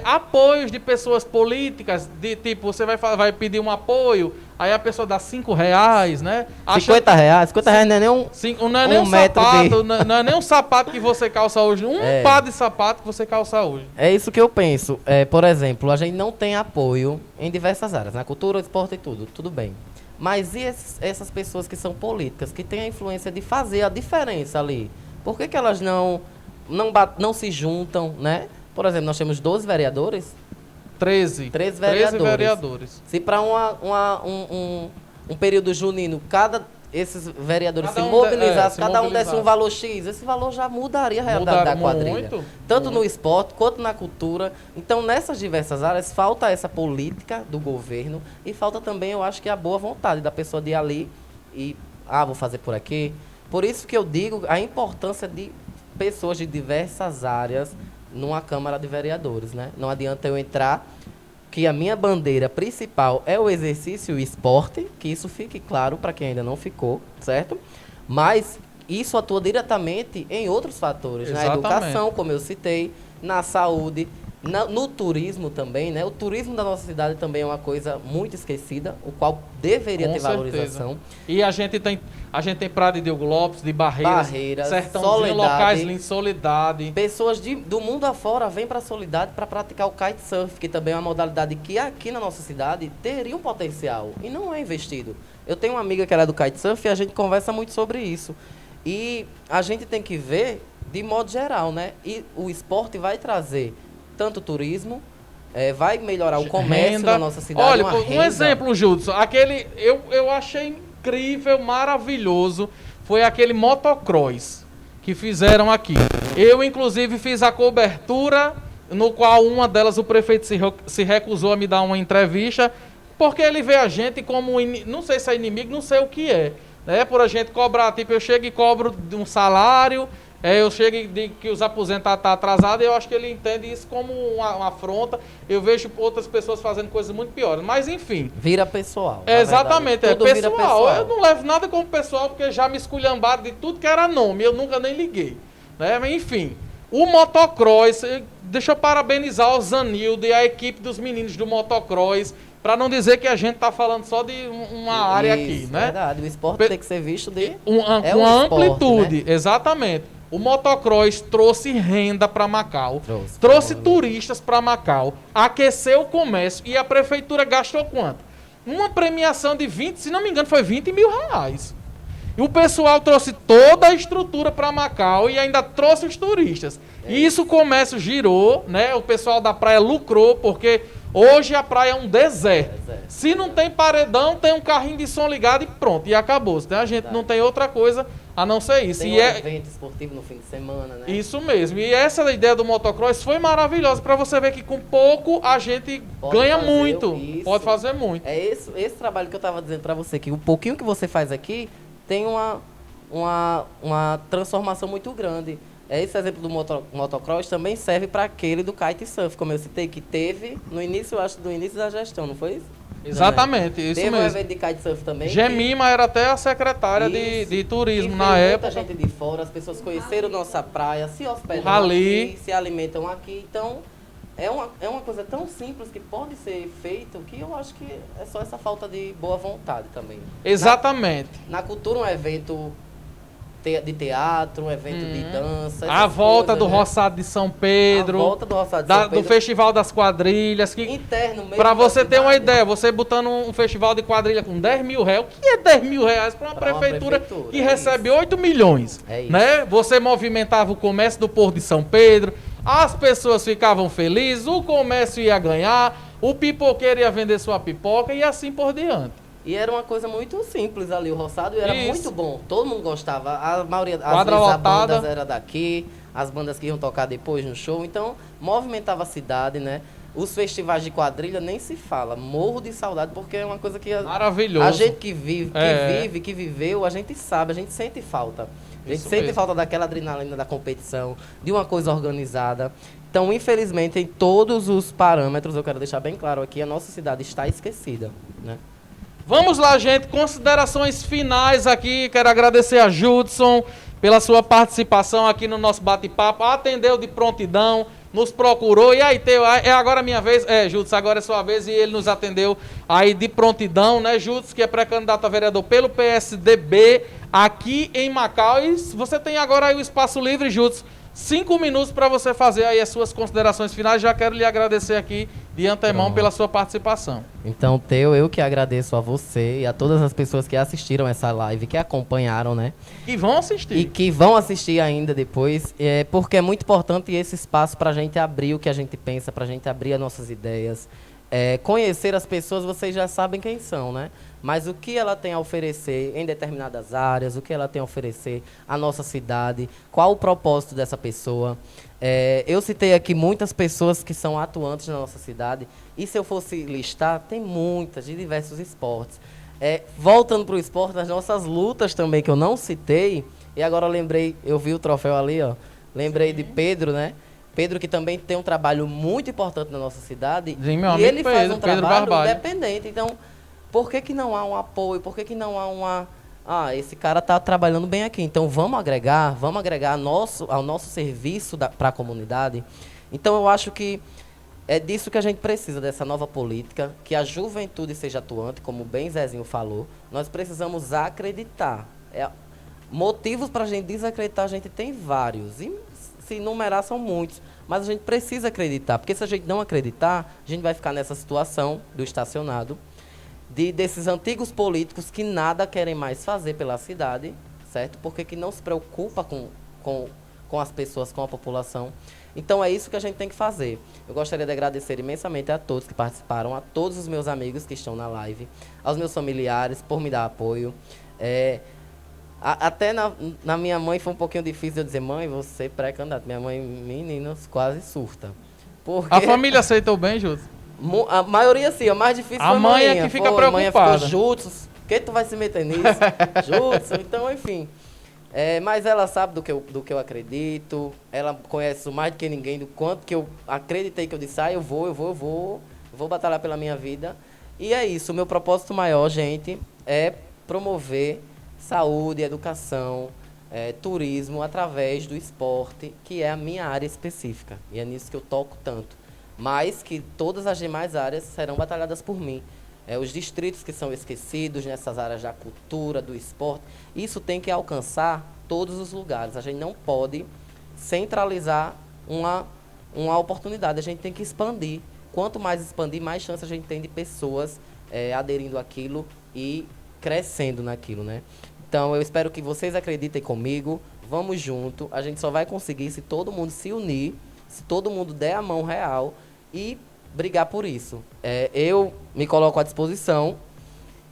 [SPEAKER 1] Apoios de pessoas políticas, de tipo, você vai pedir um apoio, aí a pessoa dá R$5, né?
[SPEAKER 2] R$50, R$50 não é nem um...
[SPEAKER 1] Não é nem um
[SPEAKER 2] metro
[SPEAKER 1] sapato, não é nem um sapato que você calça hoje, par de sapato que você calça hoje.
[SPEAKER 2] É isso que eu penso. Por exemplo, a gente não tem apoio em diversas áreas, na cultura, esporte e tudo bem. Mas e essas pessoas que são políticas, que têm a influência de fazer a diferença ali? Por que elas não se juntam, né? Por exemplo, nós temos 12 vereadores.
[SPEAKER 1] 13 vereadores.
[SPEAKER 2] Se para um período junino, esses vereadores
[SPEAKER 1] Cada
[SPEAKER 2] se
[SPEAKER 1] um
[SPEAKER 2] mobilizassem, cada um
[SPEAKER 1] mobilizasse.
[SPEAKER 2] desse um valor X, esse valor já mudaria a realidade da quadrilha.
[SPEAKER 1] Muito,
[SPEAKER 2] Tanto no esporte quanto na cultura. Então, nessas diversas áreas, falta essa política do governo e falta também, eu acho que a boa vontade da pessoa de ir ali e, vou fazer por aqui. Por isso que eu digo a importância de pessoas de diversas áreas numa Câmara de Vereadores, né? Não adianta eu entrar que a minha bandeira principal é o exercício e o esporte, que isso fique claro para quem ainda não ficou, certo? Mas isso atua diretamente em outros fatores,
[SPEAKER 1] Exatamente.
[SPEAKER 2] Na educação, como eu citei, na saúde, no turismo também, né? O turismo da nossa cidade também é uma coisa muito esquecida, o qual deveria ter valorização.
[SPEAKER 1] E a gente tem Prado de Diogo Lopes, de Barreiras, Sertãozinho,
[SPEAKER 2] Soledade.
[SPEAKER 1] locais lindos, Soledade.
[SPEAKER 2] Pessoas do mundo afora vêm para a Soledade para praticar o kitesurf, que também é uma modalidade que aqui na nossa cidade teria um potencial e não é investido. Eu tenho uma amiga que era do kitesurf e a gente conversa muito sobre isso. E a gente tem que ver de modo geral, né? E o esporte vai trazer tanto turismo, vai melhorar o comércio
[SPEAKER 1] Renda.
[SPEAKER 2] na nossa cidade.
[SPEAKER 1] Olha,
[SPEAKER 2] uma
[SPEAKER 1] um
[SPEAKER 2] renda.
[SPEAKER 1] exemplo, Judson, aquele eu achei incrível, maravilhoso, foi aquele motocross que fizeram aqui. Eu, inclusive, fiz a cobertura, no qual uma delas o prefeito se recusou a me dar uma entrevista, porque ele vê a gente como, não sei se é inimigo, não sei o que é, né? Por a gente cobrar, tipo, eu chego e cobro de um salário, eu chego e digo que os aposentados estão atrasados, e eu acho que ele entende isso como uma afronta. Eu vejo outras pessoas fazendo coisas muito piores, mas enfim.
[SPEAKER 2] Vira pessoal.
[SPEAKER 1] Exatamente,
[SPEAKER 2] verdade. Tudo vira
[SPEAKER 1] pessoal. Eu não levo nada como pessoal, porque já me esculhambaram de tudo que era nome, eu nunca nem liguei, né? Mas enfim, o motocross, deixa eu parabenizar o Zanildo e a equipe dos meninos do motocross, para não dizer que a gente está falando só de uma área aqui, né?
[SPEAKER 2] Verdade, o esporte tem que ser visto de...
[SPEAKER 1] Com
[SPEAKER 2] um
[SPEAKER 1] amplitude,
[SPEAKER 2] esporte, né?
[SPEAKER 1] Exatamente. O motocross trouxe renda para Macau, trouxe turistas para Macau, aqueceu o comércio e a prefeitura gastou quanto? Uma premiação de 20, se não me engano, foi R$20 mil. E o pessoal trouxe toda a estrutura para Macau e ainda trouxe os turistas. E isso o comércio girou, né? O pessoal da praia lucrou, porque hoje a praia é um deserto. Se não tem paredão, tem um carrinho de som ligado e pronto, e acabou. Então a gente não tem outra coisa a não ser isso.
[SPEAKER 2] Tem evento esportivo no fim de semana, né?
[SPEAKER 1] Isso mesmo. E essa ideia do motocross foi maravilhosa, para você ver que com pouco a gente ganha muito. Pode fazer muito.
[SPEAKER 2] É esse trabalho que eu estava dizendo para você, que o pouquinho que você faz aqui tem uma transformação muito grande. Esse exemplo do motocross também serve para aquele do kitesurf, como eu citei, que teve no início, eu acho, do início da gestão, não foi isso?
[SPEAKER 1] Exatamente, isso
[SPEAKER 2] teve
[SPEAKER 1] mesmo.
[SPEAKER 2] Um evento de kitesurf também.
[SPEAKER 1] Gemima era até a secretária de turismo na época.
[SPEAKER 2] Muita gente de fora, as pessoas conheceram nossa praia, se hospedam
[SPEAKER 1] ali,
[SPEAKER 2] aqui, se alimentam aqui. Então, é uma coisa tão simples que pode ser feito, que eu acho que é só essa falta de boa vontade também.
[SPEAKER 1] Exatamente.
[SPEAKER 2] Na cultura, um evento de teatro, um evento de dança.
[SPEAKER 1] A volta do Roçado de São Pedro.
[SPEAKER 2] A volta do Roçado de São Pedro.
[SPEAKER 1] Do Festival das Quadrilhas. Que,
[SPEAKER 2] interno mesmo.
[SPEAKER 1] Pra você ter uma ideia, você botando um festival de quadrilha com R$10 mil, o que é R$10 mil para uma prefeitura que recebe 8 milhões?
[SPEAKER 2] É isso.
[SPEAKER 1] Né? Você movimentava o comércio do Porto de São Pedro, as pessoas ficavam felizes, o comércio ia ganhar, o pipoqueiro ia vender sua pipoca e assim por diante.
[SPEAKER 2] E era uma coisa muito simples ali, o roçado, e era
[SPEAKER 1] Isso.
[SPEAKER 2] muito bom. Todo mundo gostava. A maioria, às
[SPEAKER 1] Quadra
[SPEAKER 2] vezes, as
[SPEAKER 1] lotada.
[SPEAKER 2] bandas era daqui, as bandas que iam tocar depois no show. Então, movimentava a cidade, né? Os festivais de quadrilha nem se fala. Morro de saudade, porque é uma coisa que
[SPEAKER 1] Maravilhoso.
[SPEAKER 2] a gente que vive,
[SPEAKER 1] É.
[SPEAKER 2] que viveu, a gente sabe, a gente sente falta. A gente
[SPEAKER 1] Isso
[SPEAKER 2] sente
[SPEAKER 1] mesmo.
[SPEAKER 2] falta daquela adrenalina da competição, de uma coisa organizada. Então, infelizmente, em todos os parâmetros, eu quero deixar bem claro aqui, a nossa cidade está esquecida, né?
[SPEAKER 1] Vamos lá, gente. Considerações finais aqui. Quero agradecer a Judson pela sua participação aqui no nosso bate-papo. Atendeu de prontidão, nos procurou. E aí, Teu, é agora a minha vez? É, Judson, agora é sua vez. E ele nos atendeu aí de prontidão, né, Judson, que é pré-candidato a vereador pelo PSDB aqui em Macau. E você tem agora aí o espaço livre, Judson. 5 minutos para você fazer aí as suas considerações finais. Já quero lhe agradecer aqui de antemão
[SPEAKER 2] Pronto.
[SPEAKER 1] pela sua participação.
[SPEAKER 2] Então, Teu, eu que agradeço a você e a todas as pessoas que assistiram essa live, que acompanharam, né?
[SPEAKER 1] E vão assistir.
[SPEAKER 2] E que vão assistir ainda depois, porque é muito importante esse espaço para a gente abrir o que a gente pensa, para a gente abrir as nossas ideias. Conhecer as pessoas, vocês já sabem quem são, né? Mas o que ela tem a oferecer em determinadas áreas, o que ela tem a oferecer à nossa cidade, qual o propósito dessa pessoa. Eu citei aqui muitas pessoas que são atuantes na nossa cidade, e se eu fosse listar, tem muitas, de diversos esportes. Voltando para o esporte, as nossas lutas também, que eu não citei, e agora eu lembrei, eu vi o troféu ali, ó, lembrei de Pedro, né? Pedro, que também tem um trabalho muito importante na nossa cidade,
[SPEAKER 1] Sim, meu
[SPEAKER 2] e
[SPEAKER 1] amigo
[SPEAKER 2] ele faz
[SPEAKER 1] Pedro,
[SPEAKER 2] um
[SPEAKER 1] Pedro
[SPEAKER 2] trabalho
[SPEAKER 1] Barbalho.
[SPEAKER 2] independente. Então, por que que não há um apoio? Por que que não há uma... esse cara está trabalhando bem aqui, então vamos agregar ao nosso serviço para a comunidade. Então, eu acho que é disso que a gente precisa, dessa nova política, que a juventude seja atuante, como bem Zezinho falou. Nós precisamos acreditar. Motivos para a gente desacreditar, a gente tem vários. E se enumerar, são muitos. Mas a gente precisa acreditar, porque se a gente não acreditar, a gente vai ficar nessa situação do estacionado, desses antigos políticos que nada querem mais fazer pela cidade, certo? Porque que não se preocupa com as pessoas, com a população. Então é isso que a gente tem que fazer. Eu gostaria de agradecer imensamente a todos que participaram, a todos os meus amigos que estão na live, aos meus familiares por me dar apoio. Até na minha mãe foi um pouquinho difícil eu dizer, mãe, você pré-candidato. Minha mãe, meninos, quase surta. Porque
[SPEAKER 1] A família aceitou bem, Judson?
[SPEAKER 2] a maioria sim, a mais difícil
[SPEAKER 1] A
[SPEAKER 2] foi a
[SPEAKER 1] mãe é
[SPEAKER 2] manhã.
[SPEAKER 1] que fica
[SPEAKER 2] A manhã
[SPEAKER 1] preocupada.
[SPEAKER 2] ficou, Judson, que tu vai se meter nisso? Judson, então, enfim. Mas ela sabe do que eu acredito, ela conhece mais do que ninguém, do quanto que eu acreditei, que eu disse, eu vou batalhar pela minha vida. E é isso, o meu propósito maior, gente, é promover saúde, educação, turismo através do esporte, que é a minha área específica. E é nisso que eu toco tanto. Mas que todas as demais áreas serão batalhadas por mim. Os distritos que são esquecidos nessas áreas da cultura, do esporte, isso tem que alcançar todos os lugares. A gente não pode centralizar uma oportunidade, a gente tem que expandir. Quanto mais expandir, mais chance a gente tem de pessoas aderindo àquilo e crescendo naquilo, né? Então, eu espero que vocês acreditem comigo, vamos junto, a gente só vai conseguir se todo mundo se unir, se todo mundo der a mão real e brigar por isso. Eu me coloco à disposição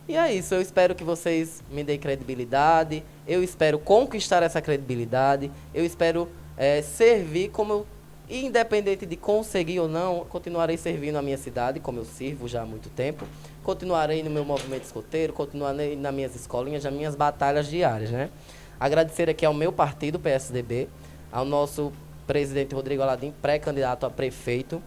[SPEAKER 2] e é isso, eu espero que vocês me deem credibilidade, eu espero conquistar essa credibilidade, eu espero servir como eu, independente de conseguir ou não, continuarei servindo a minha cidade, como eu sirvo já há muito tempo, continuarei no meu movimento escoteiro, continuarei nas minhas escolinhas, nas minhas batalhas diárias, né? Agradecer aqui ao meu partido, PSDB, ao nosso presidente Rodrigo Aladim, pré-candidato a prefeito.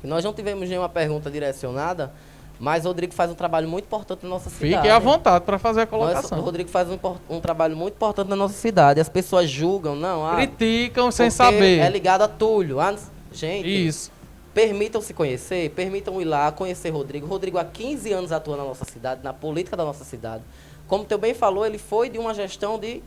[SPEAKER 2] Nós não tivemos nenhuma pergunta direcionada, mas o Rodrigo faz um trabalho muito importante na nossa cidade.
[SPEAKER 1] Fique à vontade para fazer a colocação.
[SPEAKER 2] O Rodrigo faz um trabalho muito importante na nossa cidade. As pessoas julgam,
[SPEAKER 1] criticam sem
[SPEAKER 2] porque
[SPEAKER 1] saber.
[SPEAKER 2] É ligado a Túlio. Gente,
[SPEAKER 1] Isso.
[SPEAKER 2] permitam se conhecer, permitam ir lá conhecer Rodrigo. Rodrigo há 15 anos atua na nossa cidade, na política da nossa cidade. Como o teu bem falou, ele foi de uma gestão de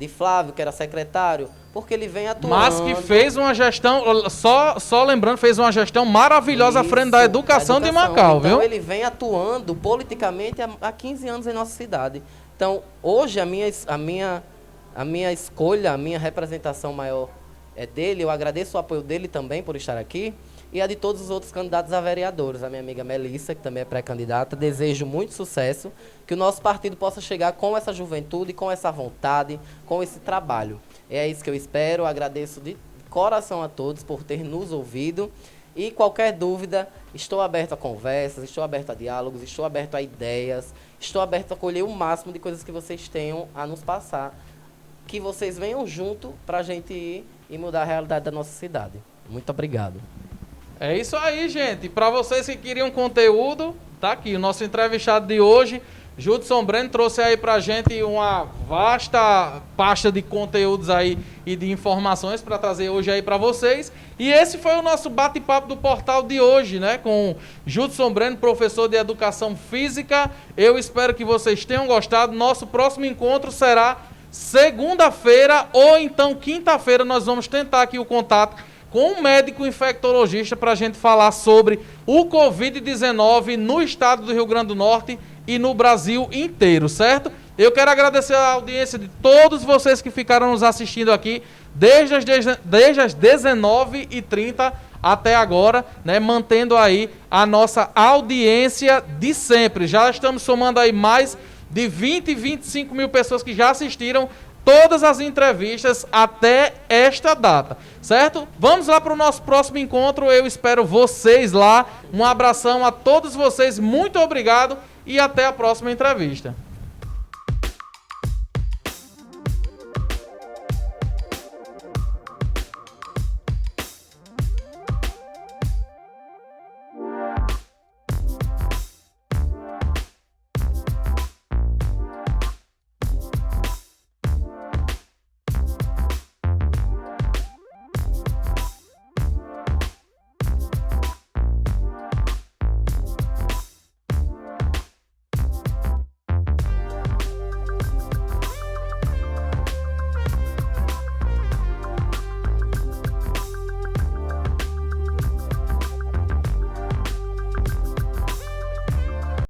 [SPEAKER 2] Flávio, que era secretário, porque ele vem atuando.
[SPEAKER 1] Mas que fez uma gestão, só lembrando, fez uma gestão maravilhosa à frente da educação de Macau,
[SPEAKER 2] então,
[SPEAKER 1] viu?
[SPEAKER 2] ele vem atuando politicamente há 15 anos em nossa cidade. Então, hoje a minha escolha, a minha representação maior é dele. Eu agradeço o apoio dele também por estar aqui. e a de todos os outros candidatos a vereadores. A minha amiga Melissa, que também é pré-candidata, desejo muito sucesso, que o nosso partido possa chegar com essa juventude, com essa vontade, com esse trabalho. É isso que eu espero, agradeço de coração a todos por ter nos ouvido e qualquer dúvida, estou aberto a conversas, estou aberto a diálogos, estou aberto a ideias, estou aberto a colher o máximo de coisas que vocês tenham a nos passar, que vocês venham junto para a gente ir e mudar a realidade da nossa cidade. Muito obrigado.
[SPEAKER 1] É isso aí, gente. Para vocês que queriam conteúdo, tá aqui o nosso entrevistado de hoje, Judson Breno, trouxe aí pra gente uma vasta pasta de conteúdos aí e de informações para trazer hoje aí para vocês. E esse foi o nosso bate-papo do portal de hoje, né, com Judson Breno, professor de Educação Física. Eu espero que vocês tenham gostado. Nosso próximo encontro será segunda-feira ou então quinta-feira. Nós vamos tentar aqui o contato com um médico infectologista para a gente falar sobre o Covid-19 no estado do Rio Grande do Norte e no Brasil inteiro, certo? Eu quero agradecer a audiência de todos vocês que ficaram nos assistindo aqui desde as 19h30 até agora, né, mantendo aí a nossa audiência de sempre. Já estamos somando aí mais de 25 mil pessoas que já assistiram todas as entrevistas até esta data, certo? Vamos lá para o nosso próximo encontro, eu espero vocês lá. Um abração a todos vocês, muito obrigado e até a próxima entrevista.